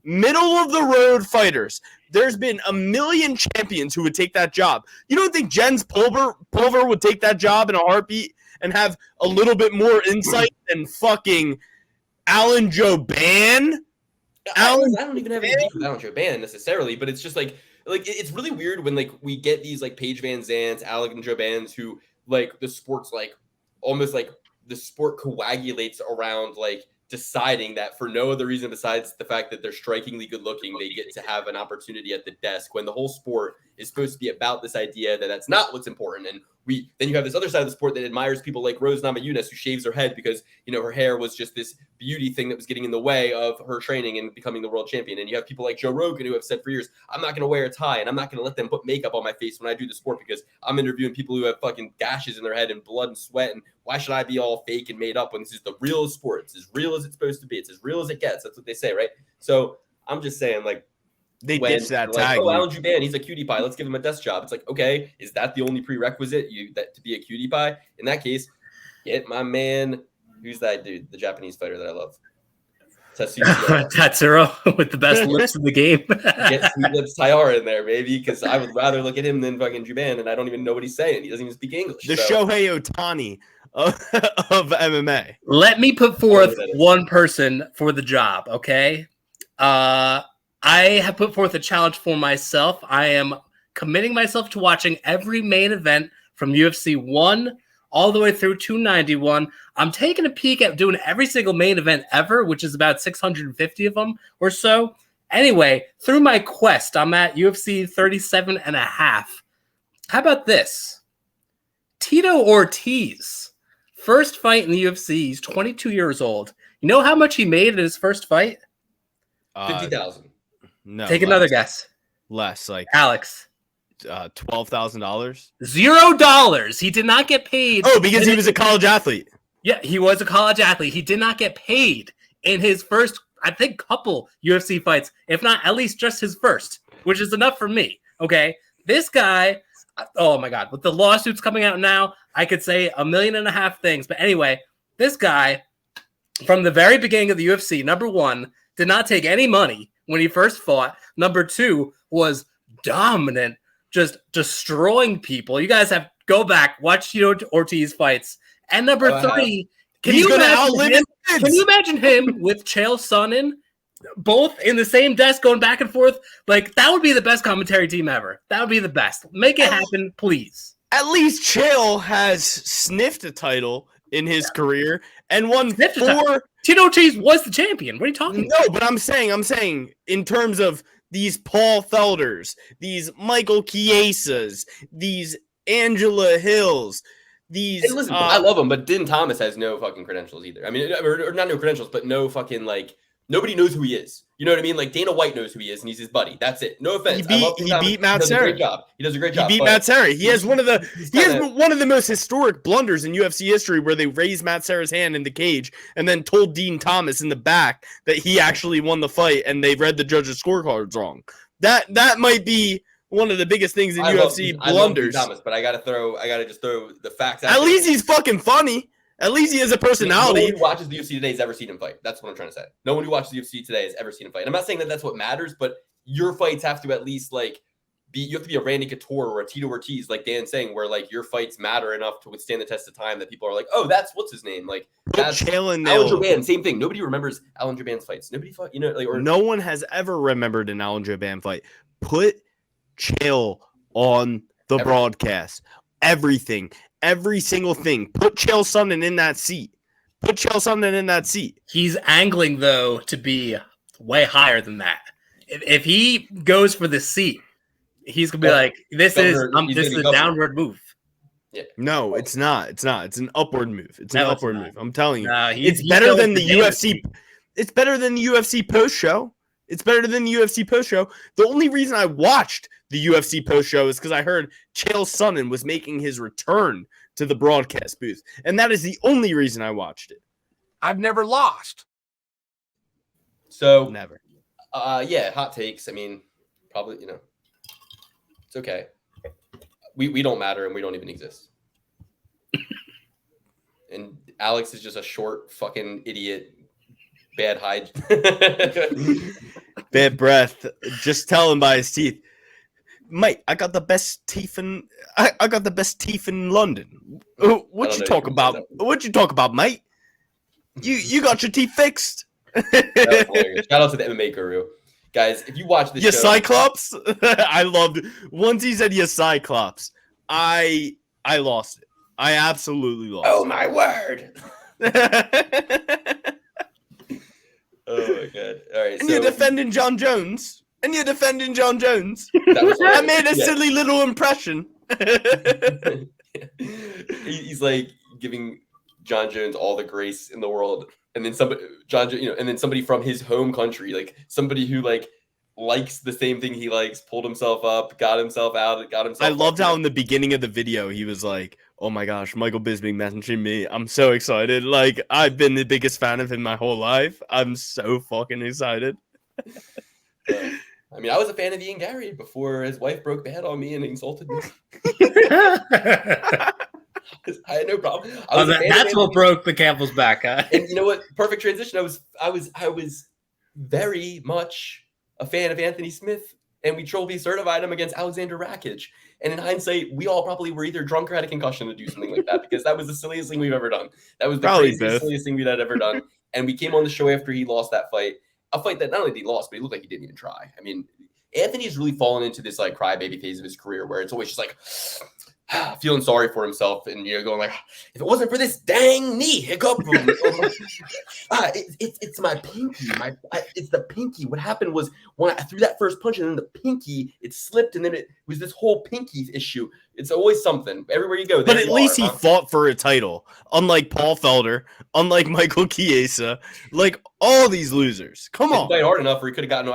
the road fighters. There's been a million champions who would take that job. You don't think Jens Pulver would take that job in a heartbeat and have a little bit more insight than fucking Alan Jouban? I don't even have any beef with Alan Jouban necessarily, but it's just like it's really weird when like we get these like Paige Van Zandts, Alec and Joubans who like the sport's like almost like the sport coagulates around like deciding that for no other reason besides the fact that they're strikingly good looking, they get to have an opportunity at the desk when the whole sport is supposed to be about this idea that that's not what's important. And then you have this other side of the sport that admires people like Rose Namajunas, who shaves her head because, you know, her hair was just this beauty thing that was getting in the way of her training and becoming the world champion. And you have people like Joe Rogan who have said for years, I'm not going to wear a tie and I'm not going to let them put makeup on my face when I do the sport because I'm interviewing people who have fucking gashes in their head and blood and sweat. And why should I be all fake and made up when this is the real sport? It's as real as it's supposed to be. It's as real as it gets. That's what they say, right? So I'm just saying, like, they ditched that tag. Oh, Alan Jouban, he's a cutie pie. Let's give him a desk job. It's like, okay, is that the only prerequisite to be a cutie pie? In that case, get my man. Who's that dude? The Japanese fighter that I love. Tatsuro with the best lips in the game. Get Sweet Lips Taiyara in there, maybe, because I would rather look at him than fucking Jouban, and I don't even know what he's saying. He doesn't even speak English. The Shohei Ohtani of MMA. Let me put forth one person for the job, okay? I have put forth a challenge for myself. I am committing myself to watching every main event from UFC 1 all the way through 291. I'm taking a peek at doing every single main event ever, which is about 650 of them or so. Anyway, through my quest, I'm at UFC 37 and a half. How about this? Tito Ortiz, first fight in the UFC. He's 22 years old. You know how much he made in his first fight? 50,000. No. Take another guess. Less, like Alex. $12,000. $0. He did not get paid. Oh, because he was a college athlete. Yeah, he was a college athlete. He did not get paid in his first, I think, couple UFC fights, if not at least just his first, which is enough for me. Okay, this guy. Oh my God, with the lawsuits coming out now, I could say 1.5 million things. But anyway, this guy, from the very beginning of the UFC, number one, did not take any money when he first fought. Number two, was dominant, just destroying people. You guys have go back, watch Ortiz fights. And number three, can you imagine him with Chael Sonnen, both in the same desk going back and forth? Like, that would be the best commentary team ever. That would be the best. Make it happen, please. At least Chael has sniffed a title in his career and won 4. Tito Ortiz was the champion. What are you talking about? No, but I'm saying in terms of these Paul Felders, these Michael Chiesas, these Angela Hills, these. Hey, listen, I love him, but Din Thomas has no fucking credentials either. I mean, or not no credentials, but no fucking like. Nobody knows who he is. You know what I mean? Like, Dana White knows who he is, and he's his buddy. That's it. No offense. He beat Matt Serra. He does a great job. He beat Matt Serra. He has one of the most historic blunders in UFC history, where they raised Matt Serra's hand in the cage and then told Dean Thomas in the back that he actually won the fight, and they read the judges' scorecards wrong. That might be one of the biggest things in UFC blunders. I love Dean Thomas, but I gotta just throw the facts out. At least he's fucking funny. At least he has a personality. No one who watches the UFC today has ever seen him fight. That's what I'm trying to say. No one who watches the UFC today has ever seen him fight. And I'm not saying that that's what matters, but your fights have to at least like you have to be a Randy Couture or a Tito Ortiz, like Dan's saying, where like your fights matter enough to withstand the test of time that people are like, oh, that's what's his name, like that's Alan Jouban. Same thing. Nobody remembers Alan Jouban's fights. Nobody fought, like, or no one has ever remembered an Alan Jouban fight. Put Chael on the broadcast. Everything, every single thing. Put Chael Sonnen in that seat. Put Chael Sonnen in that seat. He's angling though to be way higher than that. If he goes for the seat, he's gonna be like, "This is a downward move." Yeah. No, it's not. It's not. It's an upward move. It's an upward move. I'm telling you. It's better than the UFC. It's better than the UFC post show. It's better than the UFC post show. The only reason I watched the UFC post show is because I heard Chael Sonnen was making his return to the broadcast booth, and that is the only reason I watched it. I've never lost. So never. Yeah, hot takes. I mean, probably, it's okay. We don't matter and we don't even exist. And Alex is just a short fucking idiot. Bad hide. Bad breath. Just tell him by his teeth. Mate, I got the best teeth in I got the best teeth in London. What you talk about? What you talk about, mate? You got your teeth fixed. Shout out to the MMA guru. Guys, if you watch this show, Cyclops? I loved it. Once he said Cyclops, I lost it. I absolutely lost it. Oh my word. Oh my god. All right. And you're defending John Jones. I made a silly little impression. He's like giving John Jones all the grace in the world. And then somebody from his home country, like somebody who like likes the same thing he likes, pulled himself up, got himself out, I loved how in the beginning of the video he was like, "Oh my gosh, Michael Bisping messaging me. I'm so excited. Like I've been the biggest fan of him my whole life. I'm so fucking excited." I mean, I was a fan of Ian Gary before his wife broke bad on me and insulted me. I had no problem. That's what broke the camel's back, huh? And you know what? Perfect transition. I was very much a fan of Anthony Smith, and we trophy certified him against Alexander Rakic. And in hindsight, we all probably were either drunk or had a concussion to do something like that because that was the silliest thing we've ever done. That was the silliest thing we'd ever done. And we came on the show after he lost that fight. A fight that not only did he lost, but he looked like he didn't even try. I mean, Anthony's really fallen into this like crybaby phase of his career where it's always just like feeling sorry for himself and going like, if it wasn't for this dang knee hiccup, it's my pinky. It's the pinky. What happened was when I threw that first punch and then the pinky it slipped and then it was this whole pinky issue. It's always something everywhere you go. But at least he fought for a title, unlike Paul Felder, unlike Michael Chiesa, like all these losers. Come on, he fight hard enough, or he could have gotten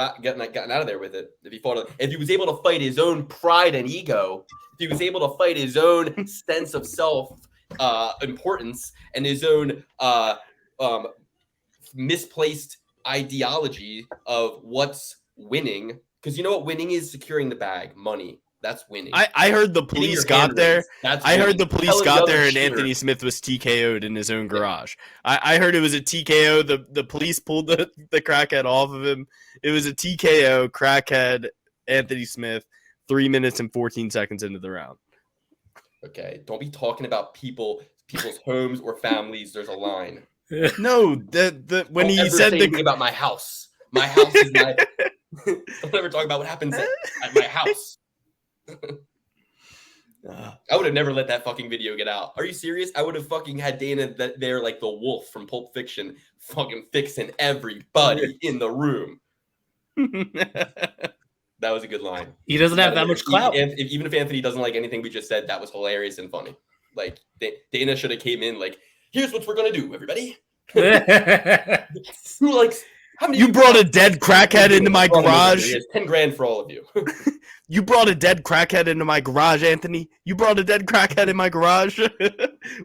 out of there with it if he fought. If he was able to fight his own pride and ego, if he was able to fight his own sense of self importance and his own misplaced ideology of what's winning, because you know what winning is? Securing the bag, money. That's winning. I heard the police got there. I heard the police got there and Anthony Smith was TKO'd in his own garage. I heard it was a TKO. The police pulled the crackhead off of him. It was a TKO, crackhead, Anthony Smith, 3 minutes and 14 seconds into the round. Okay, don't be talking about people's homes or families. There's a line. No, when he said anything about my house. My house is my. Don't ever talk about what happens at my house. I would have never let that fucking video get out. Are you serious? I would have fucking had Dana there like the wolf from Pulp Fiction, fucking fixing everybody in the room. That was a good line. He doesn't have that much clout. Even if Anthony doesn't like anything we just said, that was hilarious and funny. Like Dana should have came in like, here's what we're gonna do, everybody. Who likes? How many? You brought a dead crackhead into my garage. $10,000 for all of you. You brought a dead crackhead into my garage, Anthony. You brought a dead crackhead in my garage.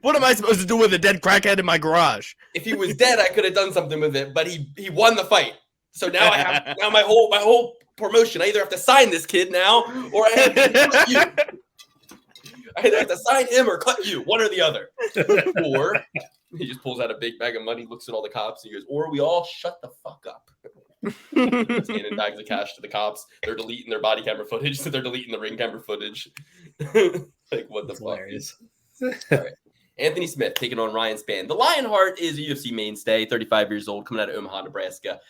What am I supposed to do with a dead crackhead in my garage? If he was dead, I could have done something with it, but he won the fight. So now I have my whole promotion. I either have to sign this kid now, or I have to cut you. I either have to sign him or cut you, one or the other. Or he just pulls out a big bag of money, looks at all the cops, and he goes, "Or we all shut the fuck up." Handing bags of cash to the cops. They're deleting their body camera footage, so they're deleting the ring camera footage. Like, what the fuck? Hilarious. All right. Anthony Smith taking on Ryan Spann. The Lionheart is a UFC mainstay, 35 years old, coming out of Omaha, Nebraska.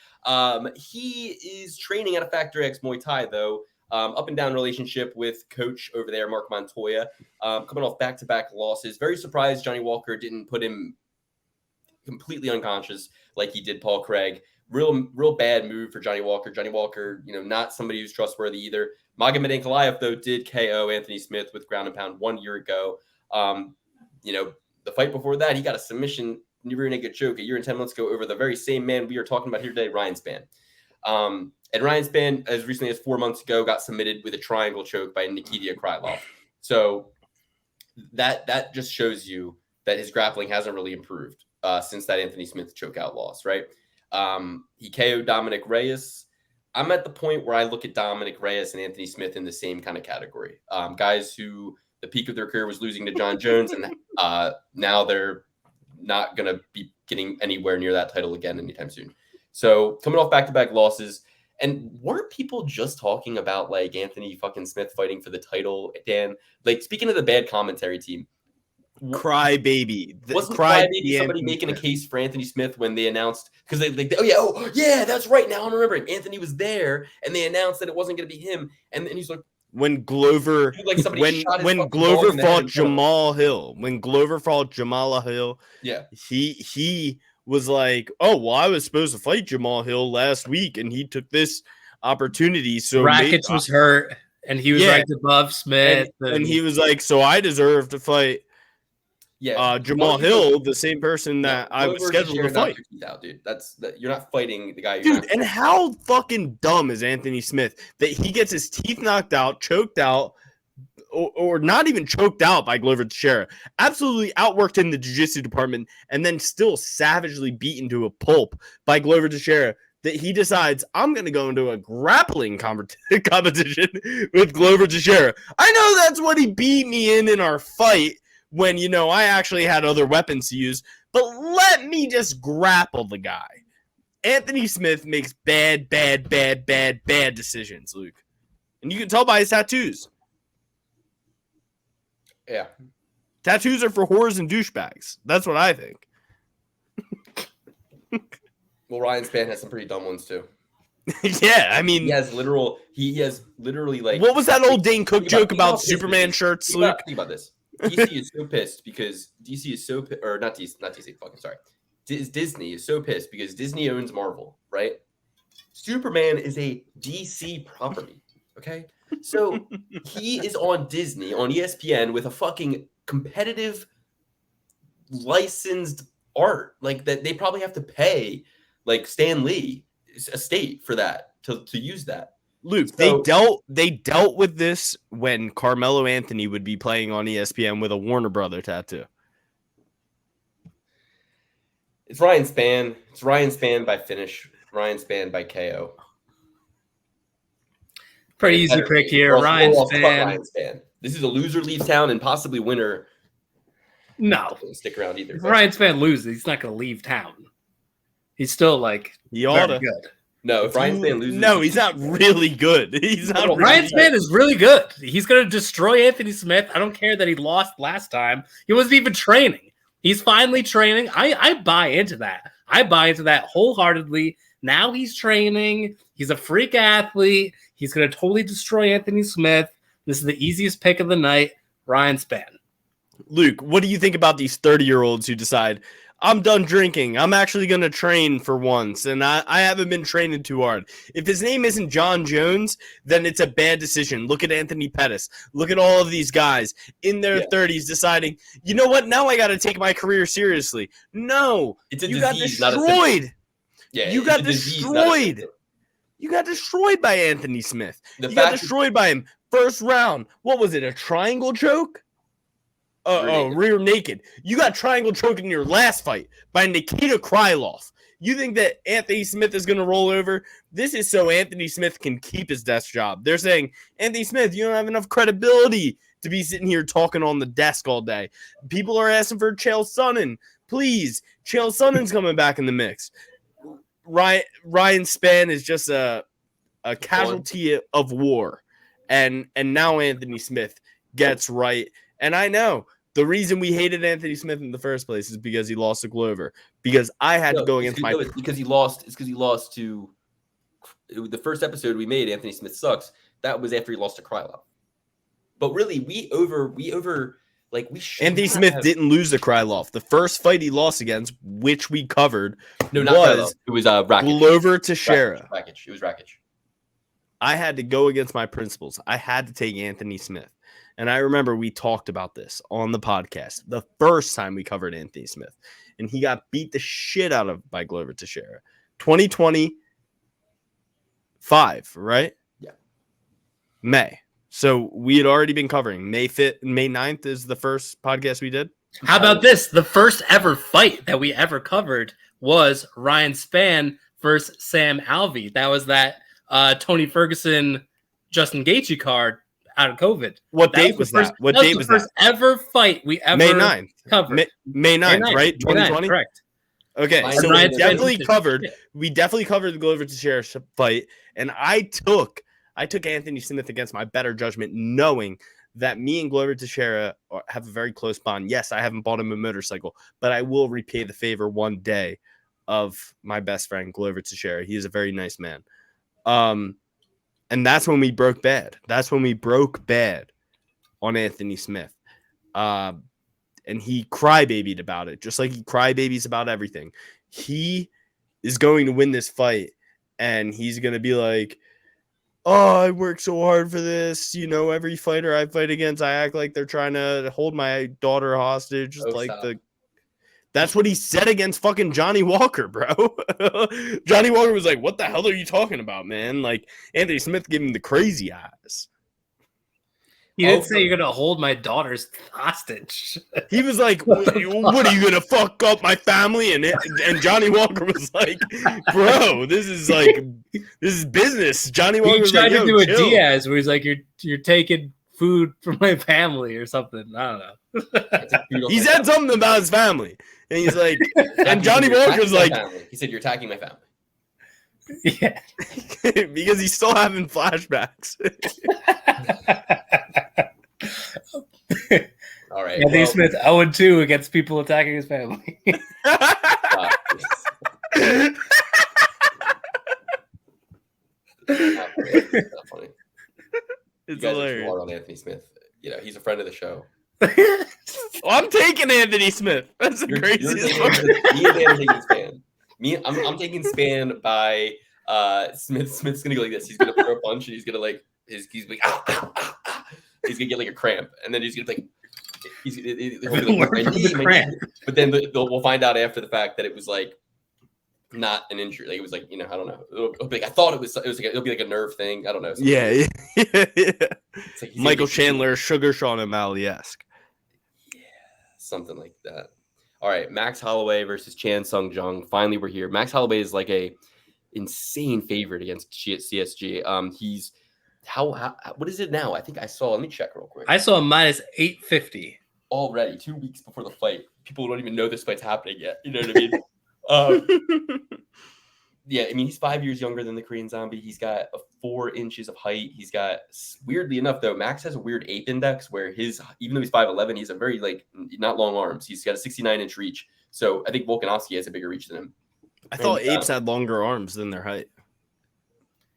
He is training at a Factory X Muay Thai, though. Up and down relationship with coach over there, Mark Montoya. Coming off back-to-back losses. Very surprised Johnny Walker didn't put him completely unconscious like he did Paul Craig. Real bad move for Johnny Walker. Johnny Walker, not somebody who's trustworthy either. Magomed Ankalaev, though, did KO Anthony Smith with ground and pound 1 year ago. The fight before that, he got a submission near naked choke a year and 10 months ago over the very same man we are talking about here today, Ryan Spann. And Ryan Spann, as recently as 4 months ago, got submitted with a triangle choke by Nikita Krylov. So that just shows you that his grappling hasn't really improved since that Anthony Smith chokeout loss, right? He KO'd Dominic Reyes. I'm at the point where I look at Dominic Reyes and Anthony Smith in the same kind of category. Guys who the peak of their career was losing to John Jones, and now they're not going to be getting anywhere near that title again anytime soon. So coming off back-to-back losses, and weren't people just talking about like Anthony fucking Smith fighting for the title, Dan? Like, speaking of the bad commentary team, Cry baby. Wasn't Crybaby somebody making a case for Anthony Smith when they announced, because oh yeah, that's right. Now I'm remembering. Anthony was there, and they announced that it wasn't going to be him, and then he's like, when Glover, when Glover fought Jamal Hill, yeah, he was like, oh well, I was supposed to fight Jamal Hill last week, and he took this opportunity. So Rackets was hurt, and he was ranked above Smith, and he was like, so I deserve to fight. Yeah, Jamal Hill, the same person that I was scheduled to fight. Out, dude. You're not fighting the guy. Dude, and how fucking dumb is Anthony Smith that he gets his teeth knocked out, choked out, or not even choked out by Glover Teixeira, absolutely outworked in the jiu-jitsu department, and then still savagely beaten to a pulp by Glover Teixeira, that he decides, I'm going to go into a grappling competition with Glover Teixeira. I know that's what he beat me in our fight, when, I actually had other weapons to use, but let me just grapple the guy. Anthony Smith makes bad decisions, Luke. And you can tell by his tattoos. Yeah. Tattoos are for whores and douchebags. That's what I think. Well, Ryan Spann has some pretty dumb ones, too. Yeah, I mean... He has literally, like... What was that old Dane Cook joke about Superman shirts, Luke? Think about this. DC is so pissed because DC is so or not DC, fucking sorry. Disney is so pissed because Disney owns Marvel, right? Superman is a DC property, okay? So he is on Disney, on ESPN with a fucking competitive licensed art, like that they probably have to pay like Stan Lee estate for that to use that. Luke, they dealt with this when Carmelo Anthony would be playing on ESPN with a Warner Brother tattoo. It's Ryan Spann. It's Ryan Spann by finish. Ryan Spann by KO. Pretty easy pick here. Ryan Spann. This is a loser leaves town and possibly winner. No. Doesn't stick around either. If Ryan Spann loses, he's not going to leave town. He's still like very good. No, if Ryan Spann loses... No, he's not really good. Ryan Spann is really good. He's going to destroy Anthony Smith. I don't care that he lost last time. He wasn't even training. He's finally training. I buy into that. I buy into that wholeheartedly. Now he's training. He's a freak athlete. He's going to totally destroy Anthony Smith. This is the easiest pick of the night. Ryan Spann. Luke, what do you think about these 30-year-olds who decide, I'm done drinking, I'm actually going to train for once, and I haven't been training too hard? If his name isn't John Jones, then it's a bad decision. Look at Anthony Pettis. Look at all of these guys in their 30s deciding, you know what, now I got to take my career seriously. No, it's a you disease, got destroyed. You got destroyed. You got destroyed by Anthony Smith. You got destroyed by him. First round. What was it, a triangle choke? Rear naked. You got triangle choke in your last fight by Nikita Krylov. You think that Anthony Smith is going to roll over? This is so Anthony Smith can keep his desk job. They're saying, Anthony Smith, you don't have enough credibility to be sitting here talking on the desk all day. People are asking for Chael Sonnen. Please, Chael Sonnen's coming back in the mix. Ryan Spann is just a casualty of war, and now Anthony Smith gets right. And I know the reason we hated Anthony Smith in the first place is because he lost to Glover. Because I had to go against my. It's because he lost. It's because he lost to the first episode we made. Anthony Smith sucks. That was after he lost to Krylov. But really, we Anthony Smith didn't lose to Krylov. The first fight he lost against, which we covered, it was Rakic. Glover Teixeira. Rakic. It was Rakic. I had to go against my principles. I had to take Anthony Smith. And I remember we talked about this on the podcast the first time we covered Anthony Smith. And he got beat the shit out of by Glover Teixeira. 2025, right? Yeah. May. So we had already been covering May 5th, May 9th is the first podcast we did. How about this? The first ever fight that we ever covered was Ryan Spann versus Sam Alvey. That was that Tony Ferguson, Justin Gaethje card out of COVID. What date was that? What date was that? First ever fight we ever May 9th. covered. May 9th, right? 2020? Correct. Okay, so we definitely covered the Glover Teixeira fight, and I took Anthony Smith against my better judgment, knowing that me and Glover Teixeira have a very close bond. Yes, I haven't bought him a motorcycle, but I will repay the favor one day of my best friend, Glover Teixeira. He is a very nice man. And that's when we broke bad. That's when we broke bad on Anthony Smith. And he crybabied about it, just like he crybabies about everything. He is going to win this fight, and he's going to be like, oh, I worked so hard for this. You know, every fighter I fight against, I act like they're trying to hold my daughter hostage. That's what he said against fucking Johnny Walker, bro. Johnny Walker was like, what the hell are you talking about, man? Like, Anthony Smith gave him the crazy eyes. He didn't say you're going to hold my daughter's hostage. He was like, what are you going to fuck up my family? And Johnny Walker was like, bro, this is business. Johnny Walker was tried like, to do a chill. Diaz where he's like, you're taking food from my family or something. I don't know. He said something about his family. And he's like, and Johnny Walker's like, he said, you're attacking my family. Yeah. Because he's still having flashbacks. All right. Anthony Smith 0-2 against people attacking his family. Not funny. It's you guys hilarious. are hard on Anthony Smith. You know, he's a friend of the show. I'm taking Anthony Smith. That's the craziest part. Me and Dan are taking Spann. I'm taking Spann by Smith. Smith's gonna go like this. He's gonna throw a punch and he's gonna like he's like he's gonna get like a cramp, and then he's gonna like but then we'll find out after the fact that it was like not an injury. Like it was like, you know, I don't know. It'll be like, I thought it was like it'll be like a nerve thing. I don't know. Yeah. It's like Michael Chandler, Sugar Sean O'Malley-esque. Yeah, something like that. All right, Max Holloway versus Chan Sung Jung. Finally, we're here. Max Holloway is like a insane favorite against CSG. He's what is it now? I think I saw. Let me check real quick. I saw a minus 850 already 2 weeks before the fight. People don't even know this fight's happening yet. You know what I mean? Yeah, I mean, he's 5 years younger than the Korean Zombie. He's got 4 inches of height. He's got, weirdly enough, though, Max has a weird ape index where even though he's 5'11", he's a very, like, not long arms. He's got a 69-inch reach. So I think Volkanovski has a bigger reach than him. I thought apes had longer arms than their height.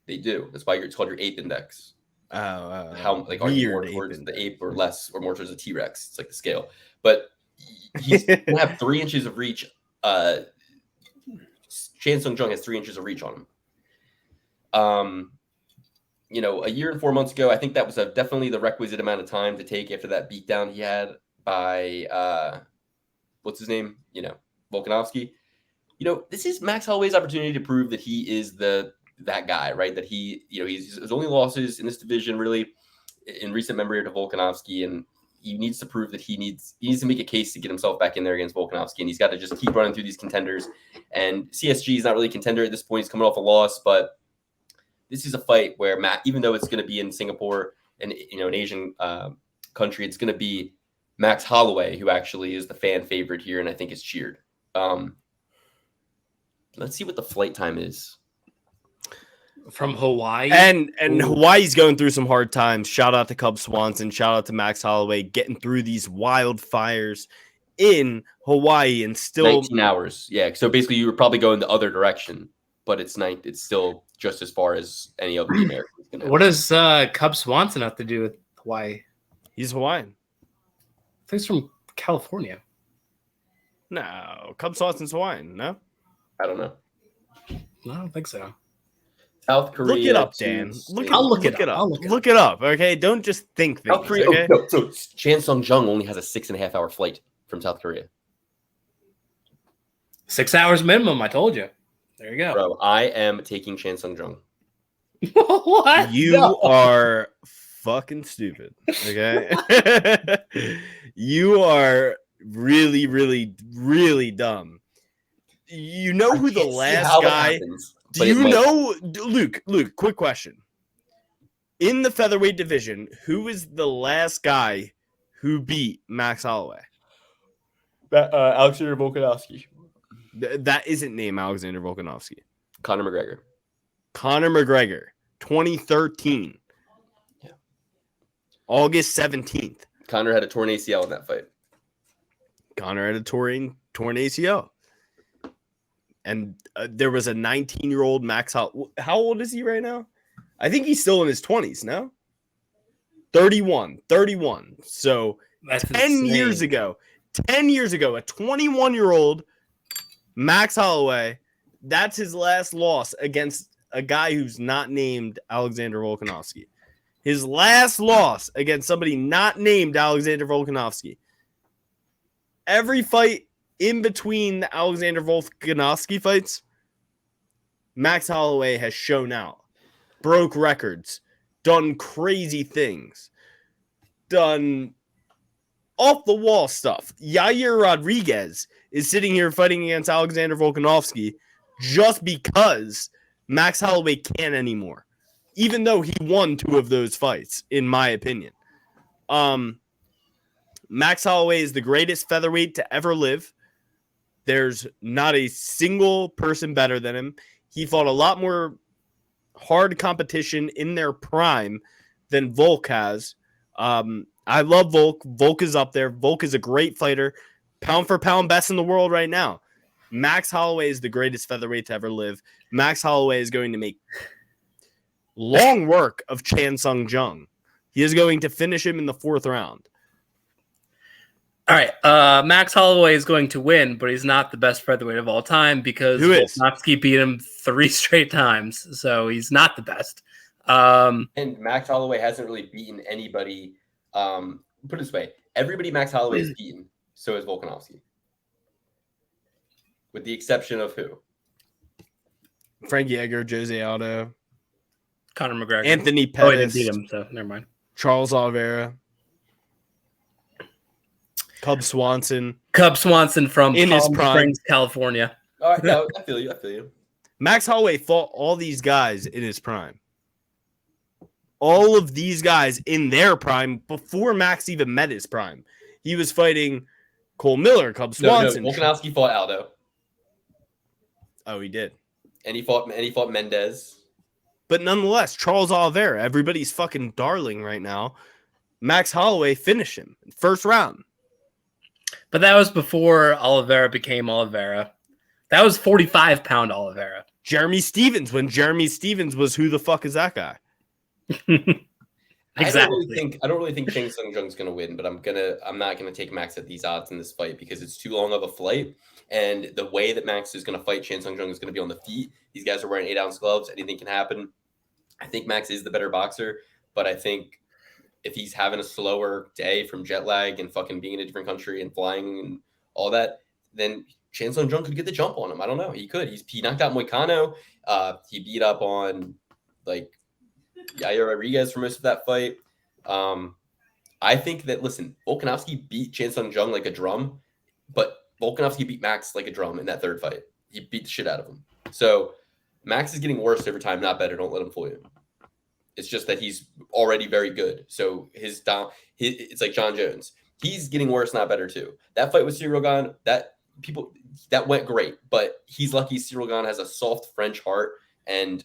They do. That's why it's called your ape index. How like are you more towards the ape or less or more towards the T-Rex? It's like the scale. But he's gonna have 3 inches of reach. Chan Sung Jung has 3 inches of reach on him. You know, a year and 4 months ago, I think that was definitely the requisite amount of time to take after that beatdown he had by what's his name? You know, Volkanovski. You know, this is Max Holloway's opportunity to prove that he is that guy, right? That he, you know, his only losses in this division really in recent memory are to Volkanovski, and he needs to prove that he needs to make a case to get himself back in there against Volkanovski, and he's got to just keep running through these contenders. And CSG is not really a contender at this point. He's coming off a loss, but this is a fight where even though it's going to be in Singapore and, you know, an Asian country, it's going to be Max Holloway who actually is the fan favorite here, and I think is cheered. Let's see what the flight time is. From Hawaii. And Hawaii's going through some hard times. Shout out to Cub Swanson. Shout out to Max Holloway getting through these wildfires in Hawaii and still 19 hours. Yeah. So basically you were probably going the other direction, but it's still just as far as any of the Americans. What does Cub Swanson have to do with Hawaii? He's Hawaiian. I think he's from California. No, Cub Swanson's Hawaiian, no? I don't know. No, I don't think so. South Korea. Look it up, Dan. I'll look it up. Look it up, okay? Don't just think things, South Korea. okay? No, so Chan Sung Jung only has a 6.5 hour flight from South Korea. 6 hours minimum, I told you. There you go. Bro, I am taking Chan Sung Jung. What? You are fucking stupid, okay? You are really, really, really dumb. You know who the last guy... Do you know, Luke, quick question. In the featherweight division, who is the last guy who beat Max Holloway? Alexander Volkanovski. That isn't named Alexander Volkanovski. Conor McGregor. Conor McGregor, 2013. Yeah. August 17th. Conor had a torn ACL in that fight. Conor had a torn ACL. And there was a 19-year-old Max Holloway. How old is he right now? I think he's still in his 20s, no? 31. So That's 10 insane. years ago, a 21-year-old Max Holloway, that's his last loss against a guy who's not named Alexander Volkanovski. His last loss against somebody not named Alexander Volkanovski. Every fight in between the Alexander Volkanovski fights, Max Holloway has shown out, broke records, done crazy things, done off-the-wall stuff. Yair Rodriguez is sitting here fighting against Alexander Volkanovski just because Max Holloway can't anymore, even though he won 2 of those fights, in my opinion. Max Holloway is the greatest featherweight to ever live. There's not a single person better than him. He fought a lot more hard competition in their prime than Volk has. I love Volk. Volk is up there. Volk is a great fighter. Pound for pound best in the world right now. Max Holloway is the greatest featherweight to ever live. Max Holloway is going to make long work of Chan Sung Jung. He is going to finish him in the 4th round. All right, Max Holloway is going to win, but he's not the best featherweight of all time because Volkanovski beat him 3 straight times, so he's not the best. And Max Holloway hasn't really beaten anybody. Put it this way, everybody Max Holloway has beaten, so is Volkanovski. With the exception of who? Frankie Edgar, Jose Aldo, Conor McGregor. Anthony Pettis. Oh, he didn't beat him, so never mind. Charles Oliveira. Cub Swanson from in his prime, Springs, California. All right, no, I feel you. Max Holloway fought all these guys in his prime. All of these guys in their prime before Max even met his prime. He was fighting Cole Miller, Cub Swanson. No, Volkanovski fought Aldo. Oh, he did. And he fought Mendez. But nonetheless, Charles Oliveira, everybody's fucking darling right now. Max Holloway finished him in 1st round. But that was before Oliveira became Oliveira. That was 45-pound Oliveira. Jeremy Stevens, when Jeremy Stevens was who the fuck is that guy? Exactly. I don't really think Chan Sung Jung's gonna win, but I'm not gonna take Max at these odds in this fight because it's too long of a flight. And the way that Max is gonna fight Chan Sung Jung is gonna be on the feet. These guys are wearing 8-ounce gloves. Anything can happen. I think Max is the better boxer, but I think if he's having a slower day from jet lag and fucking being in a different country and flying and all that, then Chan Sung Jung could get the jump on him. I don't know. He could. He knocked out Moicano. He beat up on Yair Rodriguez for most of that fight. I think that, listen, Volkanovski beat Chan Sung Jung like a drum, but Volkanovski beat Max like a drum in that 3rd fight. He beat the shit out of him. So Max is getting worse every time, not better. Don't let him fool you. It's just that he's already very good. So it's like John Jones. He's getting worse, not better too. That fight with Ciryl Gane, that people that went great, but he's lucky Cyril Gane has a soft French heart and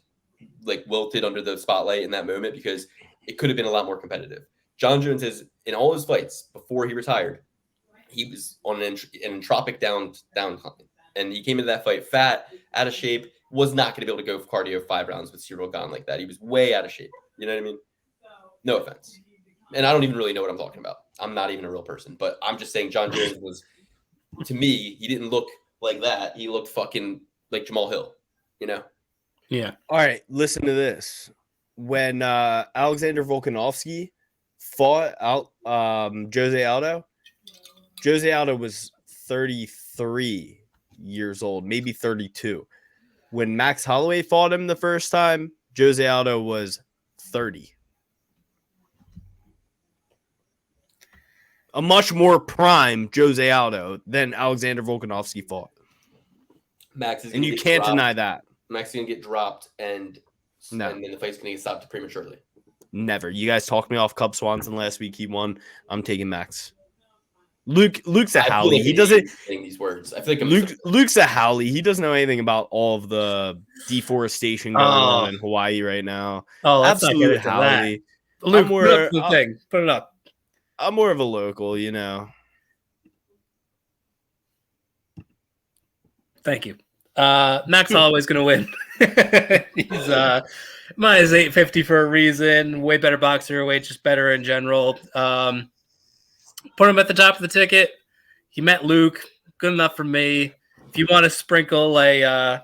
like wilted under the spotlight in that moment because it could have been a lot more competitive. John Jones has, in all his fights before he retired, he was on an entropic downcline, and he came into that fight fat, out of shape, was not going to be able to go for cardio 5 rounds with Cyril Gane like that. He was way out of shape. You know what I mean? No offense. And I don't even really know what I'm talking about. I'm not even a real person, but I'm just saying John Jones was, to me, he didn't look like that. He looked fucking like Jamal Hill, you know? Yeah. All right, listen to this. When Alexander Volkanovski fought out Jose Aldo was 33 years old, maybe 32. When Max Holloway fought him the first time, Jose Aldo was 30. A much more prime Jose Aldo than Alexander Volkanovski fought. Max is and you can't deny that. Max is going to get dropped, and No. and then the fight's going to get stopped prematurely. Never. You guys talked me off Cub Swanson last week. He won. I'm taking Max. Luke's a Howley. Like he doesn't saying these words. I feel like Luke's a Howley. He doesn't know anything about all of the deforestation going on in Hawaii right now. Oh, let's not get into Howley. That. Luke, put up the thing. Put it up. I'm more of a local, you know. Thank you. Max Holloway's going to win. He's minus 850 for a reason. Way better boxer, way just better in general. Put him at the top of the ticket. He met Luke. Good enough for me. If you want to sprinkle a,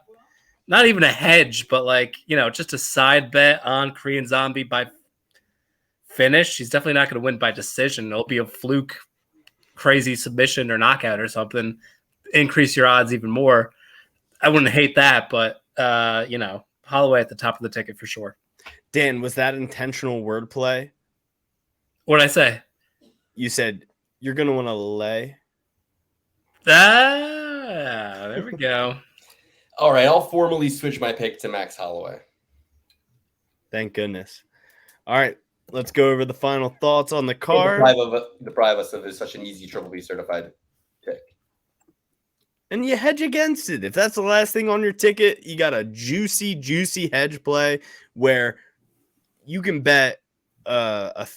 not even a hedge, but like, you know, just a side bet on Korean Zombie by finish, he's definitely not going to win by decision. It'll be a fluke, crazy submission or knockout or something. Increase your odds even more. I wouldn't hate that, but, you know, Holloway at the top of the ticket for sure. Dan, was that intentional wordplay? What did I say? You said you're going to want to lay. There we go. All right, I'll formally switch my pick to Max Holloway. Thank goodness. All right, let's go over the final thoughts on the card. Deprive us of such an easy Triple B certified pick. And you hedge against it. If that's the last thing on your ticket, you got a juicy hedge play where you can bet a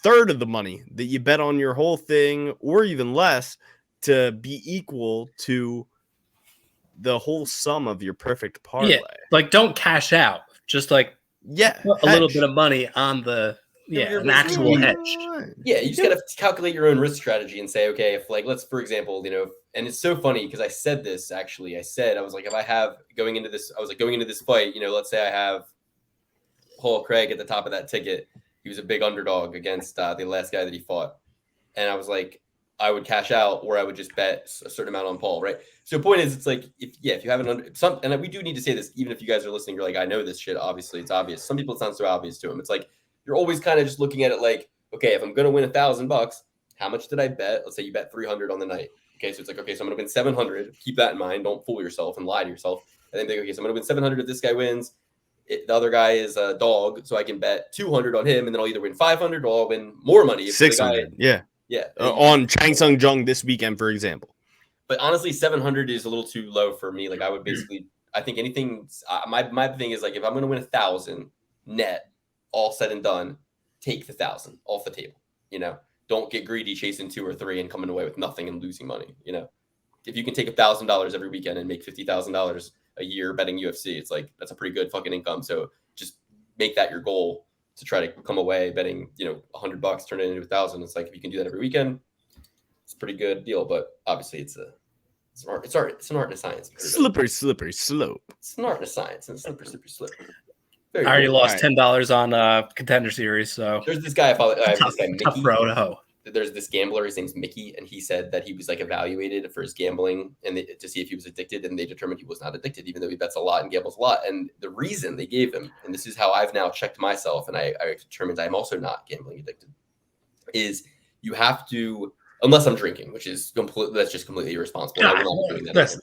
third of the money that you bet on your whole thing, or even less, to be equal to the whole sum of your perfect parlay. Yeah, like don't cash out. Just like put a little bit of money on the an actual hedge. Yeah, you just gotta calculate your own risk strategy and say, okay, if like let's for example, you know, and it's so funny because I said this actually. I was like, if I have going into this fight, you know, let's say I have Paul Craig at the top of that ticket. He was a big underdog against the last guy that he fought. And I was like, I would cash out or I would just bet a certain amount on Paul, right? So the point is, it's like, if you have and we do need to say this, even if you guys are listening, you're like, I know this shit, obviously, it's obvious. Some people, it's not so obvious to them. It's like, you're always kind of just looking at it like, okay, if I'm going to win $1,000, how much did I bet? Let's say you bet 300 on the night. Okay, so it's like, okay, so I'm going to win 700. Keep that in mind. Don't fool yourself and lie to yourself. And then think, okay, so I'm going to win 700 if this guy wins. The other guy is a dog, so I can bet 200 on him, and then I'll either win 500 or I'll win more money. If 600, yeah. On Chang Sung Jung this weekend, for example. But honestly, 700 is a little too low for me. Like I would basically, I think anything. My thing is like if I'm going to win 1,000 net, all said and done, take the 1,000 off the table. You know, don't get greedy chasing 2 or 3 and coming away with nothing and losing money. You know, if you can take $1,000 every weekend and make $50,000 a year betting UFC, it's like that's a pretty good fucking income. So just make that your goal to try to come away betting, you know, $100, turn it into 1,000. It's like if you can do that every weekend, it's a pretty good deal. But obviously, it's an art and a science. Slippery slope. It's an art and a science, and slippery slope. I already lost $10 on Contender Series. So there's this guy I follow. Tough road to hoe. There's this gambler, his name's Mickey, and he said that he was like evaluated for his gambling and to see if he was addicted, and they determined he was not addicted, even though he bets a lot and gambles a lot. And the reason they gave him, and this is how I've now checked myself, and I determined I'm also not gambling addicted, is you have to, unless I'm drinking, which is that's just completely irresponsible. I will not be doing that.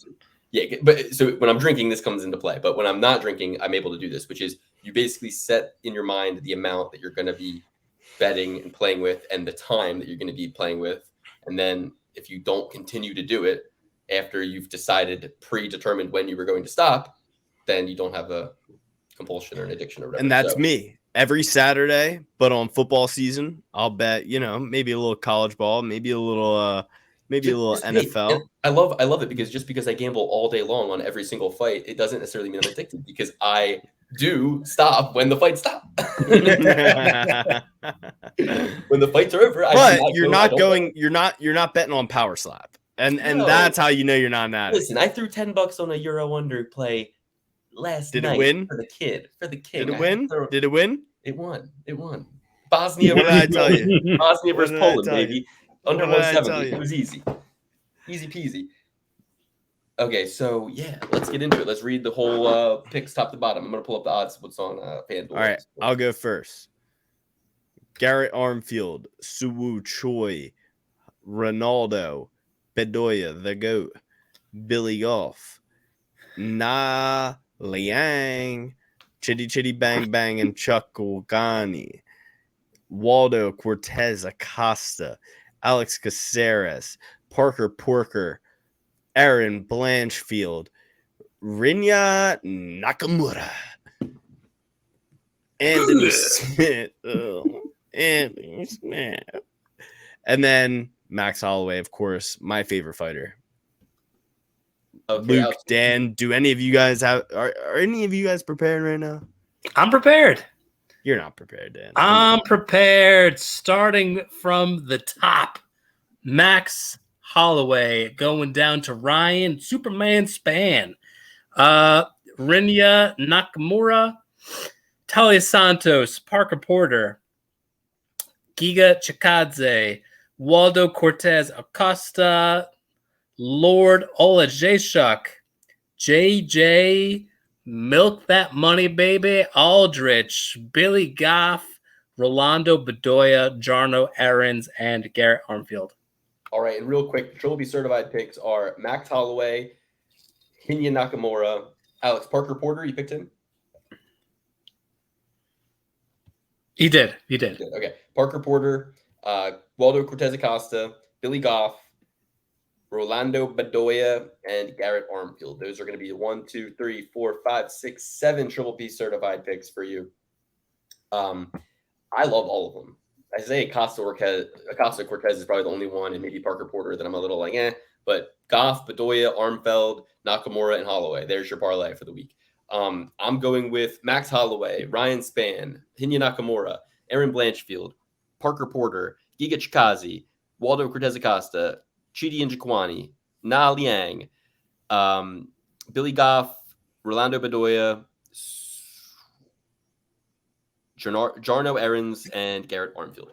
Yeah, but so when I'm drinking, this comes into play. But when I'm not drinking, I'm able to do this, which is you basically set in your mind the amount that you're going to be betting and playing with and the time that you're going to be playing with. And then if you don't continue to do it, after you've decided, predetermined when you were going to stop, then you don't have a compulsion or an addiction or whatever. And that's me every Saturday, but on football season, I'll bet, maybe a little college ball, maybe a little NFL. I love it because just because I gamble all day long on every single fight, it doesn't necessarily mean I'm addicted, because I do stop when the fights stop. When the fights are over, you're not betting on power slap. And that's how you know you're not an addict. Listen, I threw $10 on a Euro under play last night. Did it win? For the kid. Did it win? Did it win? It won. Bosnia. What did I tell you? Bosnia versus Poland, baby. Under What did I 170. tell you? It was easy. Easy peasy. Okay, so yeah, let's get into it. Let's read the whole picks top to bottom. I'm gonna pull up the odds. What's on FanDuel? All right, I'll go first. Garrett Armfield, Suwoo Choi, Ronaldo, Bedoya, the GOAT, Billy Goff, Liang, Chitty Chitty Bang Bang, and Njokuani, Waldo Cortes-Acosta, Alex Caceres, Parker Porker, Aaron Blanchfield, Rinya Nakamura, Anthony Smith, Anthony Smith, and then Max Holloway, of course, my favorite fighter. Okay, Luke, Dan, do any of you guys are any of you guys prepared right now? I'm prepared. You're not prepared, Dan. I'm prepared. Starting from the top, Max Holloway going down to Ryan Superman Spann, Rinya Nakamura, Talia Santos, Parker Porter, Giga Chikadze, Waldo Cortes-Acosta, Lord Oleksiejczuk, JJ, Milk That Money Baby, Aldrich, Billy Goff, Rolando Bedoya, Jarno Aarons, and Garrett Armfield. All right, and real quick, the Triple B certified picks are Max Holloway, Rinya Nakamura, Alex Parker Porter. You picked him? He did. Okay. Parker Porter, Waldo Cortes-Acosta, Billy Goff, Rolando Bedoya, and Garrett Armfield. Those are going to be 1, 2, 3, 4, 5, 6, 7 Triple P certified picks for you. I love all of them. I say Acosta Cortez is probably the only one, and maybe Parker Porter that I'm a little like, but Goff, Bedoya, Armfield, Nakamura, and Holloway. There's your parlay for the week. I'm going with Max Holloway, Ryan Spann, Rinya Nakamura, Aaron Blanchfield, Parker Porter, Giga Chikadze, Waldo Cortes-Acosta, Chidi Njokuani, Liang, Billy Goff, Rolando Bedoya, Jarno Aarons, and Garrett Armfield.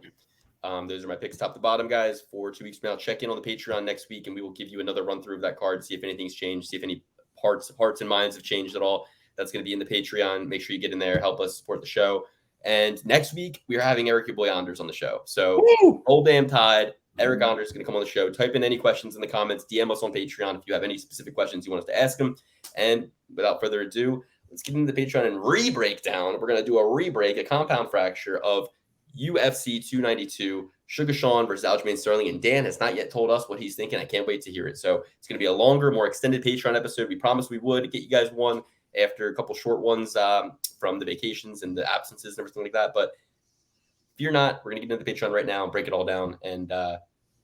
Those are my picks top to bottom, guys, for 2 weeks from now. Check in on the Patreon next week, and we will give you another run through of that card, see if anything's changed, see if any hearts and minds have changed at all. That's going to be in the Patreon. Make sure you get in there, help us support the show. And next week, we are having Eric Your Boy Anders on the show. So, Whole damn tide. Eric Anders is going to come on the show. Type in any questions in the comments. DM us on Patreon if you have any specific questions you want us to ask him. And without further ado, let's get into the Patreon and re-break down. We're going to do a compound fracture of UFC 292, Sugar Sean versus Aljamain Sterling. And Dan has not yet told us what he's thinking. I can't wait to hear it. So it's going to be a longer, more extended Patreon episode. We promised we would get you guys one after a couple short ones from the vacations and the absences and everything like that. But if you're not, we're going to get into the Patreon right now and break it all down. And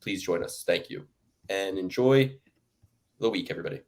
please join us. Thank you. And enjoy the week, everybody.